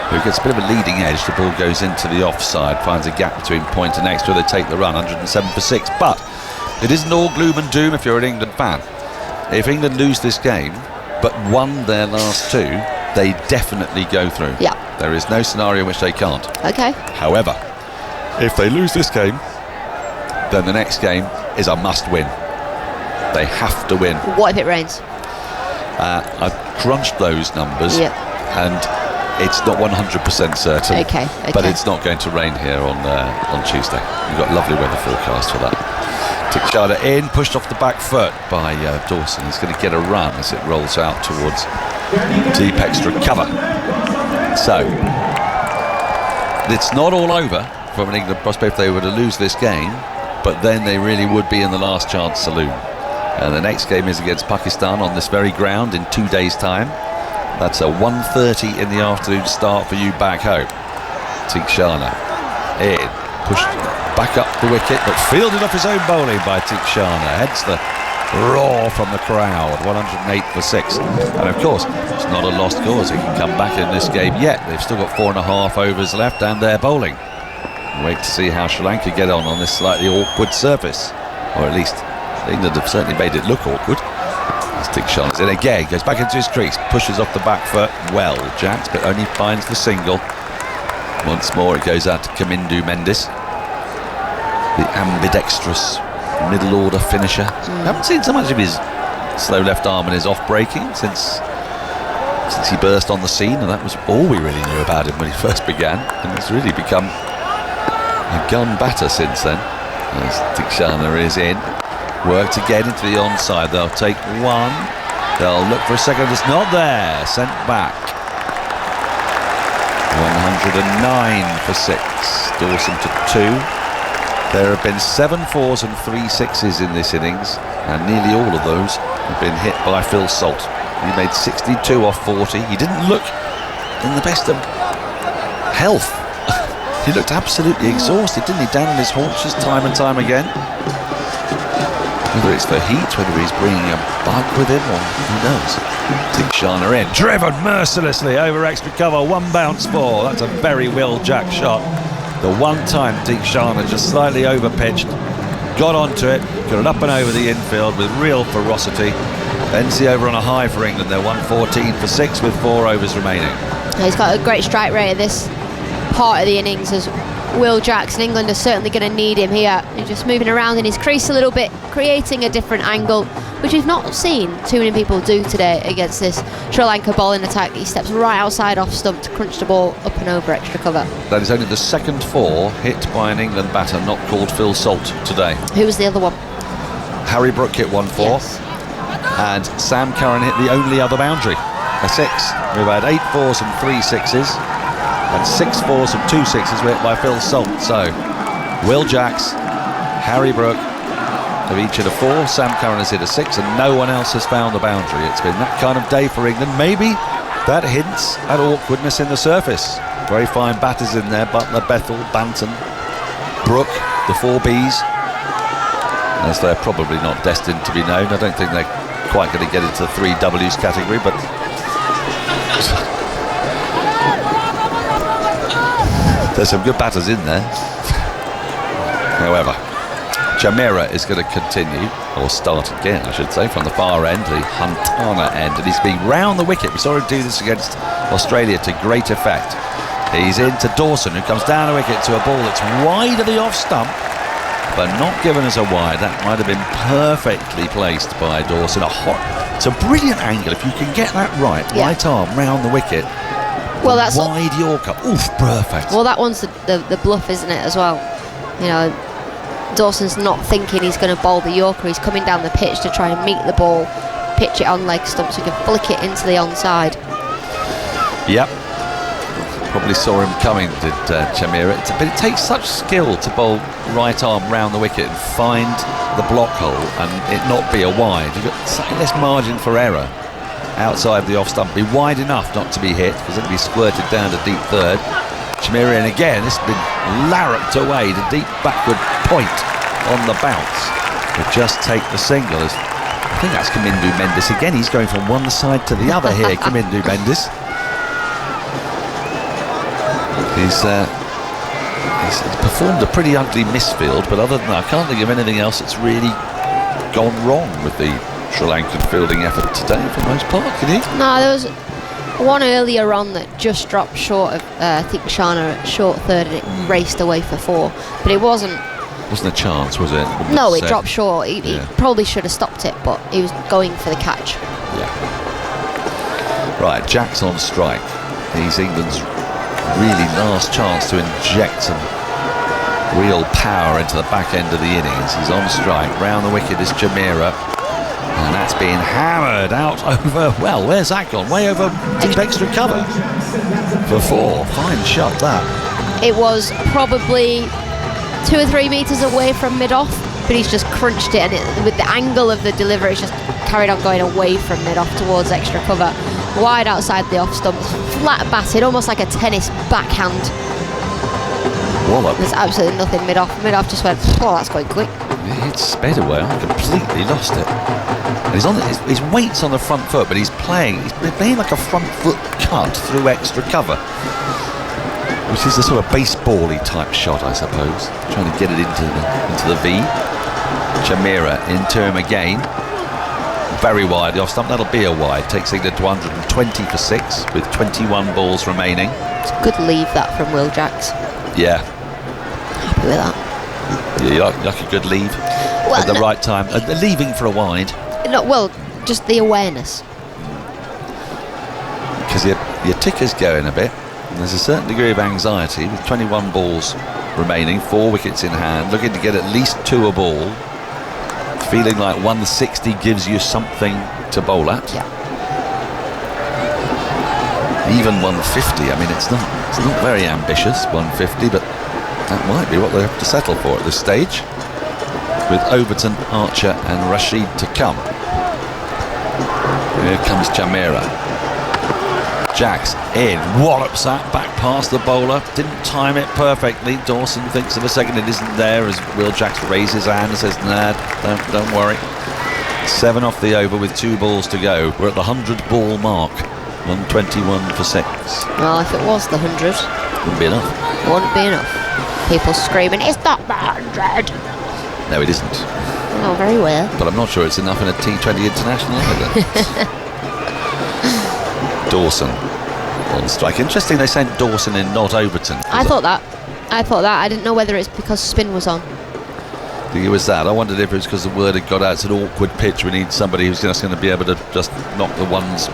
who gets a bit of a leading edge. The ball goes into the offside, finds a gap between point and extra. They take the run, 107 for 6. But it isn't all gloom and doom if you're an England fan. If England lose this game, but won their last 2, they definitely go through. Yeah. There is no scenario in which they can't. Okay. However, if they lose this game, then the next game is a must-win. They have to win. What if it rains? I've crunched those numbers, and it's not 100% certain. Okay. But it's not going to rain here on Tuesday. We've got lovely weather forecast for that. Tikshana in, pushed off the back foot by Dawson. He's going to get a run as it rolls out towards deep extra cover. So it's not all over from an England prospect if they were to lose this game, but then they really would be in the last chance saloon. And the next game is against Pakistan on this very ground in 2 days' time. That's a 1:30 in the afternoon start for you back home. Tikshana in, pushed back up the wicket, but fielded off his own bowling by Tikshana. Hence the roar from the crowd. 108 for 6. And of course, it's not a lost cause. He can come back in this game yet. They've still got 4.5 overs left, and they're bowling. Wait to see how Sri Lanka get on this slightly awkward surface, or at least England have certainly made it look awkward. As Tikshana's in again, goes back into his crease, pushes off the back foot. Well, Jacks, but only finds the single. Once more, it goes out to Kamindu Mendis, the ambidextrous middle order finisher. Haven't seen so much of his slow left arm and his off breaking since he burst on the scene, and that was all we really knew about him when he first began, and it's really become a gun batter since then. As Tikshana is in, worked again into the onside. They'll take one, they'll look for a second, it's not there, sent back. 109 for 6, Dawson to 2. There have been 7 4s and 3 6s in this innings, and nearly all of those have been hit by Phil Salt. He made 62 off 40. He didn't look in the best of health. He looked absolutely exhausted, didn't he? Down on his haunches time and time again. Whether it's the heat, whether he's bringing a bug with him, or who knows. Tikshana in, driven mercilessly over extra cover, 1 bounce 4. That's a very Will Jack shot. The one time Tikshana just slightly over pitched, got onto it, got it up and over the infield with real ferocity. Ends the over on a high for England. They're 114 for 6 with 4 overs remaining. He's got a great strike rate at this part of the innings, as Will Jackson. England are certainly going to need him here. He's just moving around in his crease a little bit, creating a different angle, which we've not seen too many people do today against this Sri Lanka bowling attack. He steps right outside off stump to crunch the ball up and over extra cover. That is only the second 4 hit by an England batter not called Phil Salt today. Who was the other one? Harry Brook hit 1 4, yes. And Sam Curran hit the only other boundary, a 6. We've had 8 4s and 3 6s, and 6 4s and 2 6s were hit by Phil Salt. So Will Jacks, Harry Brook have each hit a 4, Sam Curran has hit a 6, and no one else has found the boundary. It's been that kind of day for England. Maybe that hints at awkwardness in the surface. Very fine batters in there: Butler, Bethel, Banton, Brook, the 4 Bs, as they're probably not destined to be known. I don't think they're quite going to get into the 3 Ws category, but there's some good batters in there. However, Jamira is going to continue, or start again I should say, from the far end, the Huntana end, and he's been round the wicket. We saw him do this against Australia to great effect. He's into Dawson, who comes down the wicket to a ball that's wide of the off stump, but not given as a wide. That might have been perfectly placed by Dawson. It's a brilliant angle if you can get that right. Yeah. Right arm round the wicket. Well, that's wide Yorker. Oof, perfect. Well, that one's the bluff, isn't it, as well? You know, Dawson's not thinking he's going to bowl the Yorker. He's coming down the pitch to try and meet the ball, pitch it on leg stump so he can flick it into the onside. Yep. Probably saw him coming, did Chamira. But it takes such skill to bowl right arm round the wicket and find the block hole and it not be a wide. You've got slightly less margin for error outside the off stump. Be wide enough not to be hit, because it'll be squirted down to deep third. Chamira in again. This has been larruped away to deep backward point on the bounce. But just take the single. I think that's Kamindu Mendis again. He's going from one side to the other here, Kamindu Mendis. He's performed a pretty ugly misfield, but other than that, I can't think of anything else that's really gone wrong with the Sri Lankan fielding effort today for the most part, can you? No, there was one earlier on that just dropped short of Tikshana at short third, and it raced away for 4, but it wasn't a chance, was it? No, it dropped short. He probably should have stopped it, but he was going for the catch. Yeah. Right, Jack's on strike. He's England's really last chance to inject some real power into the back end of the innings. He's on strike. Round the wicket is Jamira, and that's being hammered out over, well, where's that gone? Way over deep extra cover for 4. Fine shot that. It was probably 2 or 3 metres away from mid-off, but he's just crunched it, and with the angle of the delivery, it's just carried on going away from mid-off towards extra cover. Wide outside the off stump, flat batted, almost like a tennis backhand. wallop. There's absolutely nothing mid-off. Mid-off just went, oh, that's going quick. It sped away. I completely lost it. And he's on his weight's on the front foot, but he's playing like a front foot cut through extra cover, which is a sort of baseball-y type shot, I suppose. Trying to get it into the V. Chamira into him again. Very wide, the off stump. That'll be a wide. Takes England to 120 for 6 with 21 balls remaining. It's a good leave that from Will Jacks. Yeah. Happy with that. Yeah, you like a good leave at the right time. Leaving for a wide. No, well, just the awareness. Because your ticker's going a bit. And there's a certain degree of anxiety with 21 balls remaining, 4 wickets in hand, looking to get at least 2 a ball. Feeling like 160 gives you something to bowl at. Yeah. Even 150, I mean, it's not very ambitious, 150, but that might be what they have to settle for at this stage, with Overton, Archer and Rashid to come. Here comes Chamira. Jacks in, wallops that back past the bowler, didn't time it perfectly. Dawson thinks of a second it isn't there as Will Jacks raises his hand and says, nah, don't worry. 7 off the over with 2 balls to go. We're at the 100 ball mark, 121 for 6. Well, if it was the 100, Wouldn't be enough. Wouldn't be enough. People screaming, it's not the 100. No, it isn't. Oh, very well. But I'm not sure it's enough in a T20 international either. Dawson on strike. Interesting they sent Dawson in, not Overton. I thought that. I didn't know whether it's because spin was on. I think it was that. I wondered if it was because the word had got out. It's an awkward pitch. We need somebody who's just going to be able to just knock the ones,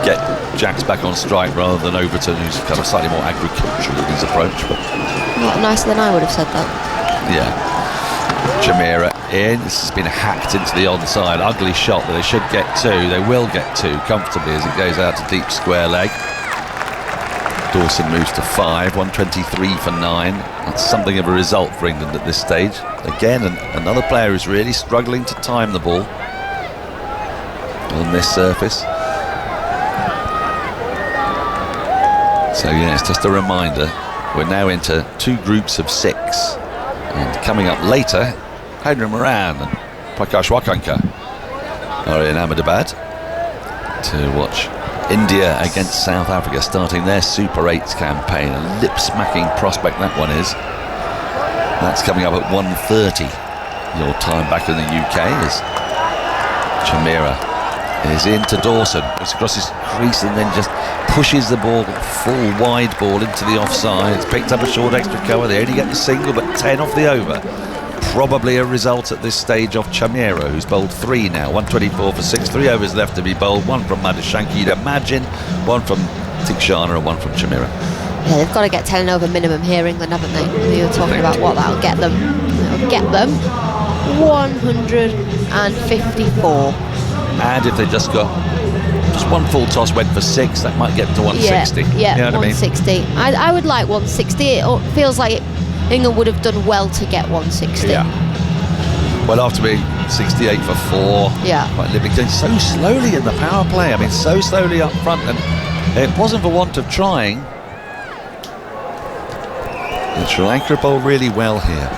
get Jacks back on strike rather than Overton, who's kind of slightly more agricultural in his approach. But Not nicer than I would have said that. yeah. Chamira in. This has been hacked into the onside. Ugly shot, but they should get 2. They will get 2 comfortably as it goes out to deep square leg. Dawson moves to 5, 123 for 9. That's something of a result for England at this stage. Again, another player who's really struggling to time the ball on this surface. So yeah, it's just a reminder. We're now into 2 groups of 6. And coming up later, Henry Moran and Prakash Wakanka are in Ahmedabad to watch India against South Africa starting their Super 8s campaign. A lip-smacking prospect that one is. That's coming up at 1:30 your time back in the UK as Chamira is into Dawson. Goes across his crease and then just pushes the ball, full wide ball into the offside. It's picked up a short extra cover. They only get the single, but 10 off the over. Probably a result at this stage of Chamira, who's bowled 3 now, 124 for 6, 3 overs left to be bowled, 1 from Madhushanka, you'd imagine, 1 from Tikshana and 1 from Chamira. Yeah, they've got to get 10 over minimum here, England, haven't they? We were talking about what that'll get them. It'll get them 154. And if they just got one full toss, went for 6, that might get them to 160. Yeah, you know what 160. I would like 160. It feels like England would have done well to get 160. Yeah. Well, after being 68 for 4, yeah, quite living so slowly in the power play. I mean, so slowly up front, and it wasn't for want of trying. And Sri Lanka bowled really well here.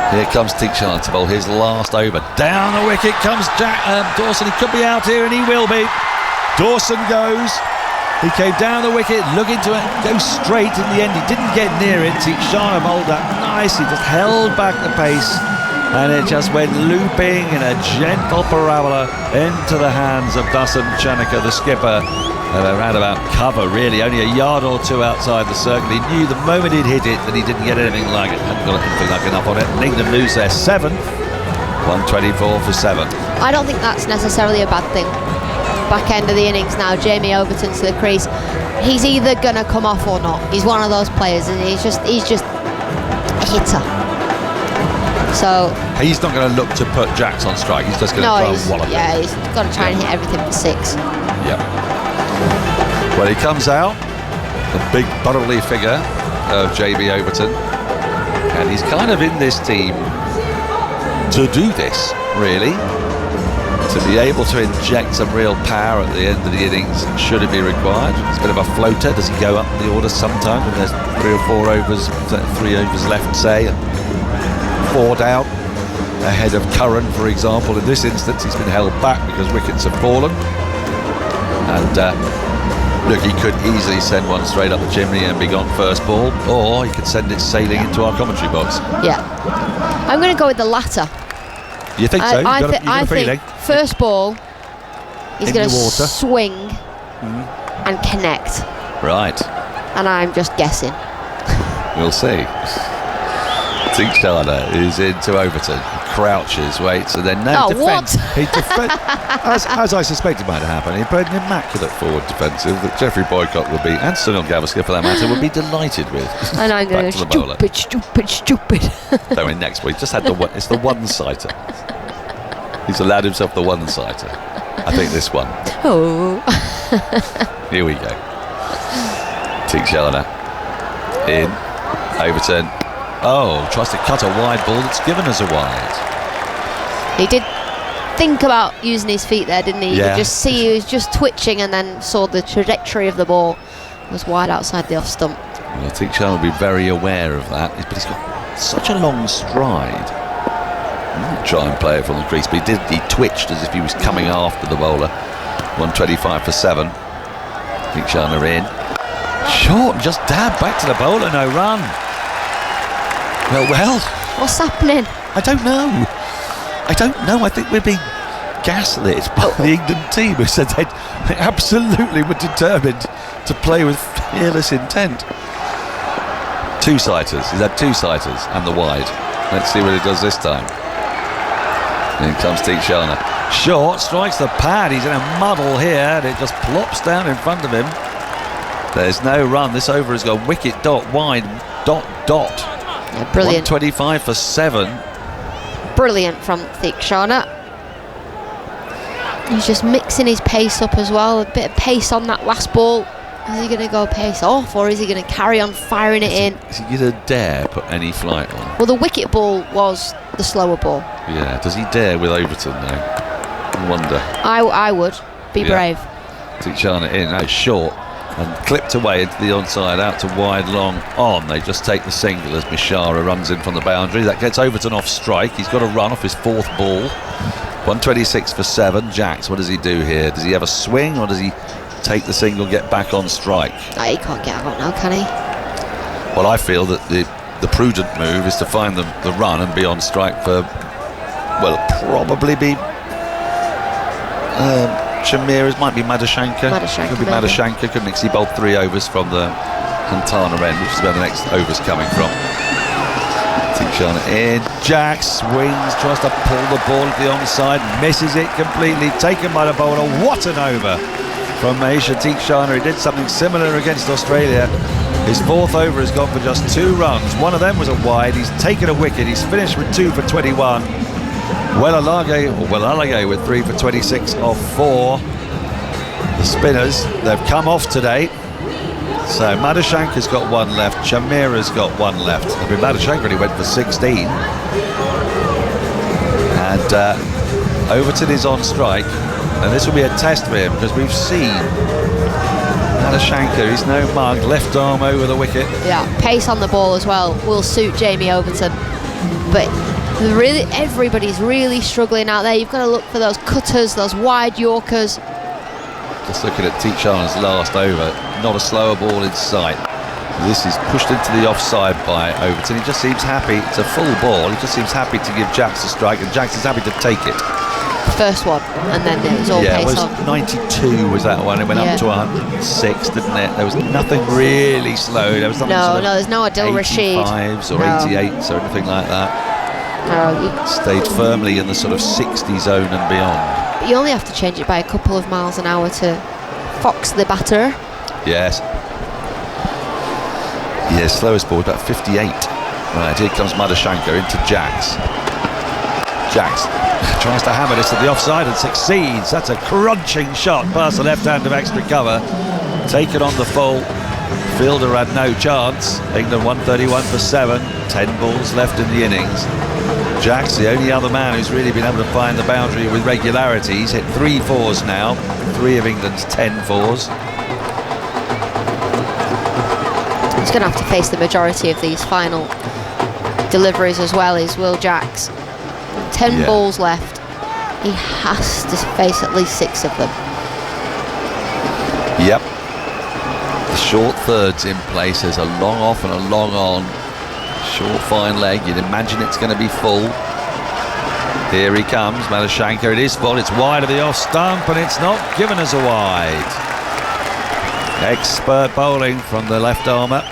Here comes Tikshana to bowl his last over. Down the wicket comes Dawson. He could be out here, and he will be. Dawson goes. He came down the wicket, looking to go straight in the end. He didn't get near it. Tikshana bowled that nicely, just held back the pace, and it just went looping in a gentle parabola into the hands of Dasan Chanaka, the skipper, at a roundabout cover, really, only a yard or 2 outside the circle. He knew the moment he'd hit it that he didn't get anything like it, hadn't got anything like enough on it. And England lose their 7th, 124 for 7. I don't think that's necessarily a bad thing. Back end of the innings now, Jamie Overton to the crease. He's either gonna come off or not. He's one of those players, and he's just a hitter. So he's not going to look to put Jacks on strike. He's just going to try and wallop. Yeah, he's got to try and hit everything for 6. Yeah. Well, he comes out, the big burly figure of JB Overton, and he's kind of in this team to do this, really. to be able to inject some real power at the end of the innings should it be required. It's a bit of a floater. Does he go up the order sometime when there's 3 or 4 overs, 3 overs left, say, and 4 down ahead of Curran, for example? In this instance, he's been held back because wickets have fallen. And look, he could easily send one straight up the chimney and be gone first ball, or he could send it sailing into our commentary box. Yeah. I'm going to go with the latter. You think so? I think first ball, he's going to swing and connect. Right. And I'm just guessing. We'll see. Tinkshana is into Overton. Crouches, waits, and then defence. He as I suspected might happen, he played an immaculate forward defensive that Geoffrey Boycott would be, and Sunil Gavaskar for that matter, would be delighted with. And I'm going to go stupid. So in next week, just had it's the one-sighter. He's allowed himself the one-sighter. I think this one. Oh. Here we go. Tinkshana in. Overton. Oh, tries to cut a wide ball that's given us a wide. He did think about using his feet there, didn't he? Yeah. You could just see he was just twitching and then saw the trajectory of the ball was wide outside the off stump. Well, I think Sean will be very aware of that, but he's got such a long stride. He might try and play it from the crease, but he twitched as if he was coming after the bowler. 125 for 7. I think Shana in. Short and just dab back to the bowler, no run. Well. What's happening? I don't know. I think we're being gaslit by the England team, who said they absolutely were determined to play with fearless intent. 2-sighters. He's had 2-sighters and the wide. Let's see what he does this time. In comes Tinkshana. Short, strikes the pad. He's in a muddle here, and it just plops down in front of him. There's no run. This over has gone wicket, dot, wide, dot. Yeah, brilliant. 125 for 7. Brilliant from Tinkshana. He's just mixing his pace up as well. A bit of pace on that last ball. Is he going to go pace off, or is he going to carry on firing it in? Is he going to dare put any flight on? Well, the wicket ball was the slower ball. Yeah, does he dare with Overton though? I wonder. I would. Be brave. Tinkshana in, no, short. And clipped away into the onside, out to wide, long, on. They just take the single as Mishara runs in from the boundary. That gets Overton off strike. He's got a run off his 4th ball. 126 for 7. Jacks, what does he do here? Does he have a swing, or does he take the single, get back on strike? He can't get out now, can he? Well, I feel that the prudent move is to find the run and be on strike for, well, probably be Chameera's, might be Madhushanka. Could be Madhushanka, couldn't he bowled 3 overs from the Hantana end, which is where the next over's coming from. Tinkshana in. Jack swings, tries to pull the ball at the onside, misses it completely, taken by the bowler. What an over from Mahisha Tinkshana. He did something similar against Australia. His 4th over has gone for just 2 runs. One of them was a wide. He's taken a wicket. He's finished with 2 for 21. Welalage with 3 for 26 off 4. The spinners, they've come off today. So Madhushanka's got 1 left. Chameera's got 1 left. I mean, Madhushanka only went for 16. And Overton is on strike. And this will be a test for him, because we've seen Madhushanka, he's no mug, left arm over the wicket. Yeah, pace on the ball as well will suit Jamie Overton. But really, everybody's really struggling out there. You've got to look for those cutters, those wide Yorkers. Just looking at Tinkshana's last over, not a slower ball in sight. This is pushed into the offside by Overton. He just seems happy. It's a full ball. He just seems happy to give Jacks a strike, and Jacks is happy to take it. First one, and then it was all pace on. 92 was that one. It went up to 106, didn't it? There was nothing really slow. There was nothing there's no Adil Rashid. 85s or 88s or anything like that. Stayed firmly in the sort of 60 zone and beyond. But you only have to change it by a couple of miles an hour to fox the batter. Yes. Yeah, slowest ball about 58. Right, here comes Madhushanka into Jacks. Jacks tries to hammer this at the offside and succeeds. That's a crunching shot past the left hand of extra cover. Taken on the full. Fielder had no chance. England 131 for 7. 10 balls left in the innings. Jack's the only other man who's really been able to find the boundary with regularity. He's hit 3 fours now, 3 of England's 10 fours. He's going to have to face the majority of these final deliveries as well, is Will Jacks. 10 balls left. He has to face at least 6 of them. Yep. The short thirds in place. There's a long off and a long on. Short fine leg. You'd imagine it's going to be full. Here he comes, Madashanka. It is full. It's wide of the off stump, and it's not given as a wide. Expert bowling from the left armour.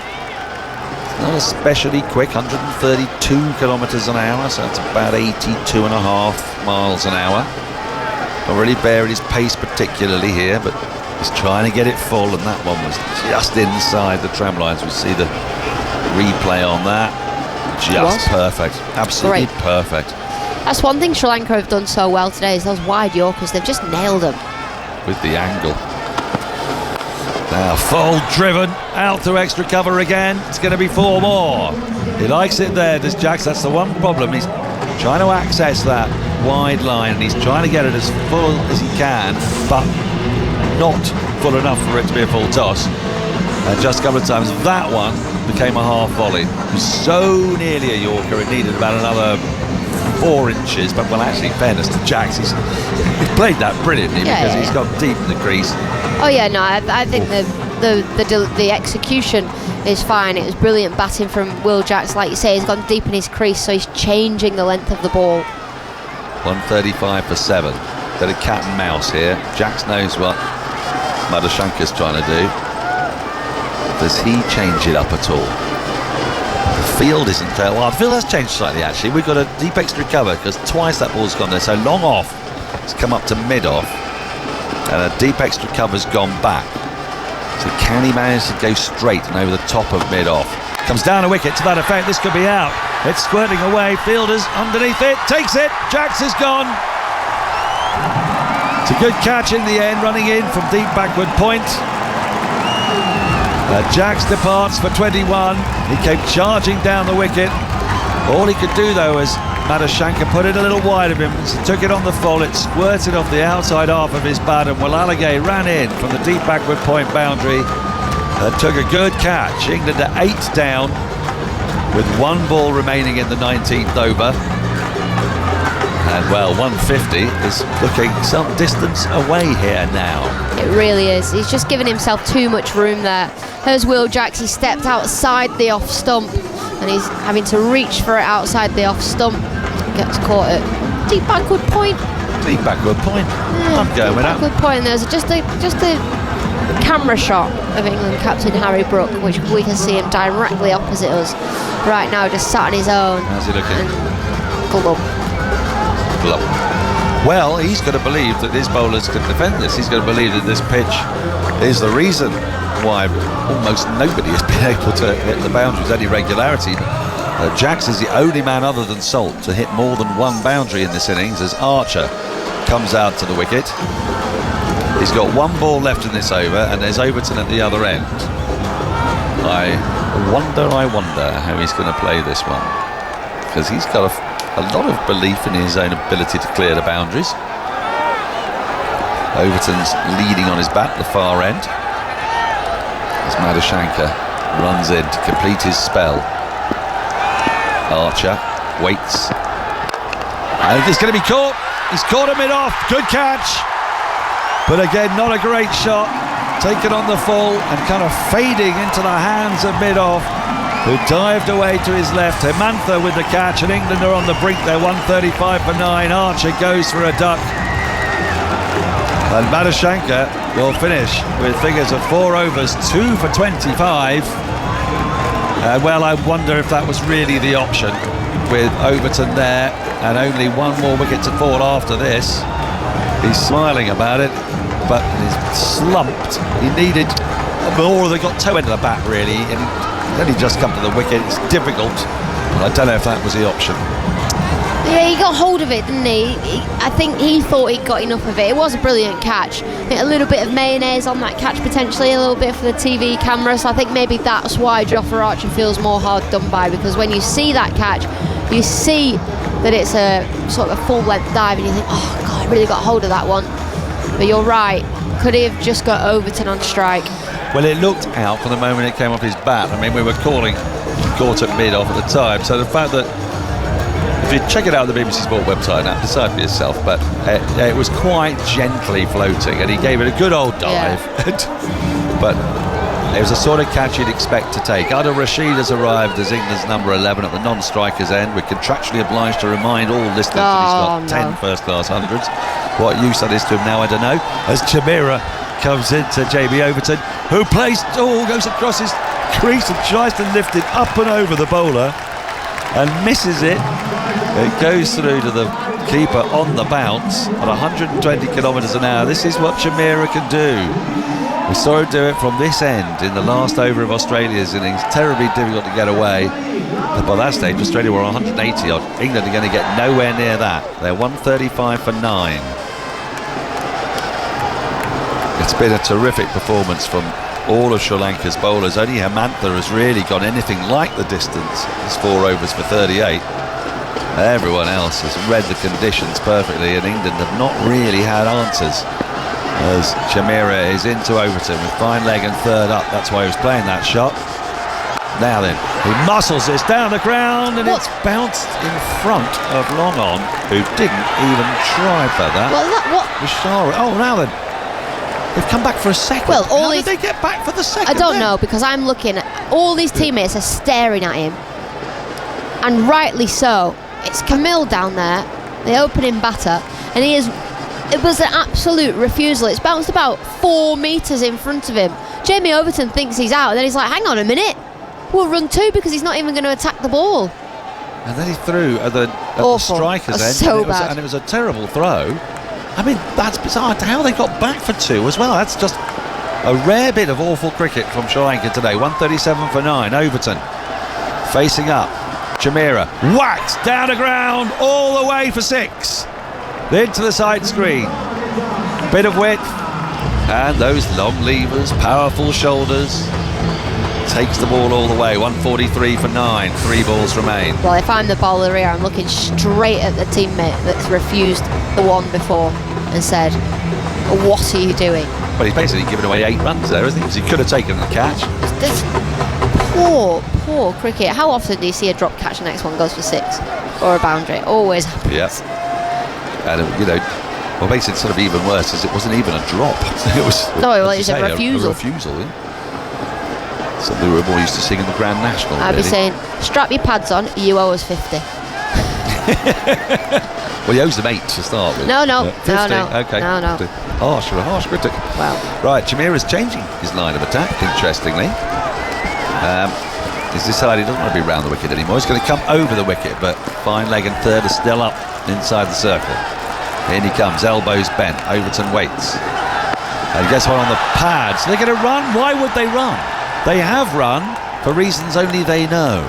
Not especially quick, 132 kilometres an hour, so that's about 82.5 miles an hour. Not really bearing his pace particularly here, but he's trying to get it full, and that one was just inside the tram lines. We see the replay on that. Just perfect, absolutely perfect. That's one thing Sri Lanka have done so well today, is those wide Yorkers. They've just nailed them. With the angle. Now full driven out to extra cover again. It's going to be 4 more. He likes it there, does Jacks. That's the one problem. He's trying to access that wide line, and he's trying to get it as full as he can, but not full enough for it to be a full toss. And just a couple of times that one became a half volley. It was so nearly a Yorker, it needed about another 4 inches, but well, actually, in fairness to Jacks, he's played that brilliantly because he's got deep in the crease. Oh yeah, no, I think the execution is fine. It was brilliant batting from Will Jacks, like you say. He's gone deep in his crease, so he's changing the length of the ball. 135 for 7. Bit of cat and mouse here. Jacks knows what Madashanka's trying to do. Does he change it up at all? The field isn't there. Well, the field has changed slightly actually. We've got a deep extra cover because twice that ball's gone there. So long off, it's come up to mid off, and a deep extra cover's gone back. So can he manage to go straight and over the top of mid off? Comes down a wicket to that effect. This could be out. It's squirting away. Fielders underneath it. Takes it. Jacks is gone. It's a good catch in the end, running in from deep backward point. Jacks departs for 21. He came charging down the wicket. All he could do though was Madashanka put it a little wide of him. So took it on the full. It squirted off the outside half of his bat, and Walalage ran in from the deep backward point boundary. Took a good catch. England at 8 down with 1 ball remaining in the 19th over. And well, 150 is looking some distance away here now. It really is. He's just given himself too much room there. There's Will Jacks. He stepped outside the off stump, and he's having to reach for it outside the off stump. Gets caught at deep backward point. Deep backward point. Yeah, I'm going with that. Backward point. And there's just a camera shot of England captain Harry Brook, which we can see him directly opposite us right now, just sat on his own. How's he looking? Glub. Well, he's got to believe that his bowlers can defend this. He's got to believe that this pitch is the reason why almost nobody has been able to hit the boundaries with any regularity. Jacks is the only man other than Salt to hit more than 1 boundary in this innings as Archer comes out to the wicket. He's got 1 ball left in this over, and there's Overton at the other end. I wonder how he's going to play this one, because he's got a lot of belief in his own ability to clear the boundaries. Overton's leading on his bat, the far end, as Madashanka runs in to complete his spell. Archer waits. And it's going to be caught. He's caught him mid-off. Good catch. But again, not a great shot. Taken on the full and kind of fading into the hands of mid-off, who dived away to his left. Hemantha with the catch, and England are on the brink there. 135 for 9. Archer goes for a duck. And Madashanka will finish with figures of 4 overs, 2 for 25. Well, I wonder if that was really the option, with Overton there and only 1 more wicket to fall after this. He's smiling about it, but he's slumped. He needed more. They got toe end of the bat really, and then he just come to the wicket. It's difficult, but I don't know if that was the option. Yeah, he got hold of it, didn't he? I think he thought he got enough of it. It was a brilliant catch. A little bit of mayonnaise on that catch potentially, a little bit for the TV camera, so I think maybe that's why Jofra Archer feels more hard done by, because when you see that catch, you see that it's a sort of a full length dive and you think, oh God, I really got hold of that one. But you're right, could he have just got Overton on strike? Well, it looked out from the moment it came off his bat. I mean, we were calling caught at mid off at the time, so the fact that, if you check it out on the BBC Sport website now, decide for yourself, but it was quite gently floating and he gave it a good old dive. But it was the sort of catch you'd expect to take. Adil Rashid has arrived as England's number 11 at the non-striker's end. We're contractually obliged to remind all listeners that he's got 10 first-class hundreds. What use that is to him now, I don't know. As Chamira comes into Jamie Overton, who goes across his crease and tries to lift it up and over the bowler and misses it. It goes through to the keeper on the bounce at 120 kilometres an hour. This is what Chamira can do. We saw him do it from this end in the last over of Australia's innings. Terribly difficult to get away. But by that stage, Australia were on 180 odd. England are going to get nowhere near that. They're 135 for 9. It's been a terrific performance from all of Sri Lanka's bowlers. Only Hemantha has really gone anything like the distance. It's 4 overs for 38. Everyone else has read the conditions perfectly, and England have not really had answers. As Chamira is into Overton with fine leg and third up. That's why he was playing that shot. Now then, he muscles this down the ground, and it's bounced in front of Long On, who didn't even try for that. Oh, now then. They've come back for a second. Well, how did they get back for the second? I don't know, because I'm looking at all these teammates are staring at him, and rightly so. It's Camille down there, the opening batter, and it was an absolute refusal. It's bounced about 4 metres in front of him. Jamie Overton thinks he's out, and then he's like, hang on a minute, we'll run 2 because he's not even going to attack the ball. And then he threw at the striker's end, so bad. And it was a terrible throw. I mean, that's bizarre how they got back for 2 as well. That's just a rare bit of awful cricket from Sri Lanka today. 137 for 9. Overton facing up. Chamira whacks down the ground all the way for 6. Into the side screen. Bit of width. And those long levers, powerful shoulders. Takes the ball all the way. 143 for 9. 3 balls remain. Well, if I'm the bowler here, I'm looking straight at the teammate that's refused the one before and said, what are you doing? Well, he's basically given away 8 runs there, isn't he? Because he could have taken the catch. This poor cricket. How often do you see a drop catch, the next one goes for 6? Or a boundary? Always happens. Yeah. And, what makes it sort of even worse is it wasn't even a drop. It was a refusal. A refusal, yeah. Something we were more used to seeing in the Grand National. I'd be saying, strap your pads on, you owe us 50. Well, he owes them 8 to start with. No. 50. Okay. No. Harsh critic. Well. Right, Chamira's changing his line of attack, interestingly. He's decided he doesn't want to be round the wicket anymore. He's going to come over the wicket, but fine leg and third are still up inside the circle. In he comes, elbows bent. Overton waits. And he gets one on the pads. They're going to run. Why would they run? They have run for reasons only they know.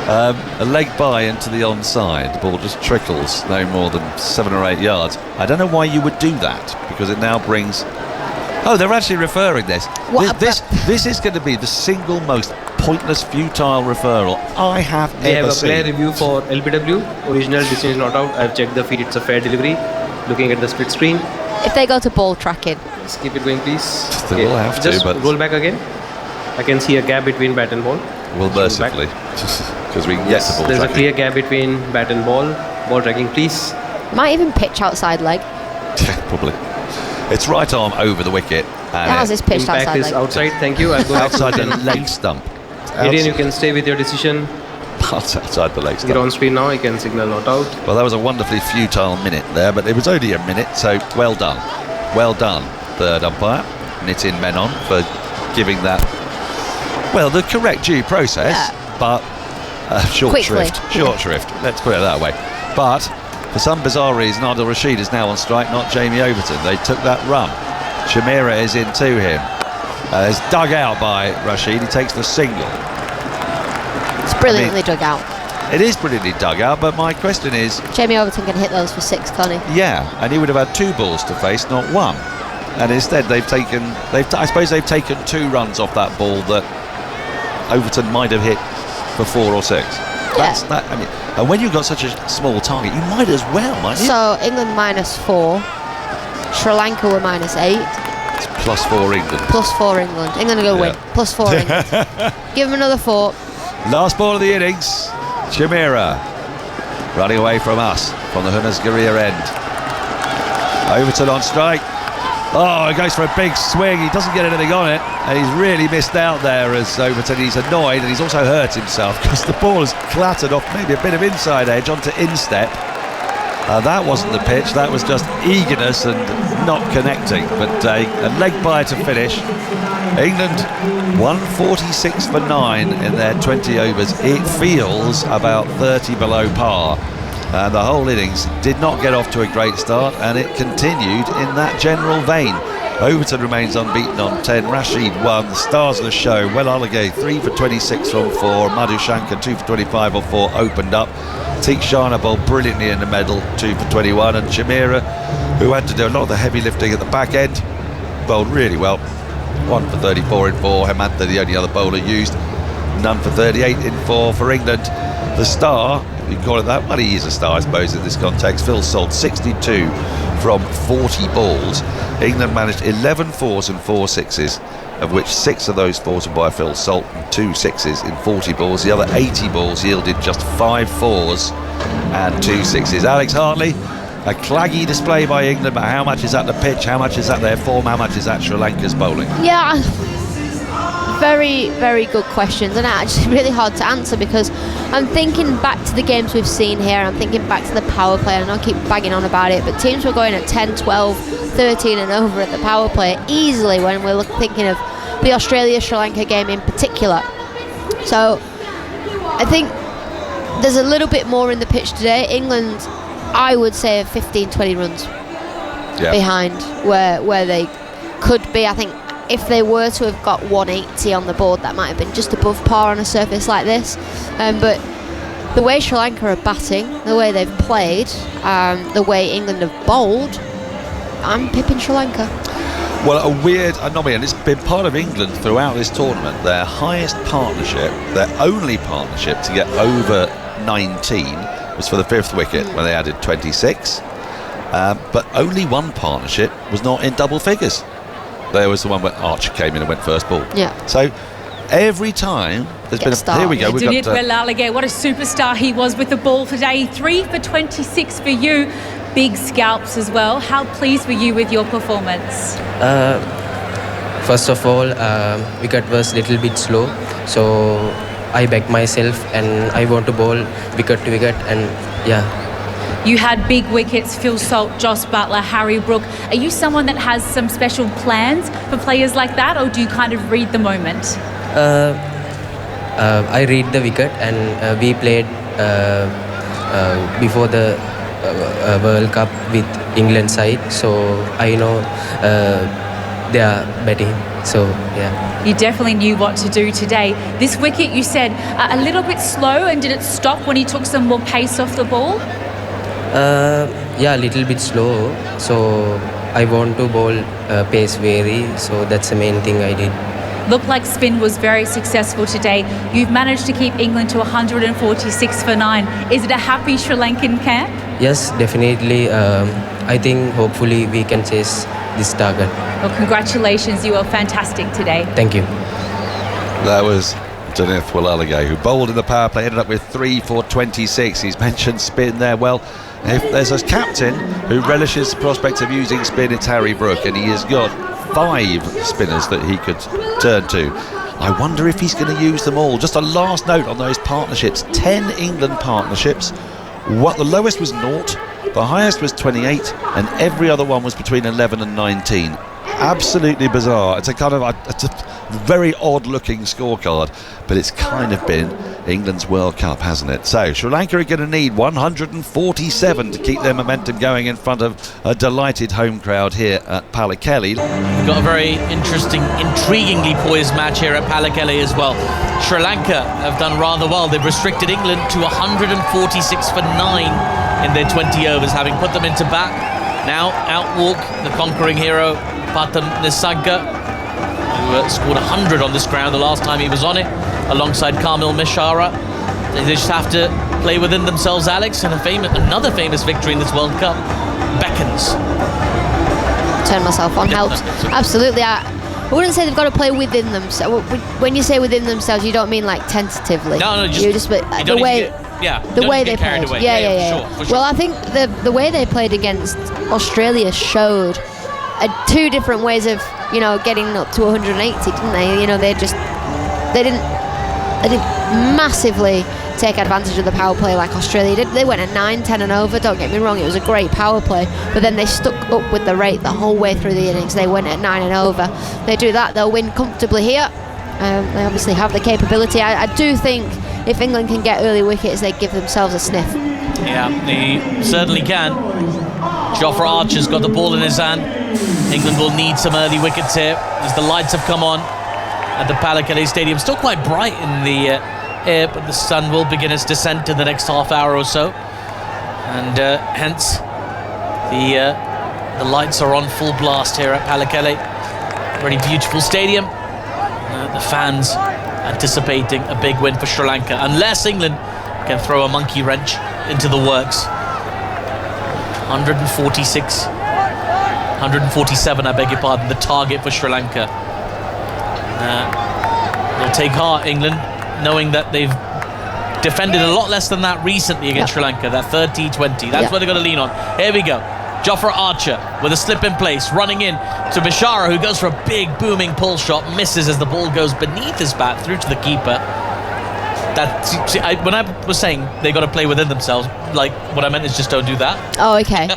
A leg by into the onside. The ball just trickles no more than 7 or 8 yards. I don't know why you would do that, because it now brings... Oh, they're actually referring this. This is going to be the single most pointless, futile referral I have ever seen. We have a player review for LBW. Original decision is not out. I've checked the feed. It's a fair delivery. Looking at the split screen. If they go to ball tracking. Let's keep it going, please. They will have just to, but... roll back again. I can see a gap between bat and ball. Well, mercifully. Because we can get to ball There's tracking. a clear gap between bat and ball. Ball tracking, please. Might even pitch outside leg. Probably. It's right arm over the wicket. How's this pitched impact outside is leg? outside, thank you. I'll go outside the leg stump. Gideon, you can stay with your decision. Outside the leg stump. You're on screen now, you can signal not out. Well, that was a wonderfully futile minute there, but it was only a minute, so well done. Well done, third umpire. Nitin Menon for giving that, well, the correct due process, but short shrift. Let's put it that way. But for some bizarre reason, Adil Rashid is now on strike, not Jamie Overton. They took that run. Chamira is in to him. It's dug out by Rashid. He takes the single. It's brilliantly dug out. It is brilliantly dug out, but my question is... Jamie Overton can hit those for 6, can't he? Yeah, and he would have had 2 balls to face, not 1. And instead I suppose they've taken 2 runs off that ball that Overton might have hit for 4 or 6. That's that. I mean, and when you've got such a small target, you might as well, mightn't you? So England -4, Sri Lanka were -8. It's +4 England. +4 England. England are going to win. +4 England. Give them another 4. Last ball of the innings. Chimera running away from us from the Hunas Garia end. Overton on strike. Oh, he goes for a big swing. He doesn't get anything on it, and he's really missed out there as Overton. He's annoyed, and he's also hurt himself because the ball has clattered off maybe a bit of inside edge onto instep. That wasn't the pitch, that was just eagerness and not connecting, but a leg bye to finish. England 146 for 9 in their 20 overs. It feels about 30 below par. And the whole innings did not get off to a great start, and it continued in that general vein. Overton remains unbeaten on 10, Rashid 1, the stars of the show, Well Alagay 3 for 26 from 4, Madhu Shankar 2 for 25 or 4 opened up. Tikshana bowled brilliantly in the middle, 2 for 21, and Chimera, who had to do a lot of the heavy lifting at the back end, bowled really well. 1 for 34 in 4, Hemantha the only other bowler used, none for 38 in 4 for England. The star, you can call it that, well, he is a star I suppose in this context, Phil Salt 62 from 40 balls. England managed 11 fours and 4 sixes, of which 6 of those fours were by Phil Salt and 2 sixes in 40 balls. The other 80 balls yielded just 5 fours and 2 sixes. Alex Hartley, a claggy display by England, but how much is that the pitch, how much is that their form, how much is that Sri Lanka's bowling? Yeah, very, very good questions, and actually really hard to answer because I'm thinking back to the games we've seen here, I'm thinking back to the power play, and I keep bagging on about it, but teams were going at 10, 12, 13 and over at the power play easily when we're thinking of the Australia-Sri Lanka game in particular. So I think there's a little bit more in the pitch today. England, I would say 15, 20 runs behind where they could be. I think if they were to have got 180 on the board, that might have been just above par on a surface like this. But the way Sri Lanka are batting, the way they've played, the way England have bowled, I'm pipping Sri Lanka. Well, a weird anomaly, and it's been part of England throughout this tournament. Their highest partnership, their only partnership to get over 19 was for the 5th wicket when they added 26. But only one partnership was not in double figures. There was the one where Archer came in and went first ball. Yeah. So every time there's been a... Here we go. We've got... Well Alagay, what a superstar he was with the ball today. 3 for 26 for you. Big scalps as well. How pleased were you with your performance? First of all, wicket was a little bit slow, so I backed myself and I want to bowl wicket to wicket, and yeah. You had big wickets, Phil Salt, Joss Buttler, Harry Brook. Are you someone that has some special plans for players like that, or do you kind of read the moment? I read the wicket, and we played before the World Cup with England side, so I know they are batting, so yeah. You definitely knew what to do today. This wicket, you said, a little bit slow, and did it stop when he took some more pace off the ball? Yeah, a little bit slow, so I want to bowl pace vary, so that's the main thing I did. Looked like spin was very successful today. You've managed to keep England to 146 for 9. Is it a happy Sri Lankan camp? Yes, definitely. I think hopefully we can chase this target. Well, congratulations, you were fantastic today. Thank you. That was Janith Walalagay, who bowled in the power play, ended up with 3 for 26. He's mentioned spin there. Well, if there's a captain who relishes the prospect of using spin, it's Harry Brook, and he has got 5 spinners that he could turn to. I wonder if he's going to use them all. Just a last note on those partnerships. 10 England partnerships. What the lowest was 0, the highest was 28, and every other one was between 11 and 19. Absolutely bizarre. It's a kind of it's a very odd looking scorecard, but it's kind of been England's World Cup, hasn't it? So Sri Lanka are going to need 147 to keep their momentum going in front of a delighted home crowd here at Pallekele. We've got a very interesting, intriguingly poised match here at Pallekele as well. Sri Lanka have done rather well. They've restricted England to 146 for 9 in their 20 overs, having put them into bat. Now outwalk the conquering hero Patham Nissanka, who scored 100 on this ground the last time he was on it, alongside Kamil Mishara. They just have to play within themselves, Alex, and another famous victory in this World Cup beckons. Turn myself on helps. Absolutely. I wouldn't say they've got to play within themselves. When you say within themselves, you don't mean like tentatively. No, just the way. The way they played. Yeah. For sure. Well, I think the way they played against Australia showed two different ways of getting up to 180, didn't they? They didn't massively take advantage of the power play like Australia did. They went at 9, 10 and over, don't get me wrong, it was a great power play, but then they stuck up with the rate the whole way through the innings. They went at 9 and over. They do that, they'll win comfortably here. They obviously have the capability. I do think if England can get early wickets, they give themselves a sniff. Yeah, they certainly can. Jofra Archer's got the ball in his hand. England will need some early wickets here as the lights have come on at the Palakkale Stadium. Still quite bright in the air, but the sun will begin its descent in the next half hour or so, and hence the lights are on full blast here at Palakkale. Very beautiful stadium. The fans anticipating a big win for Sri Lanka, unless England can throw a monkey wrench into the works. 147, I beg your pardon, the target for Sri Lanka. They'll take heart, England, knowing that they've defended a lot less than that recently against Sri Lanka, that third T20. That's what they're going to lean on. Here we go. Jofra Archer with a slip in place, running in to Mishara, who goes for a big booming pull shot, misses as the ball goes beneath his bat through to the keeper. When I was saying they got to play within themselves, like what I meant is just don't do that. Oh, okay.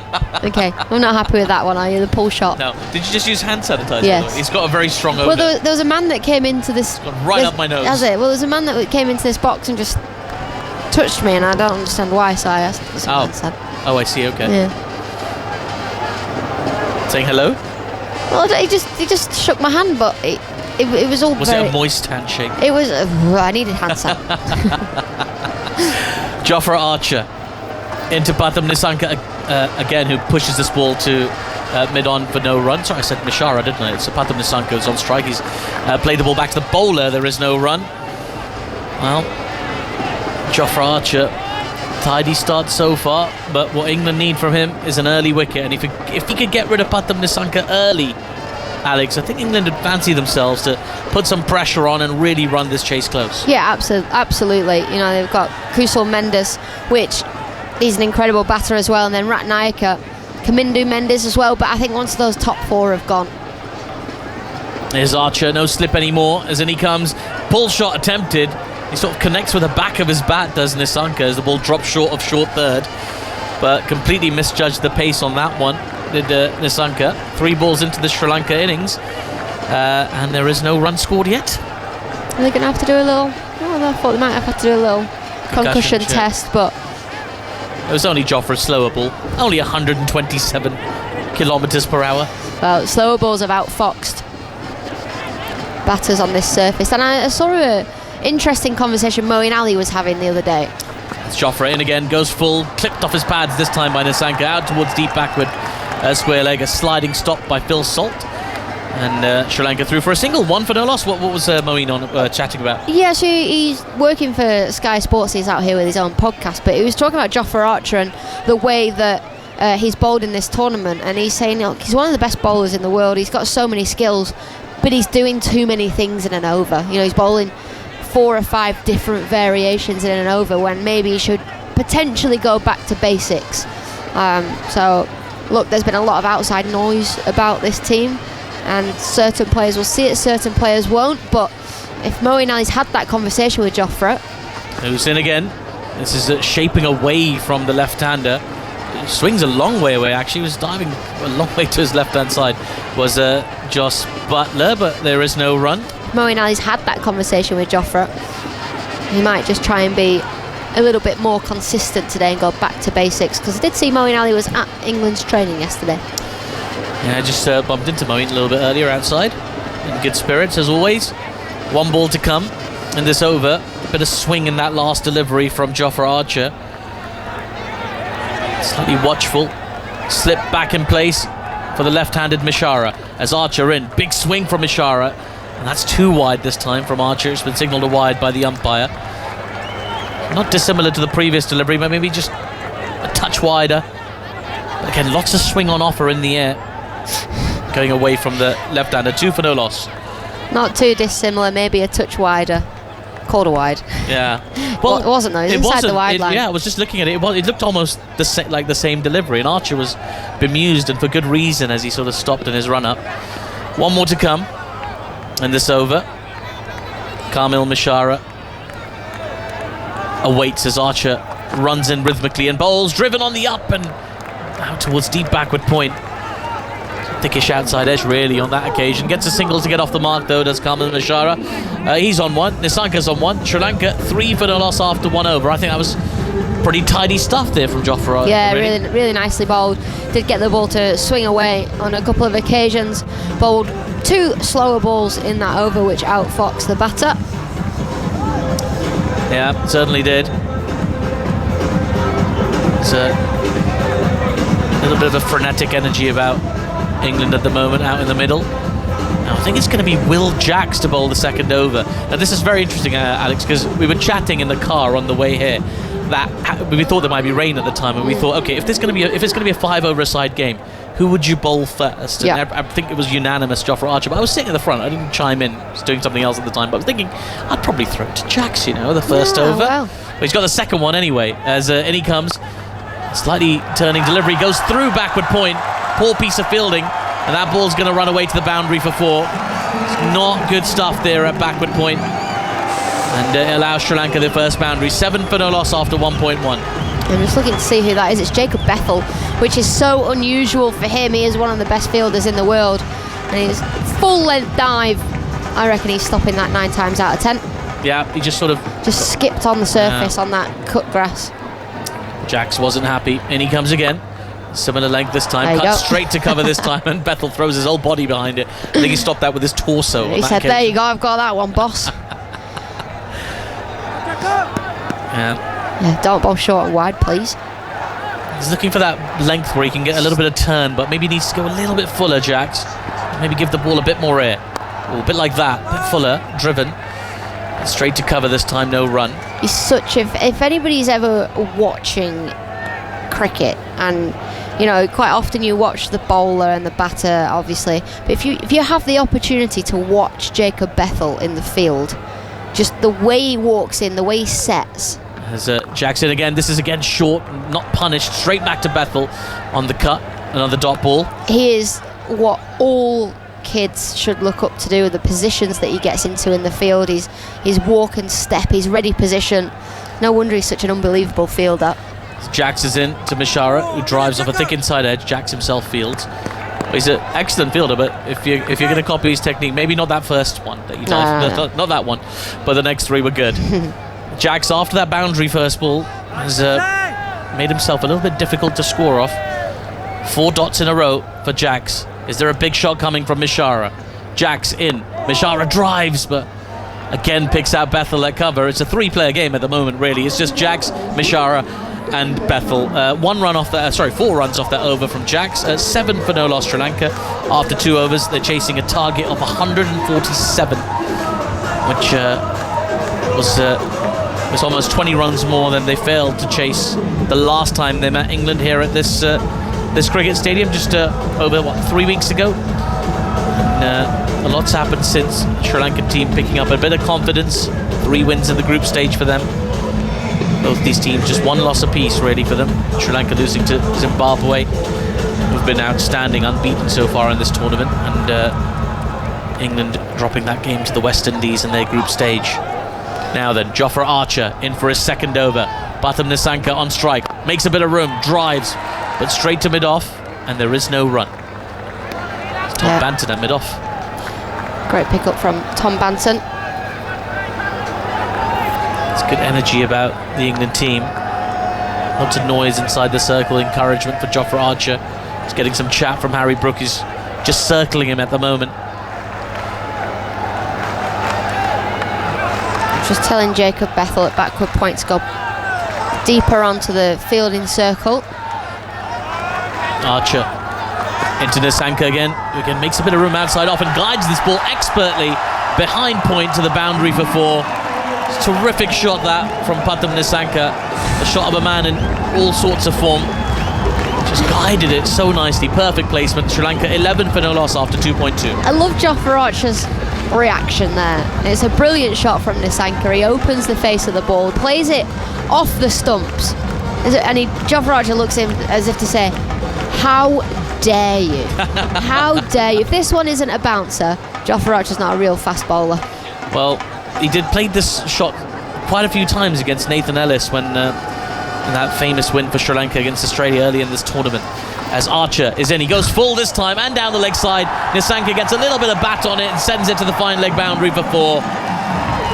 Okay. I'm not happy with that one, are you? The pull shot. No. Did you just use hand sanitizer? Yes. He's got a very strong odor. Well, there was a man that came into this... up my nose. That's it. Well, there's a man that came into this box and just touched me, and I don't understand why, so I asked for some hand san. Oh, I see. Okay. Yeah. Saying hello? Well, he just shook my hand, but it was all Was it a moist handshake? It was... I needed hand san. Jofra Archer into Patham Nissanka again, who pushes this ball to mid-on for no run. Sorry, I said Mishara, didn't I? So Patham Nissanka is on strike. He's played the ball back to the bowler. There is no run. Well, Jofra Archer, tidy start so far, but what England need from him is an early wicket. And if he could get rid of Patham Nissanka early, Alex, I think England would fancy themselves to put some pressure on and really run this chase close. Yeah, absolutely. They've got Kusal Mendes, which is an incredible batter as well, and then Ratnayaka, Kamindu Mendes as well, but I think once those top four have gone. There's Archer, no slip anymore, as in he comes. Pull shot attempted. He sort of connects with the back of his bat, does Nissanka, as the ball drops short of short third, but completely misjudged the pace on that one. Did Nissanka. 3 balls into the Sri Lanka innings, and there is no run scored yet. Are they going to have to do a little... I thought they might have had to do a little concussion test, but... It was only Jofra's slower ball. Only 127 kilometres per hour. Well, slower balls have outfoxed batters on this surface. And I saw an interesting conversation Moeen Ali was having the other day. It's Jofra in again, goes full, clipped off his pads this time by Nissanka, out towards deep backward. Square leg, a sliding stop by Phil Salt, and Sri Lanka through for a single, 1 for no loss. What was Moeen on chatting about? Yeah, so he's working for Sky Sports. He's out here with his own podcast, but he was talking about Jofra Archer and the way that he's bowled in this tournament, and he's saying he's one of the best bowlers in the world. He's got so many skills, but he's doing too many things in an over. He's bowling 4 or 5 different variations in an over when maybe he should potentially go back to basics. So look, there's been a lot of outside noise about this team, and certain players will see it, certain players won't, but if Moeen Ali's had that conversation with Jofra... Who's in again. This is shaping away from the left-hander. Swings a long way away, actually. He was diving a long way to his left-hand side. Was Jos Buttler, but there is no run. Moeen Ali's had that conversation with Jofra. He might just try and be a little bit more consistent today and go back to basics, because I did see Moeen Ali was at England's training yesterday. Yeah, just bumped into Moeen a little bit earlier outside. In good spirits as always. 1 ball to come in this over. A bit of swing in that last delivery from Jofra Archer. Slightly watchful. Slip back in place for the left-handed Mishara as Archer in. Big swing from Mishara, and that's too wide this time from Archer. It's been signalled a wide by the umpire. Not dissimilar to the previous delivery, but maybe just a touch wider. But again, lots of swing on offer in the air. Going away from the left-hander, 2 for no loss. Not too dissimilar, maybe a touch wider. Called a wide. Yeah. Well, it wasn't though. It was inside the wide line. Yeah, I was just looking at it. It looked almost like the same delivery, and Archer was bemused, and for good reason, as he sort of stopped in his run-up. One more to come, and this over. Kamil Mishara awaits as Archer runs in rhythmically and bowls, driven on the up and out towards deep backward point. Thickish outside edge really on that occasion. Gets a single to get off the mark though, does Kamil Mishara. He's on one, Nisanka's on one. Sri Lanka 3 for no loss after 1 over. I think that was pretty tidy stuff there from Jofra. Yeah, really nicely bowled. Did get the ball to swing away on a couple of occasions. Bowled 2 slower balls in that over which outfoxed the batter. Yeah, certainly did. It's a little bit of a frenetic energy about England at the moment out in the middle. Now I think it's going to be Will Jacks to bowl the second over. Now this is very interesting, Alex, because we were chatting in the car on the way here that we thought there might be rain at the time, and we thought, okay, if it's going to be a 5 over a side game, who would you bowl first? Yeah. And I think it was unanimous, Jofra Archer, but I was sitting at the front. I didn't chime in. I was doing something else at the time, but I was thinking I'd probably throw it to Jacks, the first over. Well. But he's got the second one anyway, as in he comes. Slightly turning delivery, goes through backward point. Poor piece of fielding, and that ball's going to run away to the boundary for 4. It's not good stuff there at backward point, and it allows Sri Lanka their first boundary. 7 for no loss after 1.1. I'm just looking to see who that is. It's Jacob Bethel, which is so unusual for him. He is one of the best fielders in the world, and his full-length dive, I reckon he's stopping that 9 times out of 10. Yeah, he just sort of skipped on the surface on that cut grass. Jacks wasn't happy, and he comes again. Similar length this time, cut straight to cover this time, and Bethel throws his whole body behind it. I think he stopped that with his torso. He said, there you go, I've got that one, boss. Yeah, don't bowl short and wide, please. He's looking for that length where he can get a little bit of turn, but maybe he needs to go a little bit fuller, Jacks. Maybe give the ball a bit more air. Or a bit like that, a bit fuller, driven. Straight to cover this time, no run. He's such a... If anybody's ever watching cricket, and quite often you watch the bowler and the batter, obviously, but if you have the opportunity to watch Jacob Bethel in the field, just the way he walks in, the way he sets. As Jackson again, this is again short, not punished, straight back to Bethel on the cut, another dot ball. He is what all kids should look up to do, the positions that he gets into in the field, his walk and step, his ready position. No wonder he's such an unbelievable fielder. Jacks is in to Mishara, who drives off a thick inside edge. Jacks himself fields. He's an excellent fielder, but if you're going to copy his technique, maybe not that first one that you dived, not that one, but the next 3 were good. Jacks, after that boundary first ball, has made himself a little bit difficult to score off. 4 dots in a row for Jacks. Is there a big shot coming from Mishara? Jacks in. Mishara drives, but again picks out Bethel at cover. It's a 3-player game at the moment, really. It's just Jacks, Mishara, and Bethel. 4 runs off that over from Jacks. 7 for no loss Sri Lanka. After 2 overs, they're chasing a target of 147, which was almost 20 runs more than they failed to chase the last time they met England here at this cricket stadium, just over 3 weeks ago. And a lot's happened since. Sri Lankan team picking up a bit of confidence. 3 wins in the group stage for them. Both these teams just 1 loss apiece really for them. Sri Lanka losing to Zimbabwe, who've been outstanding, unbeaten so far in this tournament, and England dropping that game to the West Indies in their group stage. Now then, Jofra Archer in for his second over. Batham Nisanka on strike, makes a bit of room, drives, but straight to mid-off, and there is no run. It's Tom Banton at mid-off. Great pick-up from Tom Banton. There's good energy about the England team. Lots of noise inside the circle, encouragement for Jofra Archer. He's getting some chat from Harry Brook, who's just circling him at the moment. Just telling Jacob Bethel at backward point to go deeper onto the fielding circle. Archer into Nisanka again, who again makes a bit of room outside off and guides this ball expertly behind point to the boundary for 4. Terrific shot that from Pathum Nissanka. The shot of a man in all sorts of form. Just guided it so nicely. Perfect placement. Sri Lanka 11 for no loss after 2.2. I love Jofra Archer's reaction there. It's a brilliant shot from Nissanka. He opens the face of the ball, plays it off the stumps, and Jofra Archer looks at him as if to say, how dare you? How dare you? If this one isn't a bouncer, Jofra Archer's not a real fast bowler. Well, he did play this shot quite a few times against Nathan Ellis when in that famous win for Sri Lanka against Australia early in this tournament. As Archer is in, he goes full this time and down the leg side. Nissanka gets a little bit of bat on it and sends it to the fine leg boundary for 4.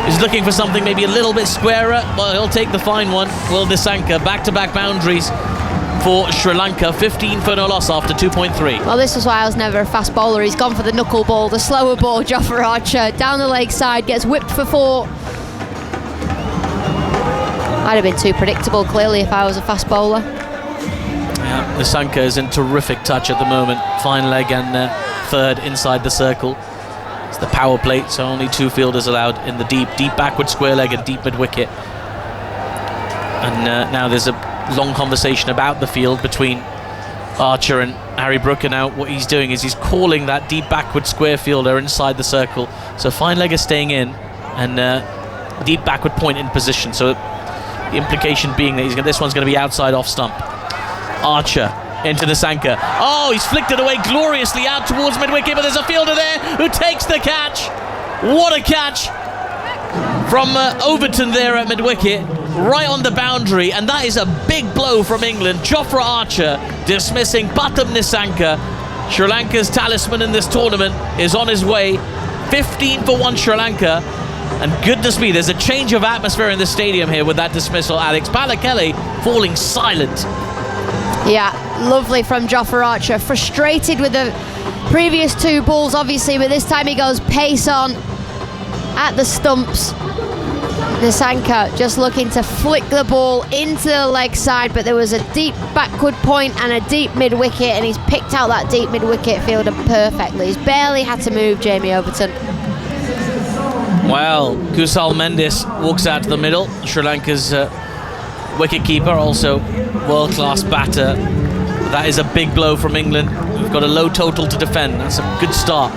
He's looking for something maybe a little bit squarer. Well, he'll take the fine one. Will Nissanka. Back-to-back boundaries for Sri Lanka. 15 for no loss after 2.3. Well, this was why I was never a fast bowler. He's gone for the knuckle ball, the slower ball. Jofra Archer down the leg side, gets whipped for 4. I'd have been too predictable, clearly, if I was a fast bowler. Yeah, Nissanka is in terrific touch at the moment. Fine leg and third inside the circle. It's the power plate, so only 2 fielders allowed in the deep backward square leg and deep mid-wicket. And now there's a long conversation about the field between Archer and Harry Brook, and now what he's doing is he's calling that deep backward square fielder inside the circle. So fine leg is staying in and deep backward point in position. So the implication being that this one's going to be outside off stump. Archer into Nissanka. Oh, he's flicked it away gloriously out towards mid-wicket, but there's a fielder there who takes the catch. What a catch from Overton there at mid-wicket, right on the boundary, and that is a big blow from England. Jofra Archer dismissing Pathum Nissanka. Sri Lanka's talisman in this tournament is on his way. 15 for 1 Sri Lanka. And goodness me, there's a change of atmosphere in the stadium here with that dismissal, Alex. Palakeli falling silent. Yeah, lovely from Jofra Archer. Frustrated with the previous 2 balls, obviously, but this time he goes pace on at the stumps. Nissanka just looking to flick the ball into the leg side, but there was a deep backward point and a deep mid-wicket, and he's picked out that deep mid-wicket fielder perfectly. He's barely had to move Jamie Overton. Well, Kusal Mendis walks out to the middle. Sri Lanka's wicket-keeper, also world-class batter. That is a big blow from England. We've got a low total to defend. That's a good start.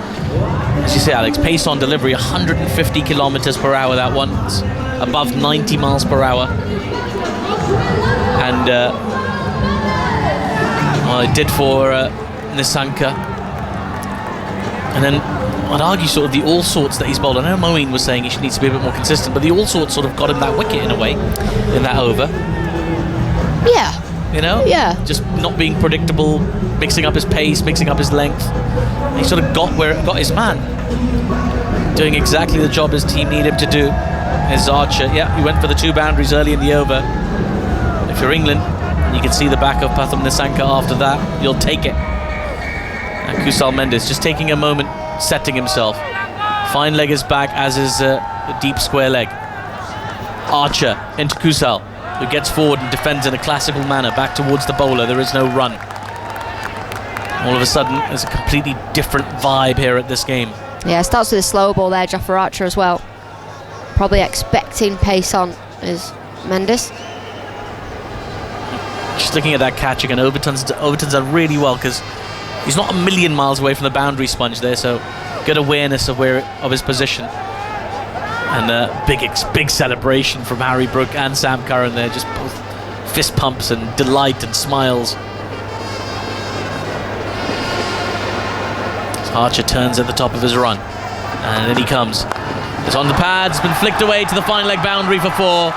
As you say, Alex, pace on delivery, 150 kilometers per hour, that one. It's above 90 miles per hour. And well, it did for Nissanka. And then I'd argue sort of the all sorts that he's bowled. I know Moeen was saying he needs to be a bit more consistent, but the all sorts sort of got him that wicket in a way in that over. Yeah. You know? Yeah. Just not being predictable, mixing up his pace, mixing up his length. He sort of got where it got his man. Doing exactly the job his team need him to do. As Archer, yeah, he went for the 2 boundaries early in the over. If you're England, you can see the back of Pathum Nissanka after that, you'll take it. And Kusal Mendis just taking a moment, setting himself. Fine leg is back, as is the deep square leg. Archer into Kusal, who gets forward and defends in a classical manner back towards the bowler. There is no run. All of a sudden, there's a completely different vibe here at this game. Yeah, it starts with a slow ball there, Jofra Archer as well. Probably expecting pace on is Mendis. Just looking at that catch again, Overton's done really well because he's not a million miles away from the boundary sponge there, so good awareness of his position. And big celebration from Harry Brook and Sam Curran there, just both fist pumps and delight and smiles. Archer turns at the top of his run, and then he comes. It's on the pads, been flicked away to the fine leg boundary for 4.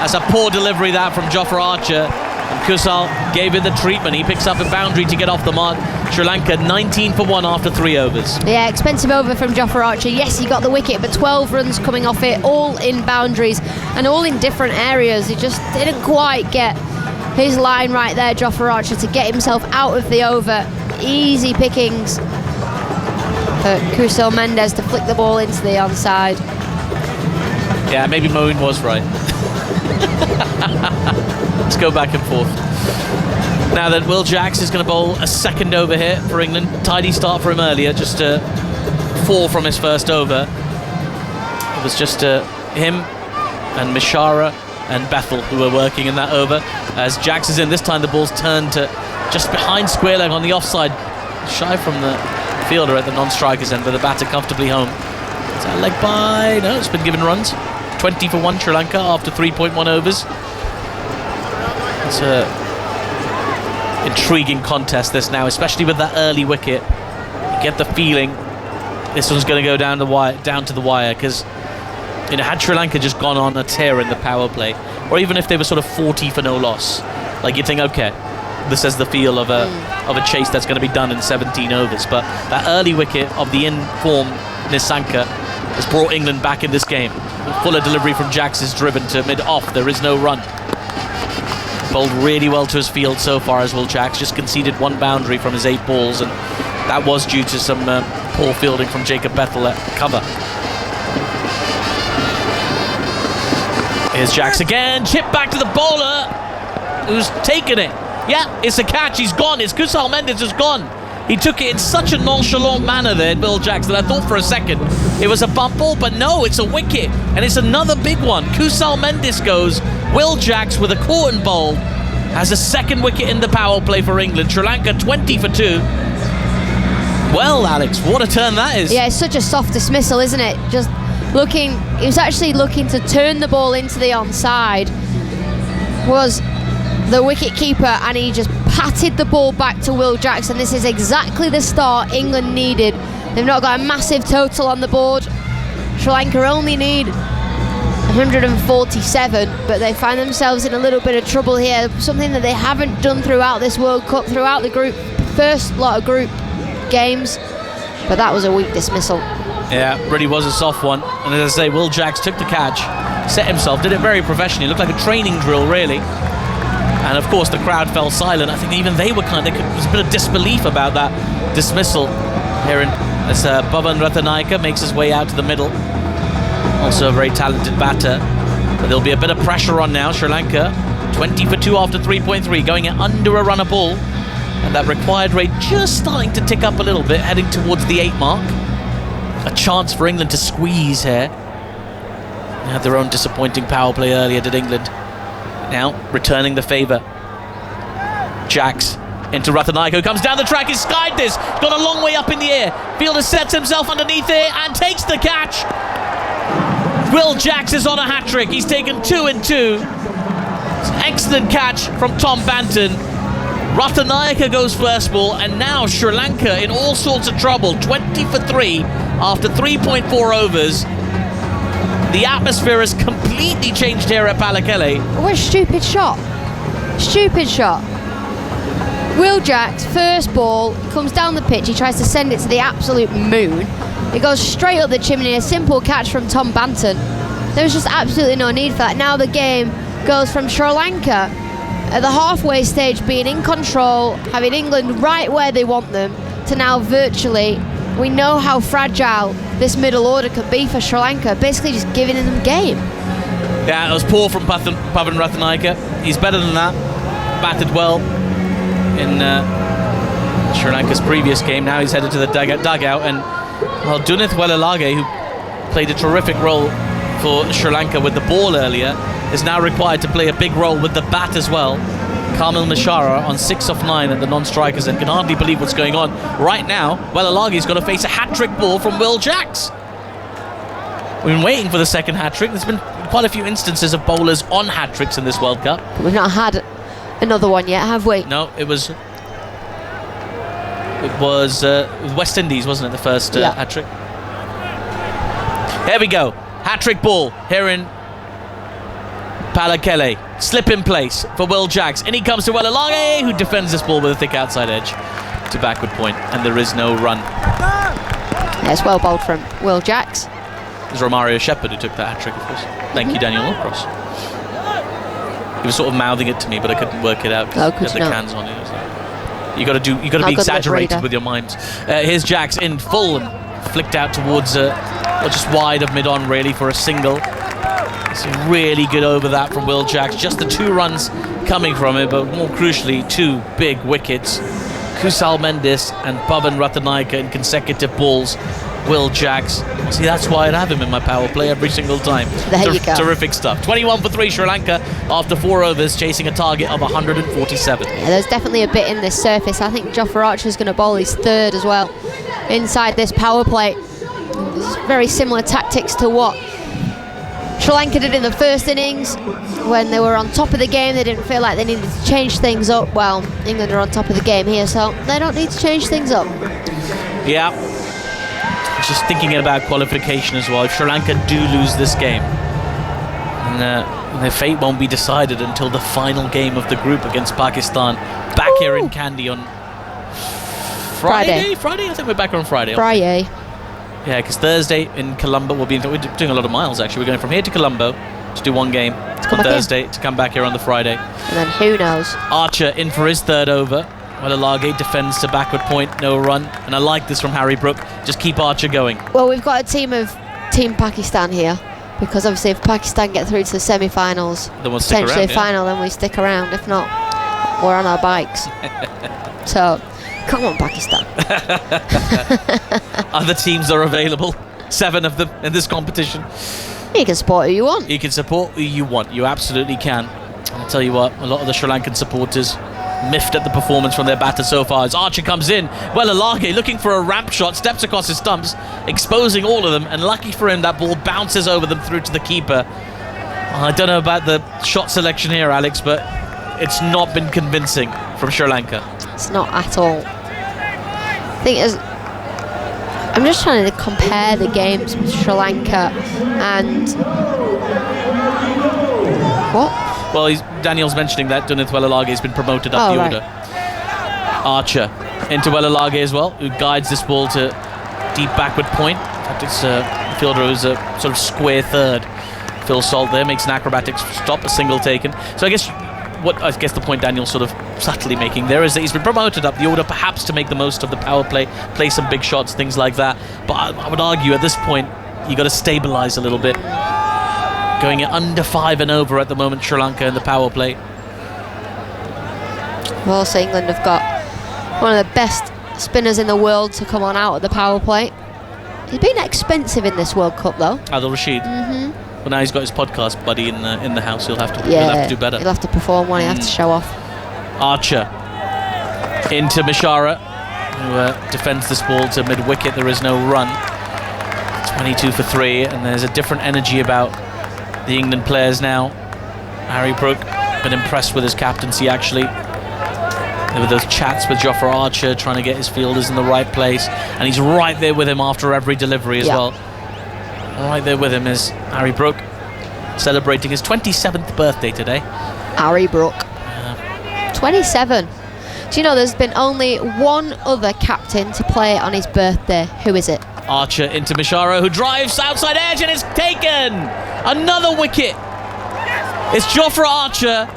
That's a poor delivery that from Jofra Archer. And Kusal gave it the treatment. He picks up a boundary to get off the mark. Sri Lanka 19 for 1 after 3 overs. Yeah, expensive over from Jofra Archer. Yes, he got the wicket, but 12 runs coming off it, all in boundaries and all in different areas. He just didn't quite get his line right there, Jofra Archer, to get himself out of the over. Easy pickings for Kusal Mendis to flick the ball into the onside. Yeah, maybe Moeen was right. Let's go back and forth. Now then, Will Jacks is going to bowl a second over here for England. Tidy start for him earlier, just 4 from his first over. It was just him and Mishara and Bethel who were working in that over. As Jax is in, this time the ball's turned to just behind square leg on the offside, shy from the fielder at the non-strikers end, but the batter comfortably home. Is that leg by? No, it's been given runs. 20 for 1 Sri Lanka after 3.1 overs. It's a intriguing contest this now, especially with that early wicket. You get the feeling this one's going to go down to the wire, because had Sri Lanka just gone on a tear in the power play, or even if they were sort of 40 for no loss, like you'd think, okay, this has the feel of a chase that's going to be done in 17 overs. But that early wicket of the in-form Nissanka has brought England back in this game. Fuller delivery from Jax is driven to mid-off. There is no run. Bowled really well to his field so far as Will Jax. Just conceded 1 boundary from his 8 balls, and that was due to some poor fielding from Jacob Bethel at cover. Here's Jax again. Chip back to the bowler, who's taken it. Yeah, it's a catch. He's gone. It's Kusal Mendes who's gone. He took it in such a nonchalant manner there, Will Jax, that I thought for a second it was a bump ball, but no, it's a wicket, and it's another big one. Kusal Mendes goes. Will Jax with a caught and bowled has a 2nd wicket in the power play for England. Sri Lanka 20 for 2. Well, Alex, what a turn that is. Yeah, it's such a soft dismissal, isn't it? Just looking, he was actually looking to turn the ball into the onside, was the wicket keeper, and he just patted the ball back to Will Jackson. This is exactly the start England needed. They've not got a massive total on the board. Sri Lanka only need 147, but they find themselves in a little bit of trouble here, something that they haven't done throughout this World Cup, throughout the first lot of group games, but that was a weak dismissal. Yeah, really was a soft one, and as I say, Will Jax took the catch, set himself, did it very professionally. It looked like a training drill, really. And of course the crowd fell silent. I think even they were there was a bit of disbelief about that dismissal here as Bhavan Ratanaika makes his way out to the middle. Also a very talented batter, but there'll be a bit of pressure on now. Sri Lanka 20 for 2 after 3.3, going at under a run a ball, and that required rate just starting to tick up a little bit, heading towards the 8 mark. A chance for England to squeeze here. They had their own disappointing power play earlier, did England. Now returning the favour. Jax into Ratanaika, who comes down the track. He's skied this, got a long way up in the air. Fielder sets himself underneath it and takes the catch. Will Jax is on a hat-trick. He's taken 2 and 2. Excellent catch from Tom Banton. Ratanaika goes first ball, and now Sri Lanka in all sorts of trouble. 20 for 3 after 3.4 overs. The atmosphere has completely changed here at Pallekele. What a stupid shot. Stupid shot. Will Jax, first ball, comes down the pitch. He tries to send it to the absolute moon. It goes straight up the chimney. A simple catch from Tom Banton. There was just absolutely no need for that. Now the game goes from Sri Lanka at the halfway stage being in control, having England right where they want them, to now virtually, we know how fragile this middle order could be for Sri Lanka, basically just giving them game. Yeah, it was poor from Bhavan Ratanaika. He's better than that. Batted well in Sri Lanka's previous game. Now he's headed to the dugout, and Dunith Wellalage, who played a terrific role for Sri Lanka with the ball earlier, is now required to play a big role with the bat as well. Kamil Mishara on 6 off 9 at the non-strikers and can hardly believe what's going on. Right now, Wellalagi's got to face a hat-trick ball from Will Jax. We've been waiting for the second hat-trick. There's been quite a few instances of bowlers on hat-tricks in this World Cup. We've not had another one yet, have we? No, it was West Indies, wasn't it, the first hat-trick? Here we go. Hat-trick ball here in Pallekele. Slip in place for Will Jax. In he comes to Wellalage, who defends this ball with a thick outside edge to backward point, and there is no run. Yeah, it's well bowled from Will Jax. It was Romario Shepherd who took that hat-trick, of course. Thank you, Daniel Norcross. He was sort of mouthing it to me, but I couldn't work it out because he had the cans on it. You got to be exaggerated with your mimes. Here's Jax in full and flicked out towards just wide of mid-on really for a single. It's really good over that from Will Jax. Just the 2 runs coming from it, but more crucially 2 big wickets. Kusal Mendes and Bhavan Ratanaika in consecutive balls Will Jaggs. See, that's why I'd have him in my power play every single time. There you go. Terrific stuff. 21 for 3 Sri Lanka after 4 overs, chasing a target of 147. Yeah, there's definitely a bit in this surface. I think Jofra Archer's going to bowl his third as well inside this power play. It's very similar tactics to what Sri Lanka did in the first innings when they were on top of the game. They didn't feel like they needed to change things up. Well, England are on top of the game here, so they don't need to change things up. Yeah. Just thinking about qualification as well. If Sri Lanka do lose this game, and their fate won't be decided until the final game of the group against Pakistan, back here in Kandy on Friday? I think we're back on Friday. Friday. Yeah, because Thursday in Colombo, we're doing a lot of miles actually. We're going from here to Colombo to do one game on Thursday to come back here on the Friday. And then who knows? Archer in for his third over. Walalage defends to backward point, no run. And I like this from Harry Brook. Just keep Archer going. Well, we've got a Team Pakistan here, because obviously if Pakistan get through to the semi-finals, then we'll stick potentially around, final, then we stick around. If not, we're on our bikes. So, come on, Pakistan. Other teams are available. 7 of them in this competition. You can support who you want. You can support who you want. You absolutely can. I'll tell you what, a lot of the Sri Lankan supporters miffed at the performance from their batter so far as Archer comes in. Walalage looking for a ramp shot, steps across his stumps, exposing all of them, and lucky for him that ball bounces over them through to the keeper. I don't know about the shot selection here, Alex, but it's not been convincing from Sri Lanka. It's not at all. I think I'm just trying to compare the games with Sri Lanka and what? Well, Daniel's mentioning that Dunith Walalage has been promoted up the order. Archer into Walalage as well, who guides this ball to deep backward point. In fact, it's a fielder who's a sort of square third. Phil Salt there makes an acrobatic stop, a single taken. So I guess the point Daniel's sort of subtly making there is that he's been promoted up the order, perhaps to make the most of the power play, play some big shots, things like that. But I would argue at this point you got to stabilise a little bit. Going under 5 and over at the moment, Sri Lanka in the power play. Well, also England have got one of the best spinners in the world to come on out of the power play. He's been expensive in this World Cup, though. Adil Rashid. Well, now he's got his podcast buddy in the house. He'll have to do better. He'll have to perform one. He'll have to show off. Archer into Mishara, who defends this ball to mid-wicket. There is no run. 22 for 3, and there's a different energy about the England players now. Harry Brook, been impressed with his captaincy actually. There were those chats with Jofra Archer, trying to get his fielders in the right place, and he's right there with him after every delivery as well. Right there with him is Harry Brook, celebrating his 27th birthday today. Harry Brook. 27. Do you know there's been only one other captain to play on his birthday? Who is it? Archer into Mishara, who drives outside edge, and it's taken! Another wicket! It's Jofra Archer,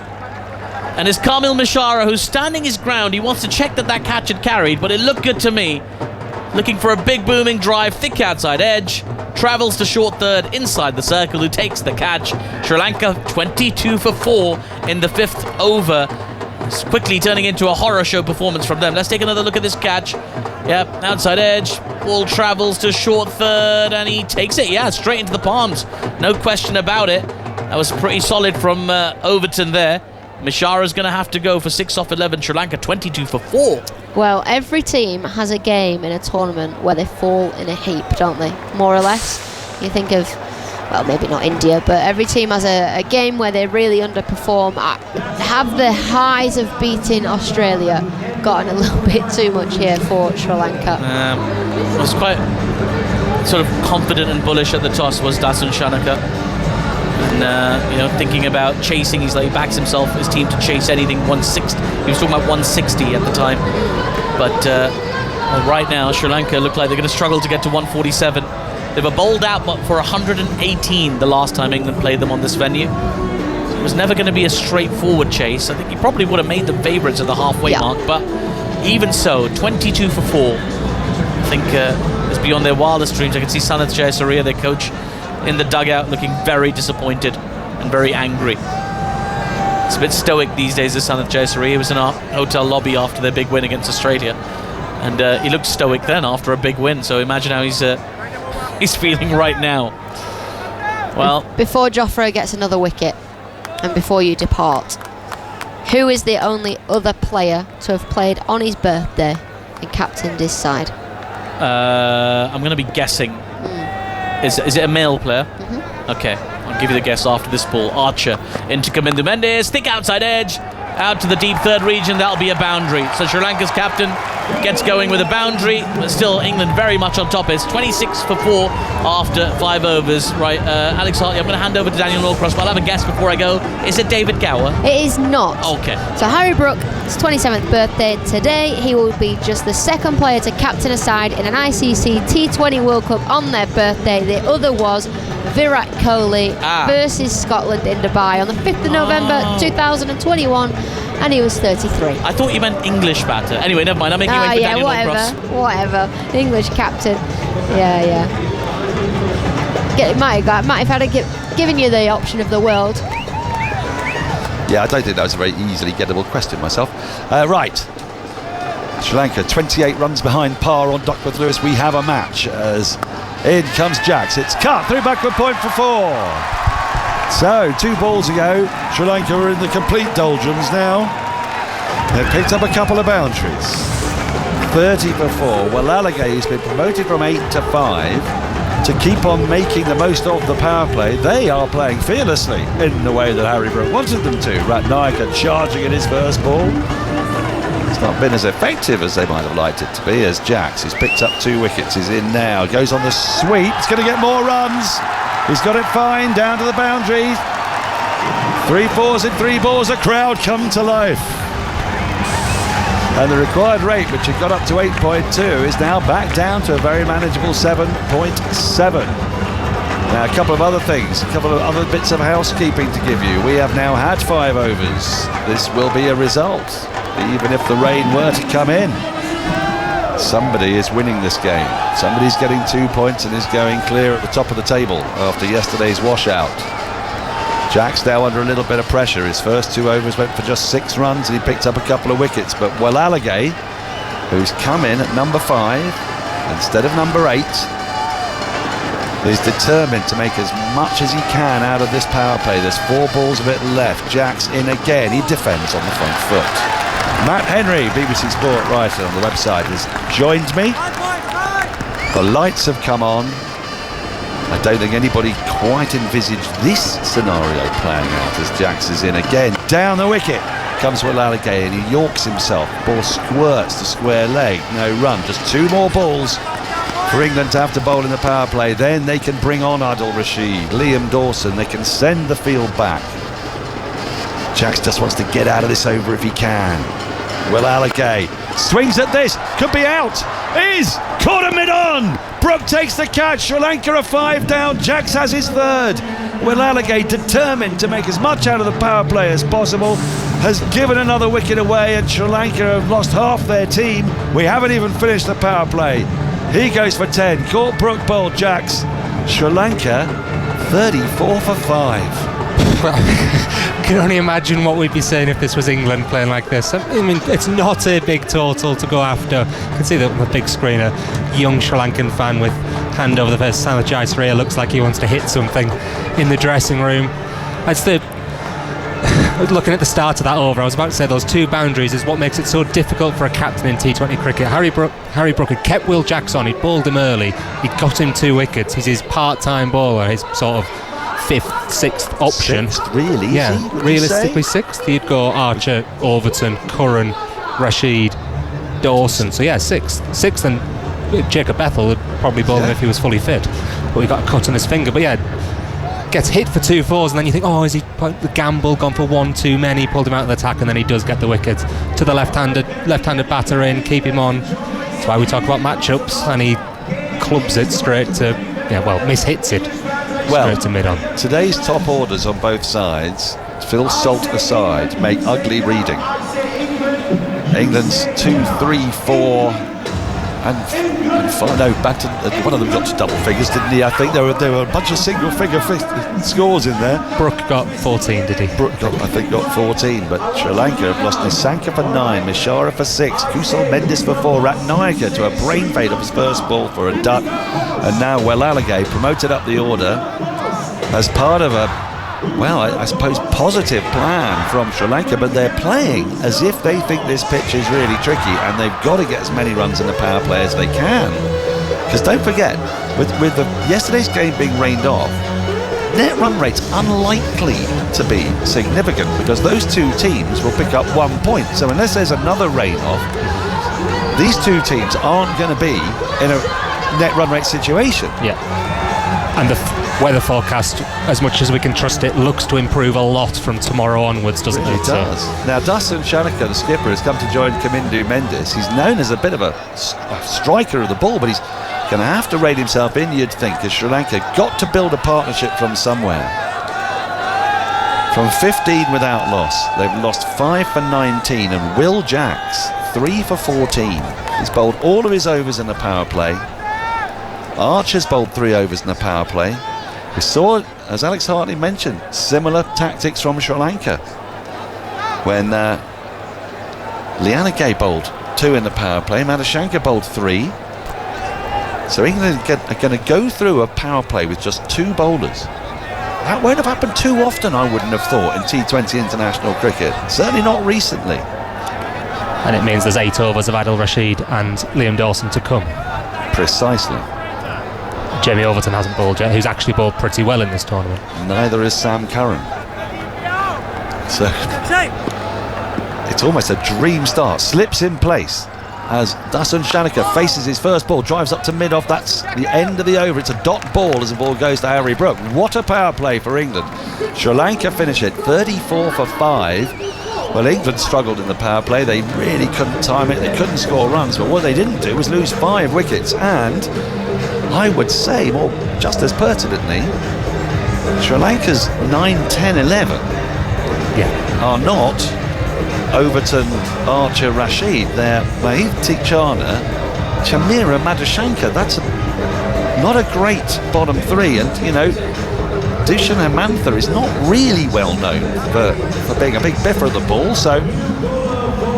and it's Kamil Mishara, who's standing his ground. He wants to check that catch had carried, but it looked good to me. Looking for a big booming drive, thick outside edge, travels to short third inside the circle, who takes the catch. Sri Lanka 22 for 4 in the 5th over. It's quickly turning into a horror show performance from them. Let's take another look at this catch. Yep, outside edge, ball travels to short third, and he takes it, straight into the palms. No question about it. That was pretty solid from Overton there. Mishara's going to have to go for 6 off 11. Sri Lanka 22 for 4. Well, every team has a game in a tournament where they fall in a heap, don't they? More or less. You think of, well, maybe not India, but every team has a game where they really underperform. Have the highs of beating Australia gotten a little bit too much here for Sri Lanka? Was quite sort of confident and bullish at the toss was Dasun Shanaka. And, thinking about chasing, he backs himself, his team to chase anything 160. He was talking about 160 at the time. But right now, Sri Lanka look like they're going to struggle to get to 147. They were bowled out for 118 the last time England played them on this venue. It was never going to be a straightforward chase. I think he probably would have made them favourites at the halfway mark, but even so, 22 for 4. I think it's beyond their wildest dreams. I can see Sanath Jayasuriya, their coach, in the dugout looking very disappointed and very angry. It's a bit stoic these days, as Sanath Jayasuriya. He was in our hotel lobby after their big win against Australia, and he looked stoic then after a big win, so imagine how he's he's feeling right now. Well, before Jofra gets another wicket and before you depart, who is the only other player to have played on his birthday and captained his side? I'm going to be guessing. Is it a male player? Okay, I'll give you the guess after this ball. Archer into Kamindu Mendes, thick outside edge, out to the deep third region. That'll be a boundary. So Sri Lanka's captain gets going with a boundary, but still England very much on top. It's 26 for 4 after 5 overs. Right, Alex Hartley, I'm going to hand over to Daniel Norcross, but I'll have a guess before I go. Is it David Gower? It is not. Okay. So Harry Brook, his 27th birthday today. He will be just the second player to captain a side in an ICC T20 World Cup on their birthday. The other was Virat Kohli versus Scotland in Dubai on the 5th of November 2021, and he was 33. I thought you meant English batter. Anyway, never mind. I'm making way for Daniel Norcross. Whatever. English captain. Yeah. Might have given you the option of the world. Yeah, I don't think that was a very easily gettable question myself. Right. Sri Lanka 28 runs behind par on Duckworth Lewis. We have a match as in comes Jacks. It's cut through backward point for 4. So 2 balls ago, Sri Lanka are in the complete doldrums now. They've picked up a couple of boundaries. 30 for 4. Well, Alagay, who's been promoted from 8 to 5 to keep on making the most of the power play. They are playing fearlessly in the way that Harry Brook wanted them to. Ratnayaka charging at his first ball. It's not been as effective as they might have liked it to be, as Jacks, who's picked up 2 wickets, is in now. Goes on the sweep. He's going to get more runs. He's got it fine down to the boundary. 3 fours in 3 balls. A crowd come to life. And the required rate, which had got up to 8.2, is now back down to a very manageable 7.7. Now, a couple of other things, a couple of other bits of housekeeping to give you. We have now had 5 overs. This will be a result, even if the rain were to come in. Somebody is winning this game. Somebody's getting 2 points and is going clear at the top of the table after yesterday's washout. Jack's now under a little bit of pressure. His first 2 overs went for just 6 runs and he picked up a couple of wickets. But Alagay, who's come in at number 5 instead of number 8, is determined to make as much as he can out of this power play. There's 4 balls of it left. Jack's in again. He defends on the front foot. Matt Henry, BBC Sport writer on the website, has joined me. The lights have come on. I don't think anybody quite envisaged this scenario playing out as Jacks is in again. Down the wicket comes Alagay and he yorks himself. Ball squirts to square leg. No run. Just 2 more balls for England to have to bowl in the power play. Then they can bring on Adil Rashid, Liam Dawson. They can send the field back. Jacks just wants to get out of this over if he can. Alagay swings at this, could be out, is caught a mid-on. Brook takes the catch. Sri Lanka are 5 down. Jacks has his 3rd. Alagay, determined to make as much out of the power play as possible, has given another wicket away, and Sri Lanka have lost half their team. We haven't even finished the power play. He goes for 10. Caught Brook, bowled Jacks. Sri Lanka 34 for 5. I can only imagine what we'd be saying if this was England playing like this. I mean, it's not a big total to go after. You can see that on the big screen, a young Sri Lankan fan with hand over the face. Sanjay Jayasuriya looks like he wants to hit something in the dressing room. Looking at the start of that over, I was about to say those 2 boundaries is what makes it so difficult for a captain in T20 cricket. Harry Brook had kept Will Jacks on. He'd bowled him early. He'd got him 2 wickets. He's his part-time bowler, his sort of 5th, 6th option. 6th, really? Yeah, realistically 6th. He'd go Archer, Overton, Curran, Rashid, Dawson. So yeah, 6th, and Jacob Bethel would probably bowl him if he was fully fit. But he got a cut on his finger. But yeah, gets hit for 2 fours, and then you think, oh, is he the gamble gone for 1 too many? Pulled him out of the attack, and then he does get the wicket to the left-handed batter in, keep him on. That's why we talk about matchups, and he clubs it straight to, mishits it. Straight to mid-on. Today's top orders on both sides, Phil Salt aside, make ugly reading. England's 2, 3, 4 back to one of them got to double figures, didn't he? I think there were a bunch of single figure scores in there. Brook got 14, did he? Brook got 14, but Sri Lanka have lost Nisanka for 9, Mishara for 6, Kusal Mendis for 4, Ratnayaka to a brain fade of his first ball for a duck, and now Welalage promoted up the order as part of a, well, I suppose positive plan from Sri Lanka, but they're playing as if they think this pitch is really tricky and they've got to get as many runs in the power play as they can. Because don't forget, with yesterday's game being rained off, net run rate's unlikely to be significant because those two teams will pick up 1 point. So unless there's another rain off, these two teams aren't going to be in a net run rate situation. Yeah. And the weather forecast, as much as we can trust it, looks to improve a lot from tomorrow onwards, doesn't it? It does. Now, Dasun Shanaka, the skipper, has come to join Kamindu Mendis. He's known as a bit of a striker of the ball, but he's going to have to rate himself in, you'd think, as Sri Lanka got to build a partnership from somewhere. From 15 without loss, they've lost 5 for 19, and Will Jacks 3 for 14. He's bowled all of his overs in the power play. Archer's bowled 3 overs in the power play. We saw, as Alex Hartley mentioned, similar tactics from Sri Lanka when Lianake bowled 2 in the power play, Madhushanka bowled 3. So England are going to go through a power play with just 2 bowlers. That won't have happened too often, I wouldn't have thought, in T20 international cricket. Certainly not recently. And it means there's 8 overs of Adil Rashid and Liam Dawson to come. Precisely. Jamie Overton hasn't bowled yet, who's actually bowled pretty well in this tournament. Neither is Sam Curran. So it's almost a dream start. Slips in place as Dasun Shanaka faces his first ball, drives up to mid-off. That's the end of the over. It's a dot ball as the ball goes to Harry Brook. What a power play for England. Sri Lanka finish it 34 for 5. Well, England struggled in the power play. They really couldn't time it. They couldn't score runs. But what they didn't do was lose 5 wickets. And I would say, more just as pertinently, Sri Lanka's 9, 10, 11 are not Overton, Archer, Rashid. They're Mahid Tikchana, Chamira, Madhushanka. That's not a great bottom 3. And, you know, Dushan Hemantha is not really well known for being a big biffer of the ball. So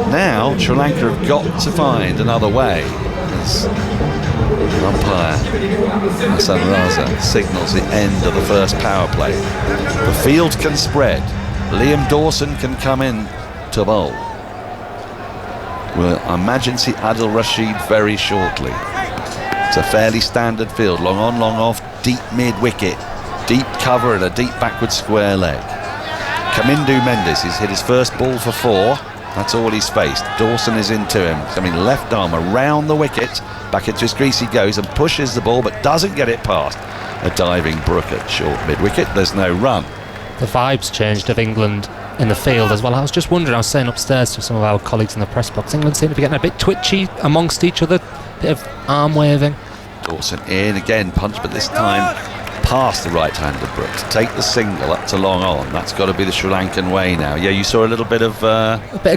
now Sri Lanka have got to find another way. As umpire Hassan Raza signals the end of the first power play. The field can spread. Liam Dawson can come in to bowl. We'll imagine see Adil Rashid very shortly. It's a fairly standard field, long on, long off, deep mid-wicket, deep cover and a deep backward square leg. Kamindu Mendis, he's hit his first ball for 4. That's all he's faced. Dawson is into him, coming left arm around the wicket. Back into his crease he goes and pushes the ball, but doesn't get it past a diving Brook at short mid-wicket. There's no run. The vibes changed of England in the field as well. I was just wondering, I was saying upstairs to some of our colleagues in the press box, England seem to be getting a bit twitchy amongst each other, bit of arm waving. Dawson in again, punch, but this time past the right-handed Brook to take the single up to long on. That's got to be the Sri Lankan way now. Yeah, you saw a little bit of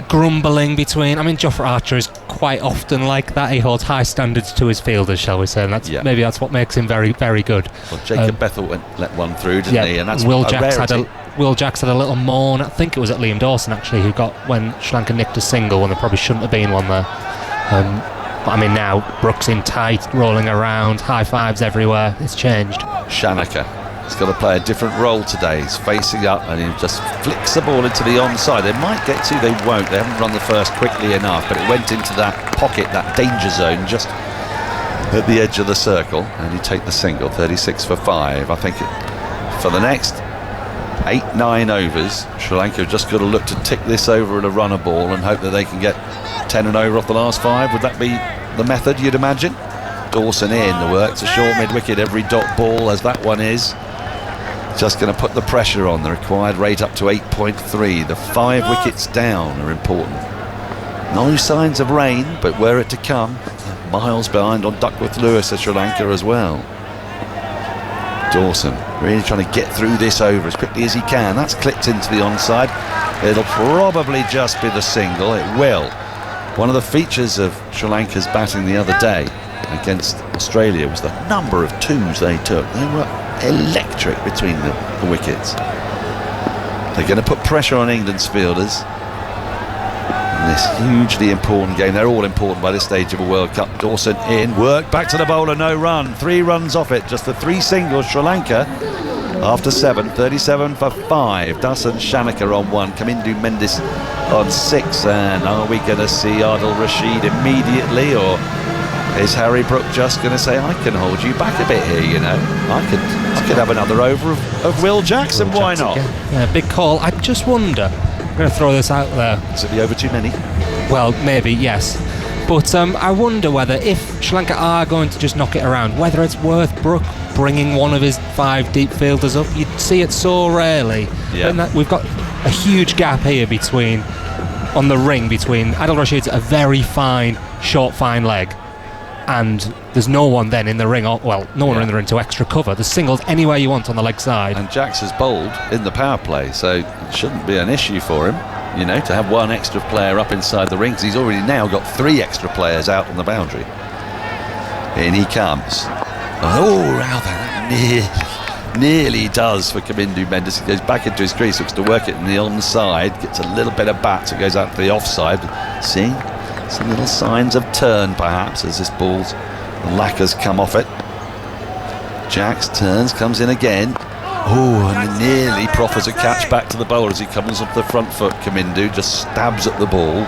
grumbling between. I mean, Jofra Archer is quite often like that. He holds high standards to his fielders, shall we say, and that's maybe that's what makes him very, very good. Well, Jacob Bethel let one through, didn't he? And that's Will Jacks had a little moan. I think it was at Liam Dawson actually, who got when Sri Lanka nicked a single when there probably shouldn't have been one there. But I mean, now Brook's in tight, rolling around, high fives everywhere. It's changed. Shanaka has got to play a different role today. He's facing up and he just flicks the ball into the onside. They might get to, they won't. They haven't run the first quickly enough, but it went into that pocket, that danger zone, just at the edge of the circle. And you take the single, 36 for 5. I think for the next 8, 9 overs, Sri Lanka have just got to look to tick this over at a runner ball and hope that they can get 10 and over off the last 5. Would that be the method, you'd imagine? Dawson in the work. It's a short mid-wicket, every dot ball as that one is. Just going to put the pressure on. The required rate up to 8.3. The 5 wickets down are important. No signs of rain, but were it to come, miles behind on Duckworth Lewis at Sri Lanka as well. Dawson really trying to get through this over as quickly as he can. That's clipped into the onside. It'll probably just be the single. It will. One of the features of Sri Lanka's batting the other day against Australia was the number of twos they took. They were electric between the wickets. They're going to put pressure on England's fielders in this hugely important game. They're all important by this stage of a World Cup. Dawson in, work, back to the bowler, no run. 3 runs off it, just the 3 singles. Sri Lanka after 7, 37 for 5. Dasan Shanaka on 1, Kamindu Mendis on 6. And are we going to see Adil Rashid immediately, or is Harry Brook just going to say, I can hold you back a bit here, you know? I could have another over of Will Jackson, why not? Yeah, big call. I just wonder, I'm going to throw this out there. Is it the over too many? Well, maybe, yes. But I wonder whether, if Sri Lanka are going to just knock it around, whether it's worth Brook bringing one of his 5 deep fielders up. You'd see it so rarely. Yeah. We've got a huge gap here on the ring between Adil Rashid's a very fine, short, fine leg, and there's no one then in the ring, no one in the ring to extra cover. There's singles anywhere you want on the leg side. And Jax has bowled in the power play, so it shouldn't be an issue for him, you know, to have one extra player up inside the ring, because he's already now got 3 extra players out on the boundary. In he comes. Oh, wow, that nearly does for Kamindu Mendis. He goes back into his crease, looks to work it in the onside, gets a little bit of bat, so it goes out to the offside. See? Some little signs of turn, perhaps, as this ball's lacquers come off it. Jax turns, comes in again. Oh, and nearly proffers a catch back to the bowler as he comes off the front foot. Kamindu just stabs at the ball.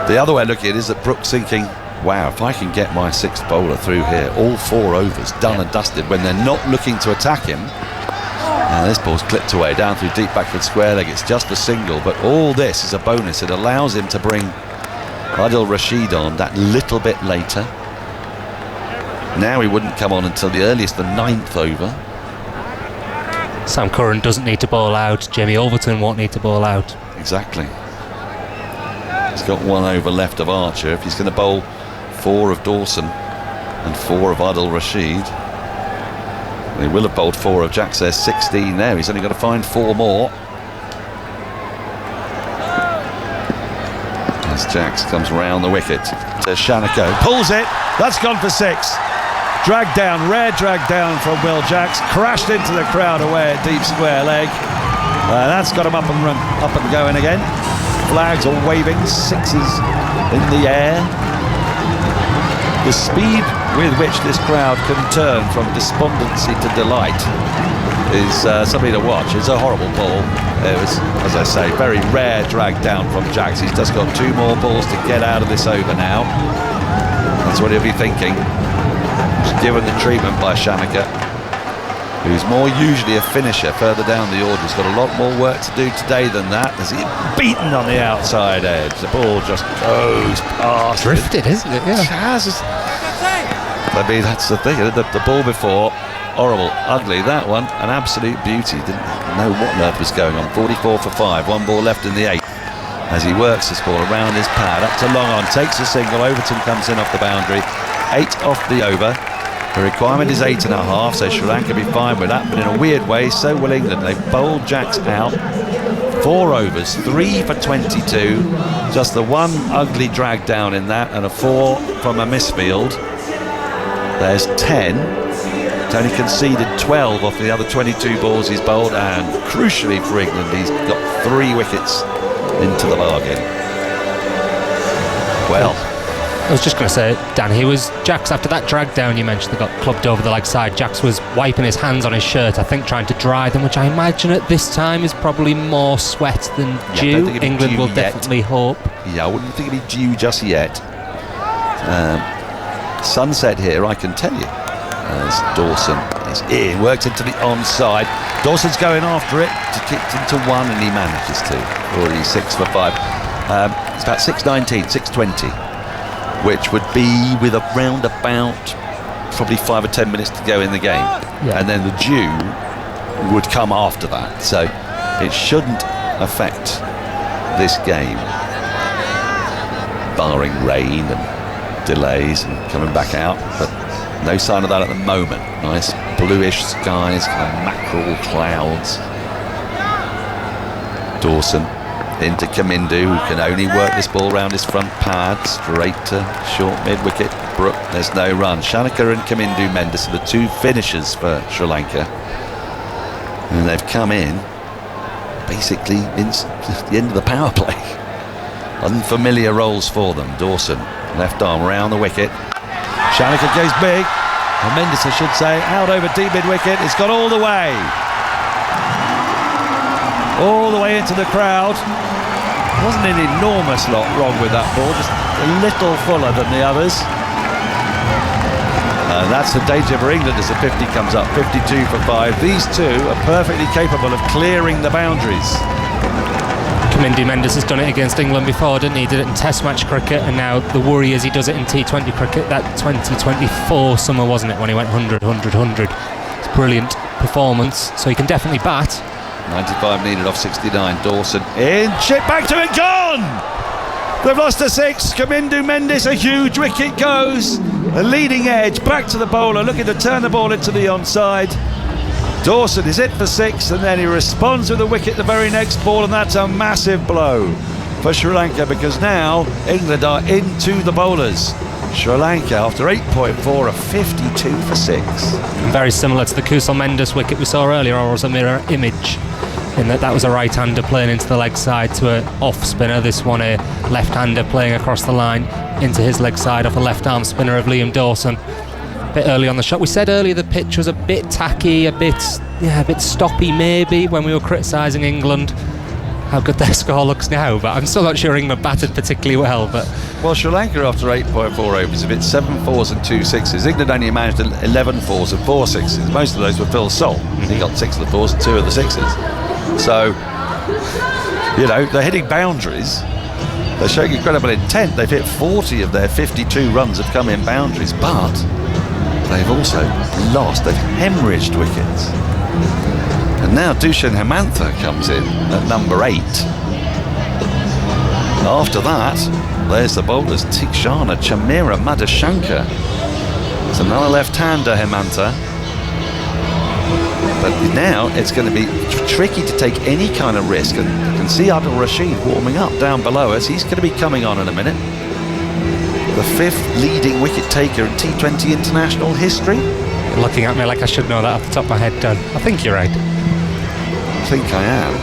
The other way of looking at it is that Brook's thinking, wow, if I can get my 6th bowler through here, all 4 overs done and dusted when they're not looking to attack him. Now this ball's clipped away down through deep backward square leg. It's just a single, but all this is a bonus. It allows him to bring Adil Rashid on that little bit later. Now he wouldn't come on until the earliest, the 9th over. Sam Curran doesn't need to bowl out. Jamie Overton won't need to bowl out. Exactly. He's got 1 over left of Archer. If he's going to bowl 4 of Dawson and 4 of Adil Rashid, he will have bowled 4 of Jax. There's 16 there. He's only got to find 4 more. As Jax comes round the wicket to Shanako, pulls it, that's gone for 6. Drag down, rare drag down from Will Jax, crashed into the crowd away at deep square leg. That's got him up and going again. Flags all waving, 6s in the air. The speed with which this crowd can turn from despondency to delight is something to watch. It's a horrible ball. It was, as I say, very rare drag down from Jax. He's just got 2 more balls to get out of this over now. That's what he'll be thinking. Just given the treatment by Shanaka, who's more usually a finisher further down the order. He's got a lot more work to do today than that. As he beaten on the outside edge. The ball just goes past. Drifted, isn't it? Yeah. I mean, that's the thing. The ball before, horrible, ugly. That one, an absolute beauty. Didn't know what on earth was going on. 44 for 5, 1 ball left in the 8th. As he works this ball around his pad, up to long on, takes a single. Overton comes in off the boundary. 8 off the over. The requirement is 8.5, so Sri Lanka be fine with that. But in a weird way, so will England. They've bowled Jax out. 4 overs, 3 for 22. Just the 1 ugly drag down in that, and a 4 from a misfield. There's 10. He's only conceded 12 off the other 22 balls he's bowled, and crucially for England, he's got 3 wickets into the bargain. Well, I was just going to say, Dan, Jax, after that drag down you mentioned that got clubbed over the leg side, Jax was wiping his hands on his shirt, I think trying to dry them, which I imagine at this time is probably more sweat than due. England will definitely hope. Yeah, I wouldn't think it'd be due just yet. Sunset here, I can tell you. As Dawson is in, worked into the onside. Dawson's going after it, kicked into 1, and he manages to. Already 6 for 5. It's about 6:19, 6:20. Which would be with around about probably 5 or 10 minutes to go in the game. Yeah. And then the due would come after that. So it shouldn't affect this game, barring rain and delays and coming back out. But no sign of that at the moment. Nice bluish skies, kind of mackerel clouds. Dawson into Kamindu, who can only work this ball round his front pad, straight to short mid-wicket. Brook, there's no run. Shanaka and Kamindu Mendes are the two finishers for Sri Lanka. And they've come in basically in the end of the power play. Unfamiliar roles for them. Dawson, left arm round the wicket. Shanaka goes big. And Mendes, I should say, out over deep mid-wicket. It's gone all the way. All the way into the crowd. Wasn't an enormous lot wrong with that ball, just a little fuller than the others. And that's the danger for England as the 50 comes up. 52 for 5. These two are perfectly capable of clearing the boundaries. Kamindu Mendes has done it against England before, didn't he? He did it in Test match cricket, and now the worry is he does it in T20 cricket. That 2024 summer, wasn't it, when he went 100, 100, 100. It's a brilliant performance, so he can definitely bat. 95 needed off 69. Dawson in, chip back to it, gone! They've lost a 6. Kamindu Mendes, a huge wicket goes. A leading edge, back to the bowler, looking to turn the ball into the onside. Dawson is hit for 6, and then he responds with a wicket the very next ball, and that's a massive blow for Sri Lanka, because now England are into the bowlers. Sri Lanka, after 8.4, are 52 for 6. Very similar to the Kusal Mendes wicket we saw earlier, or as a mirror image, in that was a right-hander playing into the leg side to an off-spinner. This one a left-hander playing across the line into his leg side off a left-arm spinner of Liam Dawson. A bit early on the shot. We said earlier the pitch was a bit tacky, a bit stoppy maybe when we were criticising England. How good their score looks now, but I'm still not sure England batted particularly well. But well, Sri Lanka after 8.4 overs have hit 7 fours and 2 sixes. England only managed 11 fours and 4 sixes. Most of those were Phil Salt. He got 6 of the fours and 2 of the sixes. So, you know, they're hitting boundaries. They're showing incredible intent. They've hit 40 of their 52 runs have come in boundaries, but they've also lost. They've hemorrhaged wickets. And now Dushan Hemantha comes in at number 8. After that, there's the bowlers Tikshana, Chamira, Madhushankar. It's another left-hander, Hemantha. But now it's going to be tricky to take any kind of risk. And you can see Adil Rashid warming up down below us. He's going to be coming on in a minute. The 5th leading wicket taker in T20 international history. You're looking at me like I should know that off the top of my head, Dan. I think you're right. I think I am.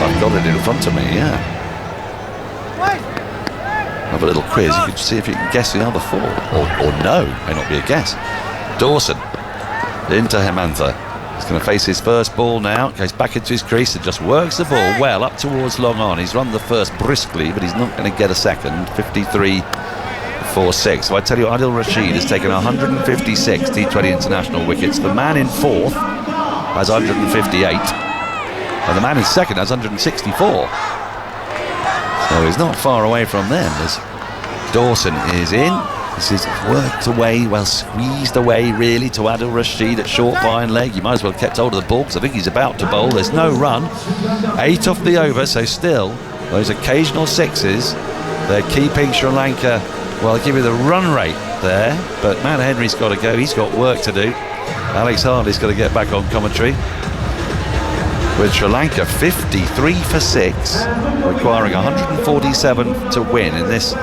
I've got it in front of me, yeah. Have a little quiz. You can see if you can guess the other 4. Or no, may not be a guess. Dawson into Hemantha. He's going to face his first ball now. Goes back into his crease and just works the ball well up towards long on. He's run the first briskly, but he's not going to get a second. 53 for 6. So I tell you, Adil Rashid has taken 156 T20 international wickets. The man in 4th has 158, and the man in 2nd has 164. So he's not far away from them as Dawson is in. This is worked away, well squeezed away really to Adil Rashid at short fine leg. You might as well have kept hold of the ball because I think he's about to bowl. There's no run. 8 off the over, so still those occasional 6s. They're keeping Sri Lanka, well, give you the run rate there, but Matt Henry's got to go. He's got work to do. Alex Harley's got to get back on commentary. With Sri Lanka 53 for 6, requiring 147 to win in this,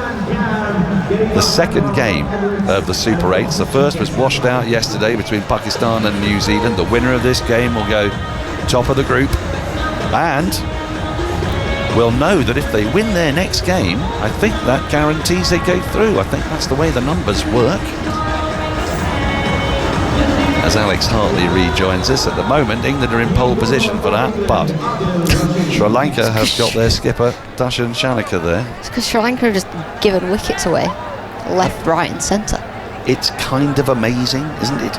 the second game of the Super 8s. The first was washed out yesterday between Pakistan and New Zealand. The winner of this game will go top of the group, and will know that if they win their next game, I think that guarantees they go through. I think that's the way the numbers work. As Alex Hartley rejoins us at the moment, England are in pole position for that, but Sri Lanka have got their skipper Dashan Shanaka there. It's because Sri Lanka have just given wickets away, left, right and centre. It's kind of amazing, isn't it?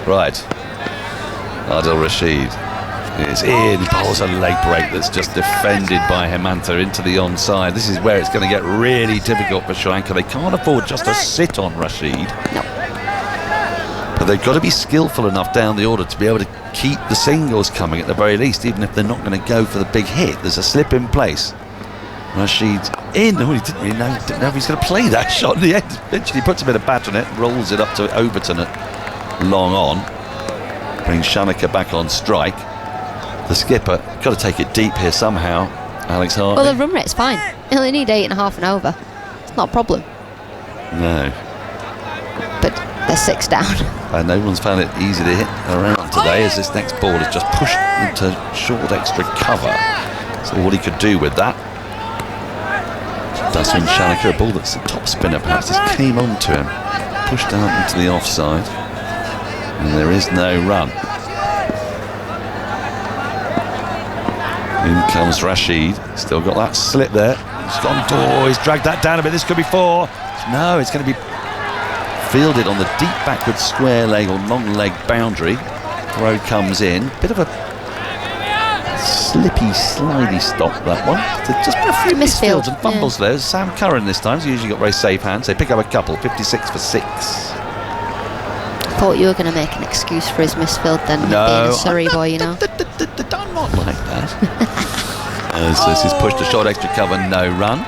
Right, Adil Rashid is in. He bowls a leg break that's just defended by Hemantha into the onside. This is where it's going to get really difficult for Sri Lanka. They can't afford just to sit on Rashid. No. But they've got to be skillful enough down the order to be able to keep the singles coming at the very least, even if they're not going to go for the big hit. There's a slip in place. Rashid's in. Oh, he didn't really know, didn't know if he's going to play that shot in the end. Eventually puts a bit of bat on it, rolls it up to Overton at long on. Brings Shanaka back on strike. the skipper. Got to take it deep here somehow, Alex Hartley. Well, the run rate's fine. You only need 8.5 and over. It's not a problem. No. But they're 6 down. And no one's found it easy to hit around today, as this next ball is just pushed into short extra cover. So what he could do with that. Dasun Shanaka, a ball that's a top spinner perhaps, just came on to him. Pushed out into the offside. And there is no run. In comes Rashid. Still got that slip there. He's gone. Oh, he's dragged that down a bit. This could be 4. No, it's going to be fielded on the deep backward square leg or long leg boundary. Throw comes in. Bit of a slippy, slidey stop, that one. Just a few misfields and fumbles there. Sam Curran this time. He's usually got very safe hands. They pick up a couple. 56 for 6. Thought you were going to make an excuse for his misfield then, being a Surrey boy, you know. I'm not like that. As this is pushed to short extra cover, no run.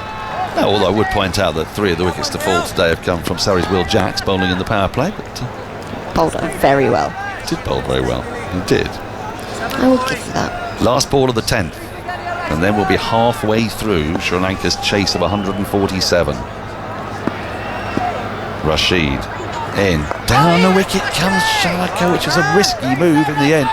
Now, although I would point out that 3 of the wickets to fall today have come from Surrey's Will Jacks bowling in the power play, but bowled very well. Did bowl very well. He did. I will give you that. Last ball of the 10th, and then we'll be halfway through Sri Lanka's chase of 147. Rashid in. Down the wicket comes Shanaka, which is a risky move in the end.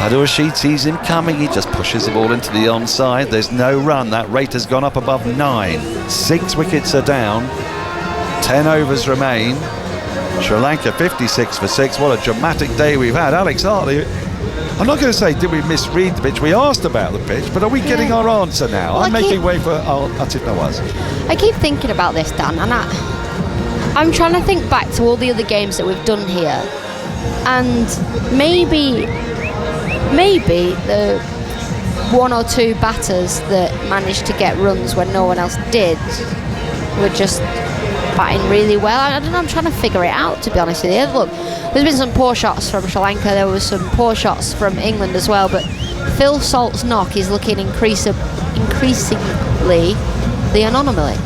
Abdul Rashid sees him coming, he just pushes the ball into the onside. There's no run. That rate has gone up above 9. 6 wickets are down, 10 overs remain. Sri Lanka 56 for 6. What a dramatic day we've had. Alex Hartley, I'm not going to say did we misread the pitch. We asked about the pitch, but are we getting our answer now? Well, I'm making way for Atif Nawaz. I keep thinking about this, Dan, and I'm trying to think back to all the other games that we've done here, and maybe the 1 or 2 batters that managed to get runs when no one else did were just batting really well. I don't know, I'm trying to figure it out, to be honest with you. Look, there's been some poor shots from Sri Lanka, there was some poor shots from England as well, but Phil Salt's knock is looking increasingly the anomaly.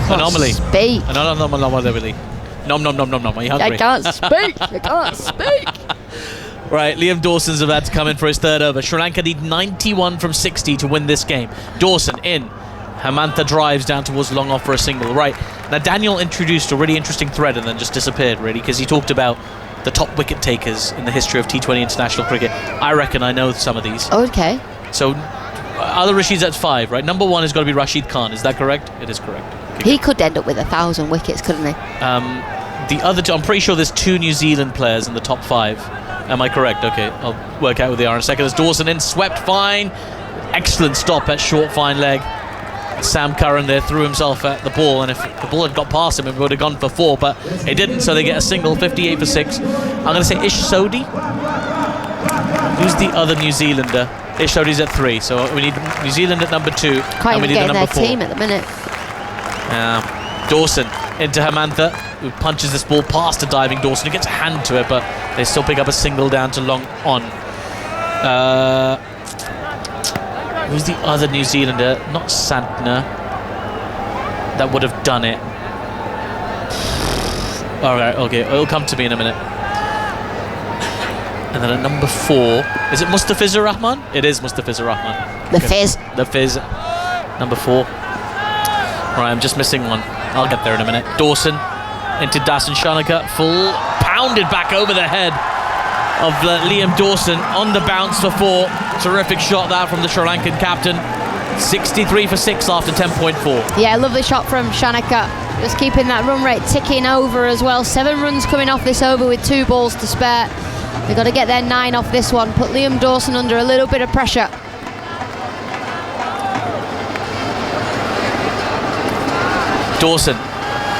Anomaly. Speak. Anomaly. Nom. Are you hungry? I can't speak. I can't speak. Right, Liam Dawson's about to come in for his 3rd over. Sri Lanka need 91 from 60 to win this game. Dawson in. Hamantha drives down towards long off for a single. Right, now Daniel introduced a really interesting thread and then just disappeared, really, because he talked about the top wicket takers in the history of T20 international cricket. I reckon I know some of these. Okay. So, Adil Rashid's at 5, right? Number 1 has got to be Rashid Khan. Is that correct? It is correct. Okay. He could end up with 1,000 wickets, couldn't he? The other two, I'm pretty sure there's 2 New Zealand players in the top 5. Am I correct? Okay, I'll work out who they are in a second. As Dawson in, swept fine. Excellent stop at short fine leg. Sam Curran there threw himself at the ball, and if the ball had got past him, it would have gone for 4, but it didn't, so they get a single, 58 for 6. I'm going to say Ish Sodhi. Who's the other New Zealander? Ish Sodhi's at 3, so we need New Zealand at number 2. Can't and we even need get the in number their 4. team at the minute. Dawson into Hamantha, who punches this ball past a diving Dawson, who gets a hand to it, but they still pick up a single down to long on. Who's the other New Zealander? Not Santner. That would have done it. Alright, okay, it'll come to me in a minute. And then at number 4, is it Mustafizur Rahman? It is Mustafizur Rahman. The Fizz. The Fizz. Number 4. Alright, I'm just missing one. I'll get there in a minute. Dawson into Dasun Shanaka. Full pounded back over the head of Liam Dawson on the bounce for 4. Terrific shot that from the Sri Lankan captain. 63 for 6 after 10.4. Yeah, lovely shot from Shanaka. Just keeping that run rate ticking over as well. 7 runs coming off this over with 2 balls to spare. They've got to get their 9 off this one. Put Liam Dawson under a little bit of pressure. Dawson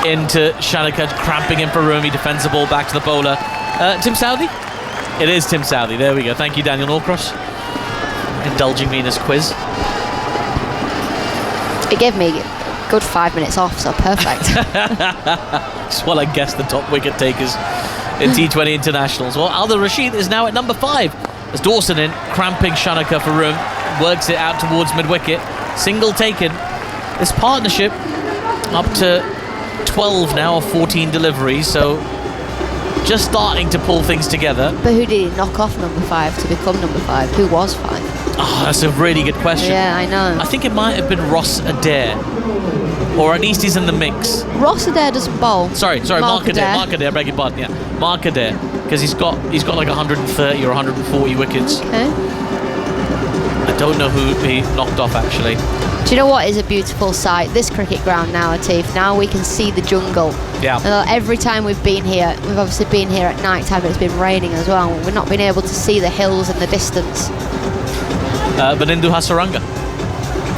into Shanaka, cramping him for room. He defends the ball back to the bowler. Tim Southee? It is Tim Southee. There we go. Thank you, Daniel Norcross, indulging me in this quiz. It gave me a good 5 minutes off, so perfect. Just while I guess the top wicket takers in T20 internationals. Well, Adil Rashid is now at number 5. As Dawson in, cramping Shanaka for room, works it out towards mid-wicket. Single taken. This partnership up to 12 now of 14 deliveries, so just starting to pull things together. But who did he knock off number 5 to become number 5? Who was 5? Oh, that's a really good question. Yeah, I know. I think it might have been Ross Adair, or at least he's in the mix. Ross Adair doesn't bowl. Sorry, Mark Adair, beg your pardon, yeah. Mark Adair, because he's got like 130 or 140 wickets. Okay. I don't know who he knocked off, actually. Do you know what is a beautiful sight? This cricket ground now, Atif. Now we can see the jungle. Yeah. And every time we've been here, we've obviously been here at night time, but it's been raining as well. We've not been able to see the hills in the distance. Benindu Hasaranga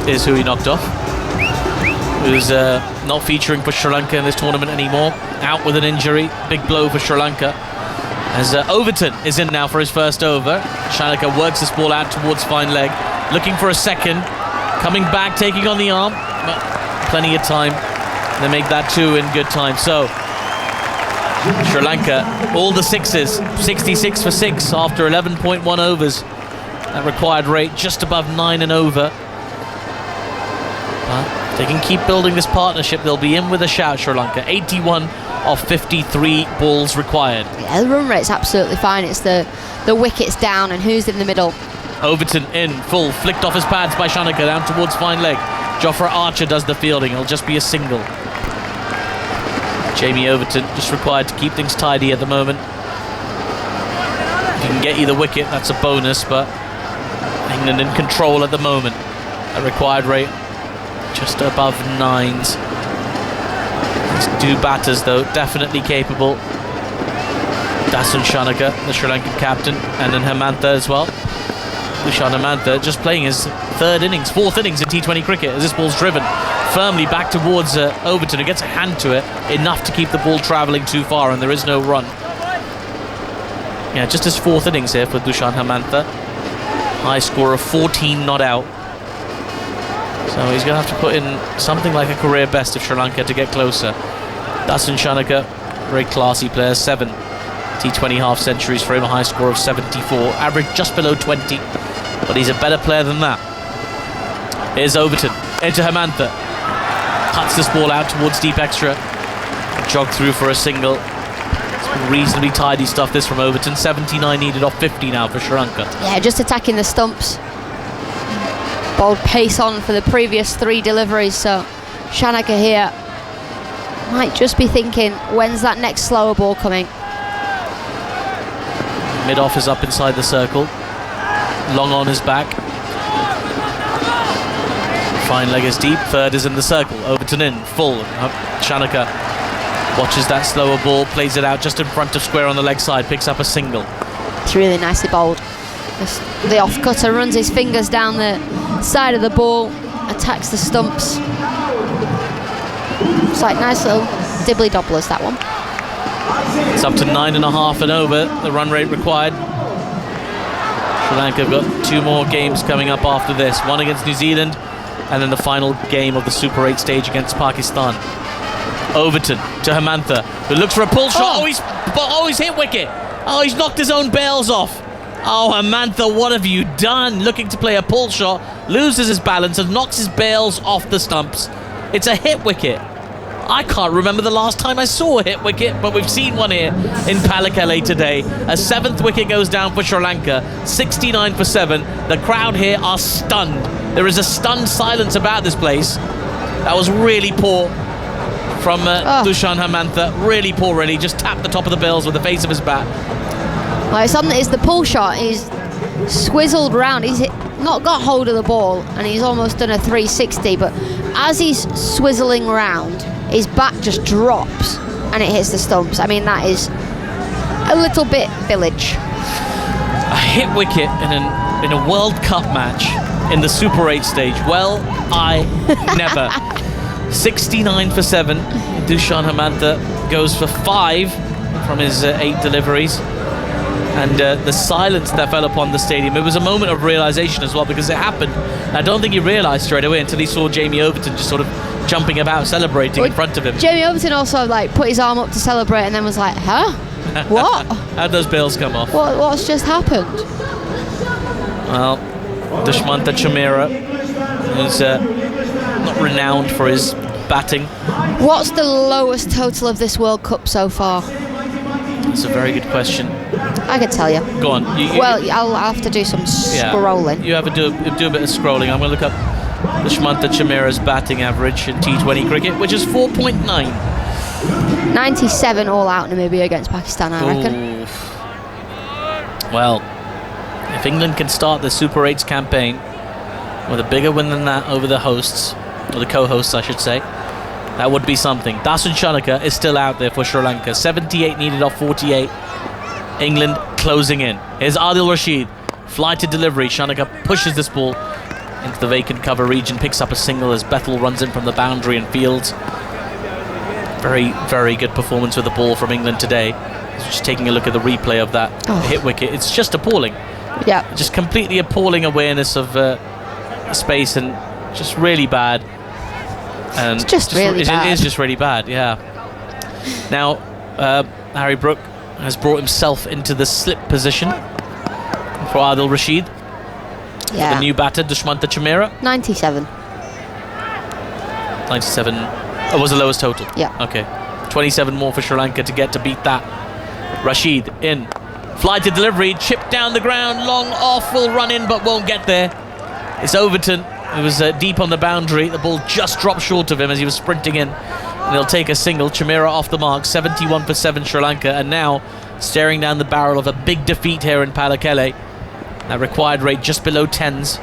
is who he knocked off. Who's not featuring for Sri Lanka in this tournament anymore. Out with an injury. Big blow for Sri Lanka. As Overton is in now for his first over. Shanaka works this ball out towards fine leg. Looking for a second. Coming back, taking on the arm. But plenty of time. They make that 2 in good time. So, Sri Lanka, all the 6s. 66 for 6 after 11.1 overs. That required rate just above 9 and over. But if they can keep building this partnership, they'll be in with a shout, Sri Lanka. 81 of 53 balls required. Yeah, the run rate's absolutely fine. It's the wickets down and who's in the middle. Overton in full, flicked off his pads by Shanaka down towards fine leg. Jofra Archer does the fielding. It'll just be a single. Jamie Overton just required to keep things tidy at the moment. If he can get you the wicket, that's a bonus, but England in control at the moment. A required rate just above 9s. These 2 batters though, definitely capable. Dasun Shanaka, the Sri Lankan captain, and then Hemantha as well. Dushan Hemantha just playing his 4th innings in T20 cricket as this ball's driven firmly back towards Overton, who gets a hand to it, enough to keep the ball travelling too far, and there is no run. Yeah, just his 4th innings here for Dushan Hemantha. High score of 14 not out. So he's going to have to put in something like a career best of Sri Lanka to get closer. Dasun Shanaka, very classy player, 7 T20 half centuries for him, a high score of 74, average just below 20, but he's a better player than that. Here's Overton, into Hemantha, cuts this ball out towards deep extra, jog through for a single. It's been reasonably tidy stuff this from Overton. 79 needed off 50 now for Sri Lanka. Yeah, just attacking the stumps. Bowled pace on for the previous 3 deliveries, so Shanaka here might just be thinking, when's that next slower ball coming? Mid-off is up inside the circle. Long on his back. Fine leg is deep. 3rd is in the circle. Overton in, full. Shanaka watches that slower ball, plays it out just in front of square on the leg side, picks up a single. It's really nicely bowled. The off-cutter runs his fingers down the side of the ball, attacks the stumps. It's like nice little dibbly-dobblers, that one. It's up to 9.5 and over, the run rate required. Sri Lanka have got 2 more games coming up after this. One against New Zealand, and then the final game of the Super 8 stage against Pakistan. Overton to Hemantha, who looks for a pull shot. Oh, he's hit wicket. Oh, he's knocked his own bails off. Oh, Hemantha, what have you done? Looking to play a pull shot, loses his balance and knocks his bails off the stumps. It's a hit wicket. I can't remember the last time I saw a hit wicket, but we've seen one here in Pallekele today. A 7th wicket goes down for Sri Lanka, 69 for 7. The crowd here are stunned. There is a stunned silence about this place. That was really poor from Dushan Hemantha. Really poor, really. Just tapped the top of the bails with the face of his bat. Well, it's the pull shot. He's swizzled round. He's not got hold of the ball, and he's almost done a 360, but as he's swizzling round, his bat just drops and it hits the stumps. I mean, that is a little bit village. A hit wicket in a World Cup match in the Super 8 stage. Well, I never. 69 for 7. Dushan Hemantha goes for 5 from his 8 deliveries. And the silence that fell upon the stadium, it was a moment of realization as well, because it happened. I don't think he realized straight away until he saw Jamie Overton just sort of jumping about, celebrating in front of him. Jamie Overton also put his arm up to celebrate and then was like, huh? What? How'd those bails come off? What's just happened? Well, Dushmantha Chameera, who's not renowned for his batting. What's the lowest total of this World Cup so far? That's a very good question. I can tell you. Go on. Well, I'll have to do some scrolling. You have to do a bit of scrolling. I'm going to look up Dushmantha Chameera's batting average in T20 cricket, which is 4.9. 97 all out Namibia against Pakistan, I reckon. Well, if England can start the Super 8s campaign with a bigger win than that over the hosts, or the co-hosts I should say, that would be something. Dasun Shanaka is still out there for Sri Lanka. 78 needed off 48. England closing in. Here's Adil Rashid. Fly to delivery. Shanaka pushes this ball into the vacant cover region, picks up a single as Bethel runs in from the boundary and fields. Very, very good performance with the ball from England today. Just taking a look at the replay of that hit wicket. It's just appalling. Yeah. Just completely appalling awareness of space and just really bad. And it's just really bad. It is just really bad, yeah. Now, Harry Brook has brought himself into the slip position for Adil Rashid. Yeah. The new batter, Dushmantha Chameera. 97. 97 was the lowest total? Yeah. Okay. 27 more for Sri Lanka to get to beat that. Rashid in. Fly to delivery, chip down the ground, long off, will run in but won't get there. It's Overton. It was deep on the boundary. The ball just dropped short of him as he was sprinting in. And he'll take a single. Chameera off the mark. 71 for 7 Sri Lanka. And now staring down the barrel of a big defeat here in Pallekele. That required rate just below 10s.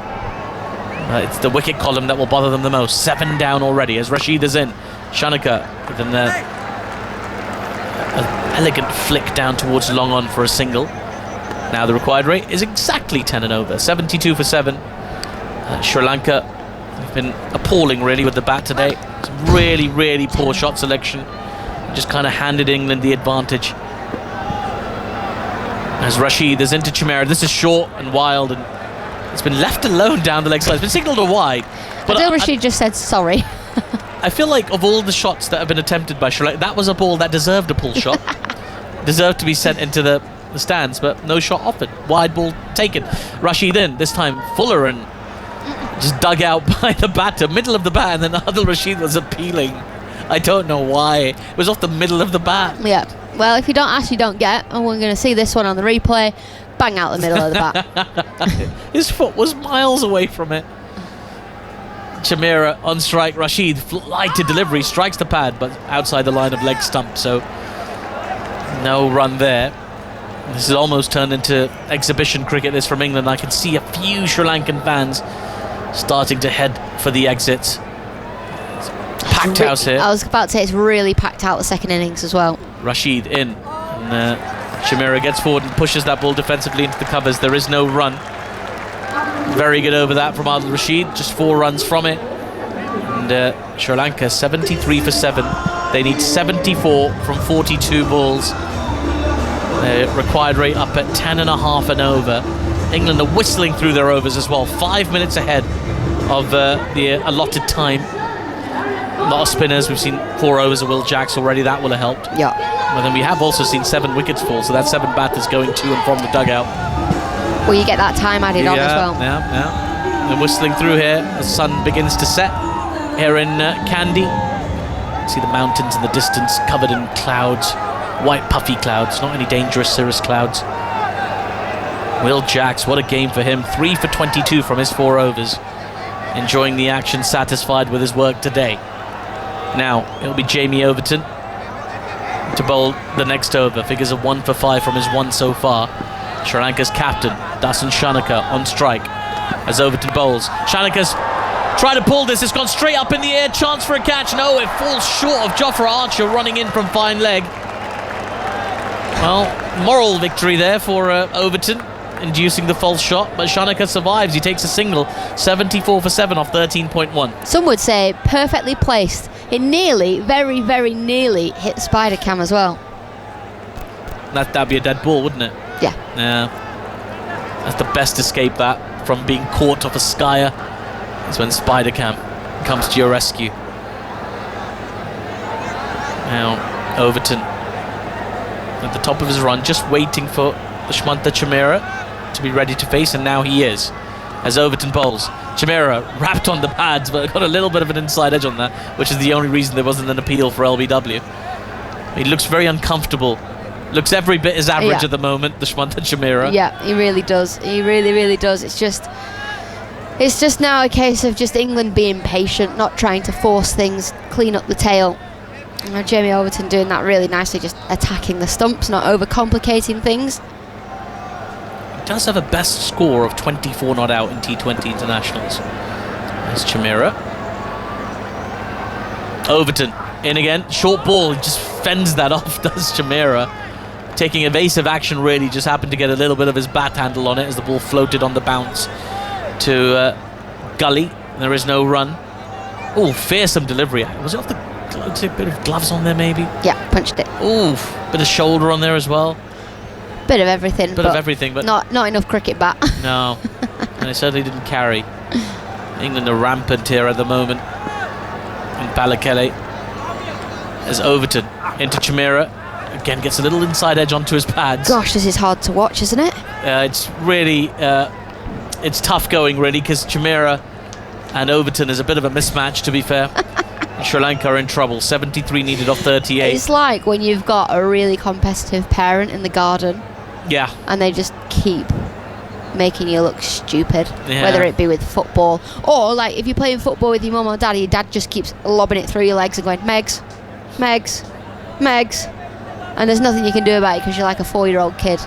It's the wicket column that will bother them the most. 7 down already as Rashid is in. Shanaka with an elegant flick down towards long on for a single. Now the required rate is exactly 10 and over. 72 for 7. Sri Lanka have been appalling really with the bat today. Some really, really poor shot selection. Just kind of handed England the advantage. As Rashid is into Chameera. This is short and wild and it's been left alone down the leg side. It's been signalled a wide. But Adil Rashid just said sorry. I feel like of all the shots that have been attempted by Sri Lanka, that was a ball that deserved a pull shot. Deserved to be sent into the stands, but no shot offered. Wide ball taken. Rashid in, this time Fuller and just dug out by the batter, middle of the bat, and then Adil Rashid was appealing. I don't know why. It was off the middle of the bat. Yeah. Well, if you don't ask, you don't get. And we're going to see this one on the replay. Bang out the middle of the bat. His foot was miles away from it. Chameera on strike. Rashid fly to delivery, strikes the pad, but outside the line of leg stump. So no run there. This has almost turned into exhibition cricket. This from England. I can see a few Sri Lankan fans starting to head for the exits. It's packed house here. I was about to say it's really packed out the second innings as well. Rashid in. And Chameera gets forward and pushes that ball defensively into the covers. There is no run. Very good over that from Adil Rashid. Just 4 runs from it. And Sri Lanka 73 for 7. They need 74 from 42 balls. Required rate up at 10.5 and over. England are whistling through their overs as well. 5 minutes ahead of the allotted time. A lot of spinners. We've seen 4 overs of Will Jacks already. That will have helped. Yeah. But then we have also seen 7 wickets fall. So that's 7 batters going to and from the dugout. Well, you get that time added on as well. Yeah. They're whistling through here. The sun begins to set here in Kandy. See the mountains in the distance covered in clouds. White puffy clouds, not any dangerous cirrus clouds. Will Jacks, what a game for him. 3 for 22 from his 4 overs. Enjoying the action, satisfied with his work today. Now, it'll be Jamie Overton to bowl the next over. Figures of 1 for 5 from his 1 so far. Sri Lanka's captain, Dasun Shanaka, on strike as Overton bowls. Shanaka's tried to pull this. It's gone straight up in the air. Chance for a catch. No, it falls short of Jofra Archer running in from fine leg. Well, moral victory there for Overton, inducing the false shot, but Shanaka survives. He takes a single. 74 for 7 off 13.1. Some would say perfectly placed. It nearly, very, very nearly hit Spider Cam as well. That'd be a dead ball, wouldn't it? Yeah. Yeah. That's the best escape that from being caught off a skyer is when Spider Cam comes to your rescue. Now, Overton at the top of his run, just waiting for Dushmantha Chameera to be ready to face, and now he is. As Overton bowls, Chameera wrapped on the pads, but got a little bit of an inside edge on that, which is the only reason there wasn't an appeal for LBW. He looks very uncomfortable Looks every bit as average at the moment, Dushmantha Chameera. Yeah, he really does. He really, really does. It's just now a case of just England being patient, not trying to force things, clean up the tail. Jamie Overton doing that really nicely, just attacking the stumps, not overcomplicating things. He does have a best score of 24 not out in T20 internationals. There's Chameera. Overton in again, short ball, he just fends that off, does Chameera. Taking evasive action, really, just happened to get a little bit of his bat handle on it as the ball floated on the bounce to Gully. There is no run. Oh, fearsome delivery. Was it off the bit of gloves on there, maybe? Yeah, punched it. Ooh, bit of shoulder on there as well. Bit of everything. But not enough cricket bat. No, and it certainly didn't carry. England are rampant here at the moment. And Pallekele as Overton into Chameera. Again, gets a little inside edge onto his pads. Gosh, this is hard to watch, isn't it? It's really, it's tough going, really, because Chameera and Overton is a bit of a mismatch, to be fair. Sri Lanka are in trouble. 73 needed off 38. It's like when you've got a really competitive parent in the garden. Yeah. And they just keep making you look stupid, yeah. Whether it be with football or like if you're playing football with your mum or dad, your dad just keeps lobbing it through your legs and going, Megs, Megs, Megs. And there's nothing you can do about it because you're like a 4-year-old kid.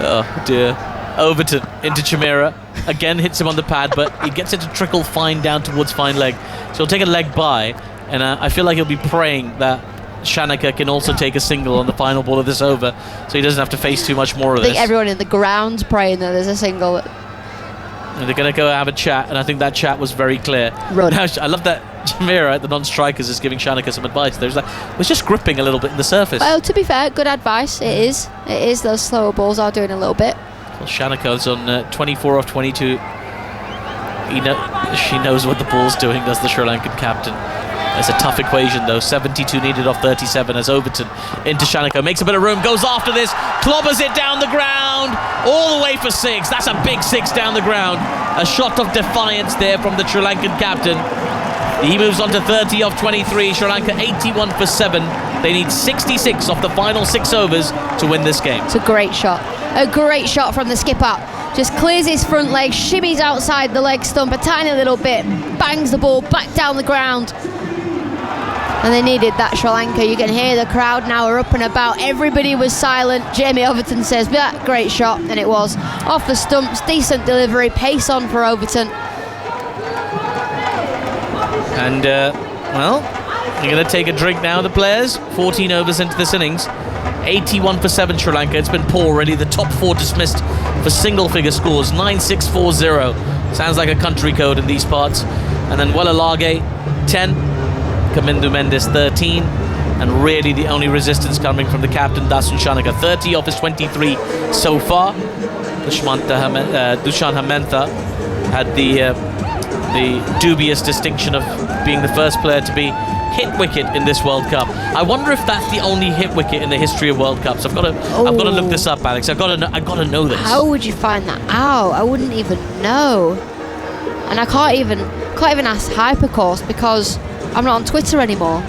Oh dear. Overton into Chameera. Again hits him on the pad, but he gets it to trickle fine down towards fine leg. So he'll take a leg by, and I feel like he'll be praying that Shanaka can also take a single on the final ball of this over, so he doesn't have to face too much more of this. I think everyone in the ground's praying that there's a single. And they're going to go have a chat, and I think that chat was very clear. Run. Now, I love that Chameera, the non-strikers, is giving Shanaka some advice. There's like, was just gripping a little bit in the surface. Well, to be fair, good advice. It is. It is. Those slower balls are doing a little bit. Well, Shanaka's on 24 off 22. She knows what the ball's doing, does the Sri Lankan captain. It's a tough equation, though. 72 needed off 37 as Overton into Shanaka. Makes a bit of room, goes after this, clobbers it down the ground, all the way for 6. That's a big 6 down the ground. A shot of defiance there from the Sri Lankan captain. He moves on to 30 off 23. Sri Lanka 81 for 7. They need 66 off the final 6 overs to win this game. It's a great shot. A great shot from the skipper. Just clears his front leg, shimmies outside the leg stump a tiny little bit, bangs the ball back down the ground. And they needed that, Sri Lanka. You can hear the crowd now are up and about. Everybody was silent. Jamie Overton says, yeah, great shot. And it was. Off the stumps, decent delivery, pace on for Overton. And, well, you're going to take a drink now, the players. 14 overs into this innings. 81 for 7 Sri Lanka. It's been poor already. The top 4 dismissed for single-figure scores. 9-6-4-0. Sounds like a country code in these parts. And then Walalage, 10. Kamindu Mendes 13, and really the only resistance coming from the captain Dasun Shanaka. 30 off his 23 so far. Dushan Hamantha had the dubious distinction of being the first player to be hit wicket in this World Cup. I wonder if that's the only hit wicket in the history of World Cups. I've got to look this up, Alex. I've got to know this. How would you find that out? I wouldn't even know, and I can't even ask Hypercourse because I'm not on Twitter anymore.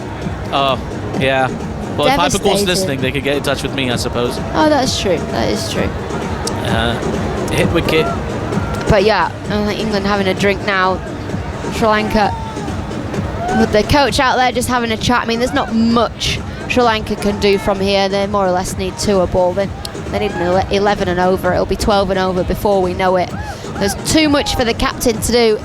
Oh, yeah. Well, if Hypercourse listening, they could get in touch with me, I suppose. Oh, that's true. That is true. Hit wicket. But yeah, England having a drink now. Sri Lanka with the coach out there just having a chat. I mean, there's not much Sri Lanka can do from here. They more or less need 2 a ball. They need an 11 and over. It'll be 12 and over before we know it. There's too much for the captain to do.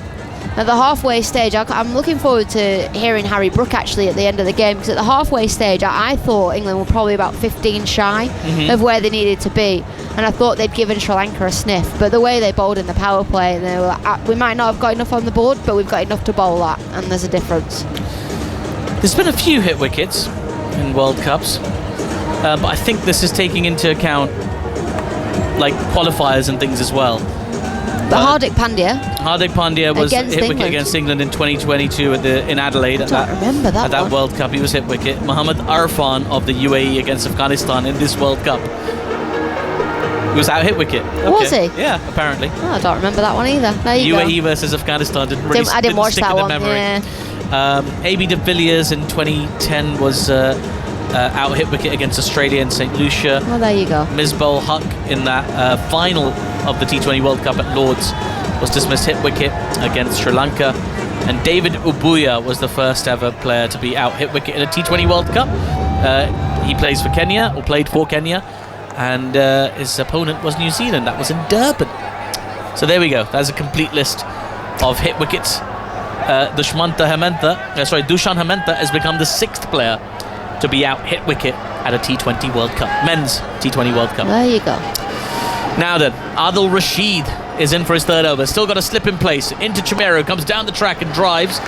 At the halfway stage, I'm looking forward to hearing Harry Brook actually at the end of the game, because at the halfway stage I thought England were probably about 15 shy of where they needed to be, and I thought they'd given Sri Lanka a sniff, but the way they bowled in the power play, they were like, we might not have got enough on the board, but we've got enough to bowl at, and there's a difference. There's been a few hit wickets in World Cups, but I think this is taking into account like qualifiers and things as well. But Hardik Pandya was hit wicket against England in 2022 in Adelaide. I don't remember that. At that World Cup, he was hit wicket. Mohammad Arfan of the UAE against Afghanistan in this World Cup. He was out hit wicket. Okay. Was he? Yeah, apparently. Oh, I don't remember that one either. There you UAE versus Afghanistan didn't watch stick that in the one. memory. Yeah. AB de Villiers in 2010 was out-hit wicket against Australia in St. Lucia. Well, there you go. Misbah Huq in that final of the T20 World Cup at Lords was dismissed hit wicket against Sri Lanka. And David Ubuya was the first ever player to be out hit wicket in a T20 World Cup. He plays for Kenya, or played for Kenya, and his opponent was New Zealand. That was in Durban. So there we go. That's a complete list of hit wickets. Dushan Hemantha has become the 6th player to be out hit wicket at a T20 World Cup, men's T20 World Cup. There you go. Now then, Adil Rashid is in for his 3rd over. Still got a slip in place. Into Chimero, comes down the track and drives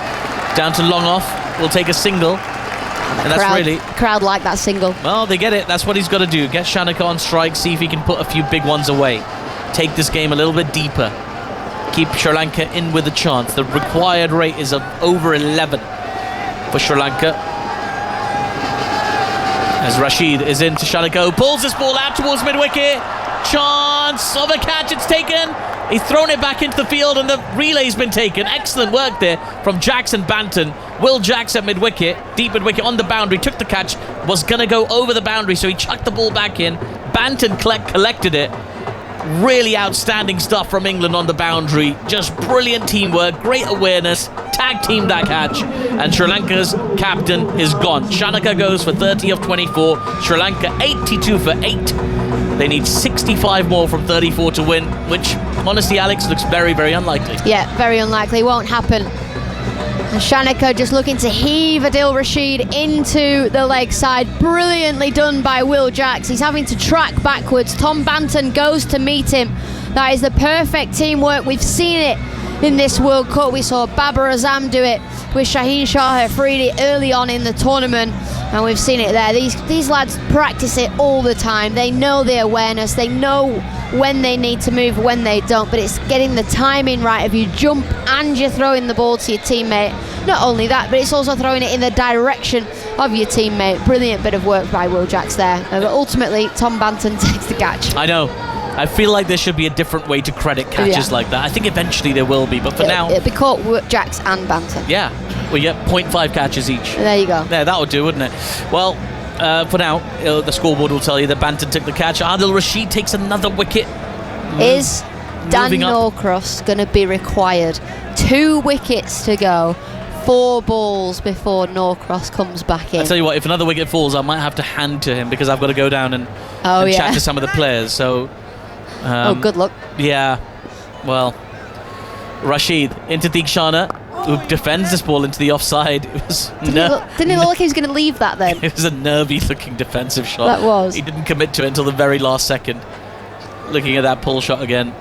down to long off. Will take a single. And that's crowd like that single. Well, they get it. That's what he's got to do. Get Shanaka on strike, see if he can put a few big ones away. Take this game a little bit deeper. Keep Sri Lanka in with a chance. The required rate is of over 11 for Sri Lanka. As Rashid is into Shanaka, who pulls this ball out towards mid-wicket. Chance of a catch, it's taken. He's thrown it back into the field and the relay's been taken. Excellent work there from Jackson Banton. Will Jacks at mid-wicket, deep mid-wicket on the boundary, took the catch, was going to go over the boundary, so he chucked the ball back in. Banton collected it. Really outstanding stuff from England on the boundary. Just brilliant teamwork, great awareness, tag team that catch, and Sri Lanka's captain is gone. Shanaka goes for 30 of 24, Sri Lanka 82 for 8. They need 65 more from 34 to win, which honestly, Alex, looks very, very unlikely. Yeah, very unlikely, won't happen. And Shanaka just looking to heave Adil Rashid into the leg side. Brilliantly done by Will Jacks. He's having to track backwards. Tom Banton goes to meet him. That is the perfect teamwork. We've seen it in this World Cup. We saw Babar Azam do it with Shaheen Shah Afridi early on in the tournament, and we've seen it there. These lads practice it all the time. They know the awareness. They know when they need to move, when they don't, but it's getting the timing right of you jump and you're throwing the ball to your teammate. Not only that, but it's also throwing it in the direction of your teammate. Brilliant bit of work by Will Jacks there. But ultimately, Tom Banton takes the catch. I know. I feel like there should be a different way to credit catches like that. I think eventually there will be, but for now... It'll be caught Jacks and Banton. Yeah. We get 0.5 catches each. There you go. Yeah, that would do, wouldn't it? Well, for now, the scoreboard will tell you that Banton took the catch. Adil Rashid takes another wicket. Is Dan Norcross going to be required? 2 wickets to go. 4 balls before Norcross comes back in. I tell you what, if another wicket falls, I might have to hand to him because I've got to go down and chat to some of the players. So, good luck. Yeah. Well, Rashid into Deekshana, who defends this ball into the offside. It was didn't it look like he was going to leave that then? It was a nervy-looking defensive shot. That was. He didn't commit to it until the very last second. Looking at that pull shot again.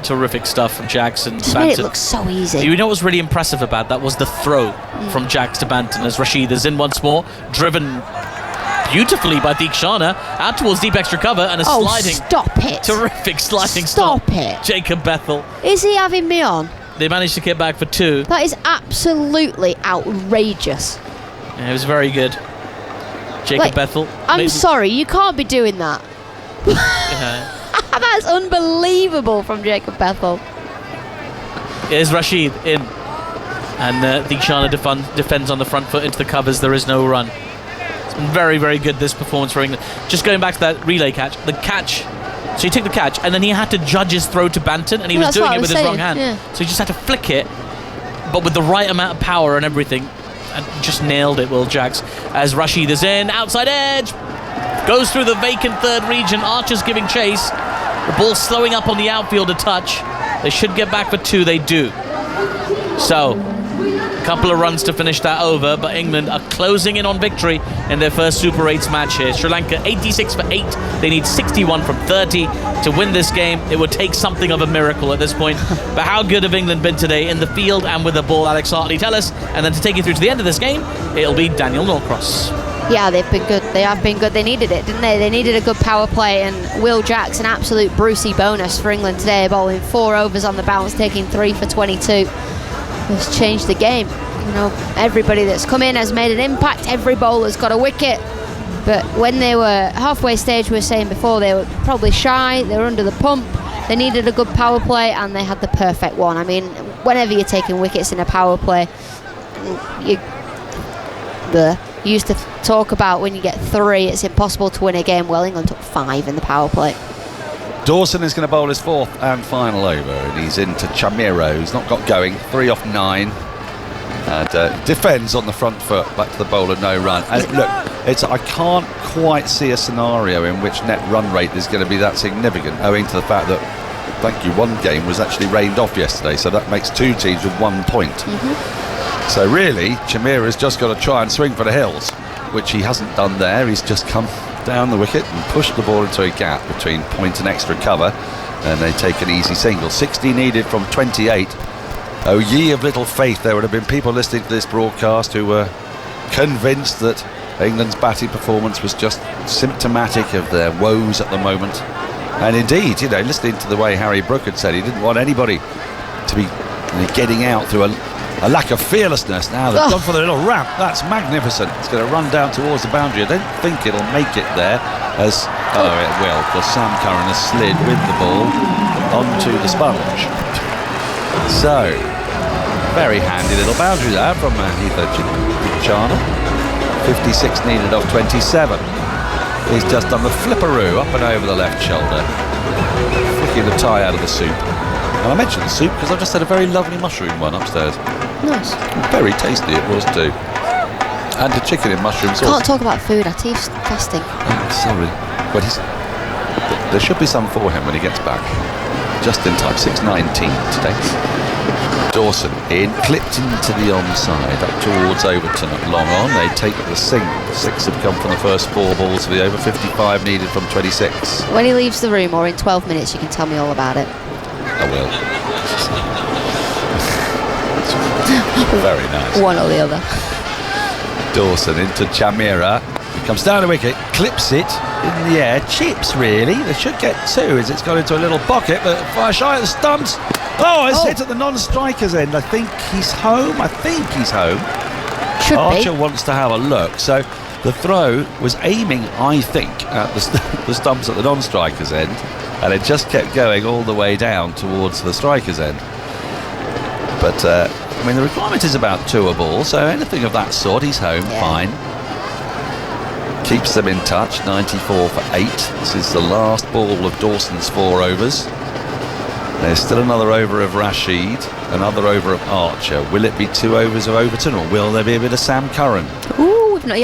Terrific stuff from Jackson. Just made it look so easy. You know what was really impressive about that was the throw from Jacks to Banton as Rashid is in once more, driven beautifully by Deekshana out towards deep extra cover and a sliding. Stop it! Terrific sliding stop it! Jacob Bethel. Is he having me on? They managed to get back for 2. That is absolutely outrageous. Yeah, it was very good. Jacob Bethel. I'm sorry, you can't be doing that. That's unbelievable from Jacob Bethel. Here's Rashid in. And Deekshana defends on the front foot into the covers. There is no run. It's been very, very good, this performance for England. Just going back to that relay catch. The catch. So he took the catch and then he had to judge his throw to Banton, and he was doing it with his wrong hand. Yeah. So he just had to flick it, but with the right amount of power and everything. And just nailed it, Will Jacks. As Rashid is in. Outside edge. Goes through the vacant third region. Archer's giving chase. The ball slowing up on the outfield a touch. They should get back for 2. They do. So, a couple of runs to finish that over, but England are closing in on victory in their first Super 8s match here. Sri Lanka 86 for 8. They need 61 from 30 to win this game. It would take something of a miracle at this point. But how good have England been today in the field and with the ball? Alex Hartley, tell us. And then to take you through to the end of this game, it'll be Daniel Norcross. Yeah, they've been good. They have been good. They needed it, didn't they? They needed a good power play, and Will Jacks, an absolute Brucey bonus for England today, bowling 4 overs on the bounce, taking 3 for 22. Has changed the game. You know, everybody that's come in has made an impact. Every bowler's got a wicket. But when they were halfway stage, we were saying before, they were probably shy. They were under the pump. They needed a good power play, and they had the perfect one. I mean, whenever you're taking wickets in a power play, You used to talk about when you get 3, it's impossible to win a game. Well, England took 5 in the power play. Dawson is going to bowl his 4th and final over, and he's into Chamiro, who's not got going, 3 off 9. And defends on the front foot, back to the bowler, no run. And look, I can't quite see a scenario in which net run rate is going to be that significant, owing to the fact that, thank you, one game was actually rained off yesterday, so that makes 2 teams with 1 point. So really, Chamira's just got to try and swing for the hills, which he hasn't done there. He's just come down the wicket and pushed the ball into a gap between point and extra cover, and they take an easy single. 60 needed from 28. Oh, ye of little faith. There would have been people listening to this broadcast who were convinced that England's batting performance was just symptomatic of their woes at the moment. And indeed, you know, listening to the way Harry Brook had said, he didn't want anybody to be getting out through a lack of fearlessness. Now they've gone for the little ramp. That's magnificent. It's going to run down towards the boundary. I don't think it'll make it there, as it will, because Sam Curran has slid with the ball onto the sponge. So, very handy little boundary there from Heath Chana. 56 needed off 27. He's just done the flipperoo up and over the left shoulder, flicking the tie out of the soup. And I mentioned the soup because I've just had a very lovely mushroom one upstairs. Nice. Very tasty it was too. And the chicken in mushroom sauce. Can't talk about food, Atif's fasting. Oh, sorry. But there should be some for him when he gets back. Just in time, 6:19 today. Dawson in, clipped into the onside, up towards Overton at long on. They take the single. 6 have come from the first 4 balls for the over. 55 needed from 26. When he leaves the room, or in 12 minutes, you can tell me all about it. I will. Very nice. One or the other. Dawson into Chamira. Comes down the wicket, clips it in the air, chips really. They should get 2 as it's gone into a little pocket, but far shy of the stumps. Oh, it's hit at the non-striker's end. I think he's home. Should Archer be. wants to have a look. So the throw was aiming, I think, at the stumps at the non-striker's end, and it just kept going all the way down towards the striker's end. But I mean, the requirement is about 2 a ball, so anything of that sort, he's home, fine. Keeps them in touch, 94 for 8. This is the last ball of Dawson's 4 overs. There's still another over of Rashid, another over of Archer. Will it be 2 overs of Overton, or will there be a bit of Sam Curran? Ooh, we've not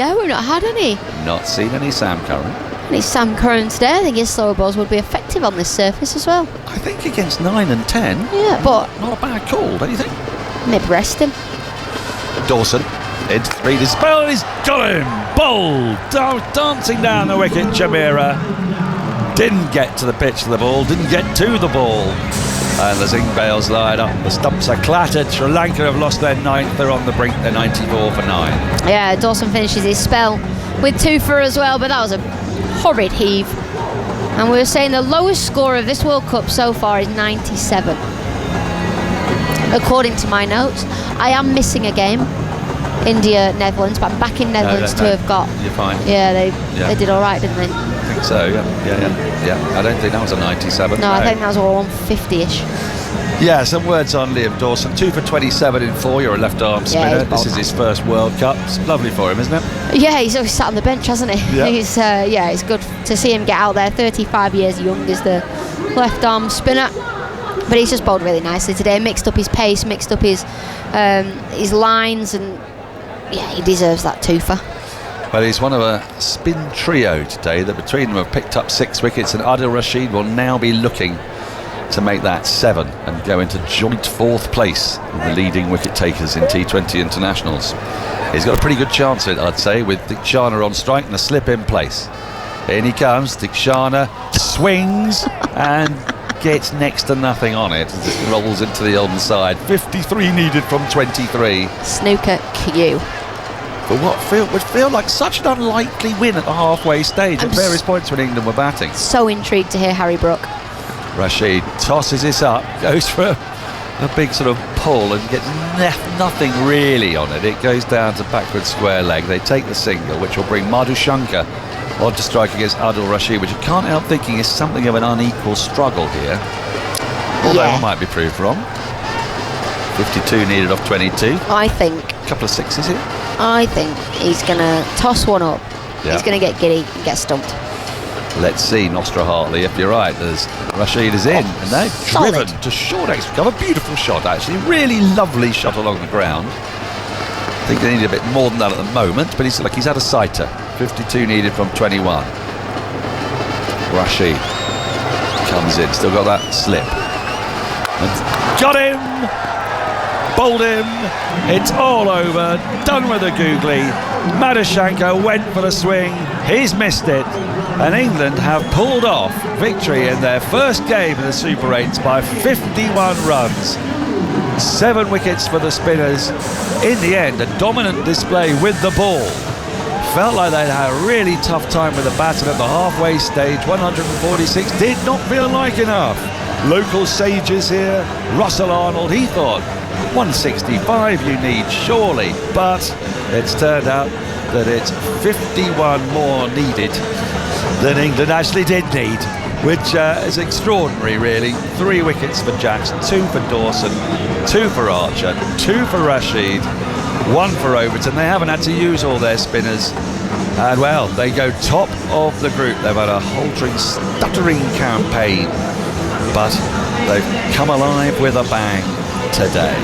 had any. Not seen any Sam Curran. Any Sam Curran today. I think his slower balls would be effective on this surface as well. I think against 9 and 10. Yeah, but not a bad call, don't you think? Maybe rest him. Dawson into 3 to spell, he's got him! Bowled! Dancing down the wicket, Chamira. Didn't get to the pitch of the ball, didn't get to the ball. And the Zing Bales line up, the stumps are clattered. Sri Lanka have lost their 9th, they're on the brink, they're 94 for 9. Yeah, Dawson finishes his spell with 2 for as well, but that was a horrid heave. And we were saying the lowest score of this World Cup so far is 97. According to my notes, I am missing a game, India-Netherlands, but I'm back in Netherlands to have got. You're fine. Yeah, they did all right, didn't they? I think so, yeah. I don't think that was a 97. No, I think that was all 150-ish. Yeah, some words on Liam Dawson. 2 for 27 in 4. You're a left-arm spinner. This is his first World Cup. It's lovely for him, isn't it? Yeah, he's always sat on the bench, hasn't he? Yeah. It's good to see him get out there. 35 years young is the left-arm spinner. But he's just bowled really nicely today. Mixed up his pace, mixed up his lines, and yeah, he deserves that twofer. Well, he's one of a spin trio today that between them have picked up 6 wickets, and Adil Rashid will now be looking to make that 7 and go into joint 4th place in the leading wicket takers in T20 internationals. He's got a pretty good chance of it, I'd say, with Dikshana on strike and a slip in place. In he comes, Dikshana swings and gets next to nothing on it as it rolls into the onside. 53 needed from 23. Snooker Q. For what would feel like such an unlikely win at the halfway stage at various points when England were batting. So intrigued to hear Harry Brook. Rashid tosses this up, goes for a big sort of pull and gets nothing really on it. It goes down to backward square leg. They take the single, which will bring Madhu Shankar on to strike against Adil Rashid, which you can't help thinking is something of an unequal struggle here. Although I might be proved wrong. 52 needed off 22. I think. A couple of 6s here. I think he's going to toss one up. Yeah. He's going to get giddy and get stumped. Let's see, Nostra Hartley, if you're right, as Rashid is in, and they're driven to short extra cover. Beautiful shot, actually. Really lovely shot along the ground. I think they need a bit more than that at the moment, but he's had a sighter. 52 needed from 21. Rashid comes in, still got that slip. And got him! Bowled him! It's all over. Done with the googly. Madashanka went for the swing. He's missed it. And England have pulled off victory in their first game in the Super 8s by 51 runs. 7 wickets for the spinners. In the end, a dominant display with the ball. Felt like they'd had a really tough time with the batter at the halfway stage. 146 did not feel like enough. Local sages here. Russell Arnold, he thought 165 you need, surely. But it's turned out that it's 51 more needed than England actually did need, which is extraordinary, really. 3 wickets for Jackson, 2 for Dawson, 2 for Archer, 2 for Rashid, 1 for Overton. They haven't had to use all their spinners. And, well, they go top of the group. They've had a haltering, stuttering campaign, but they've come alive with a bang today.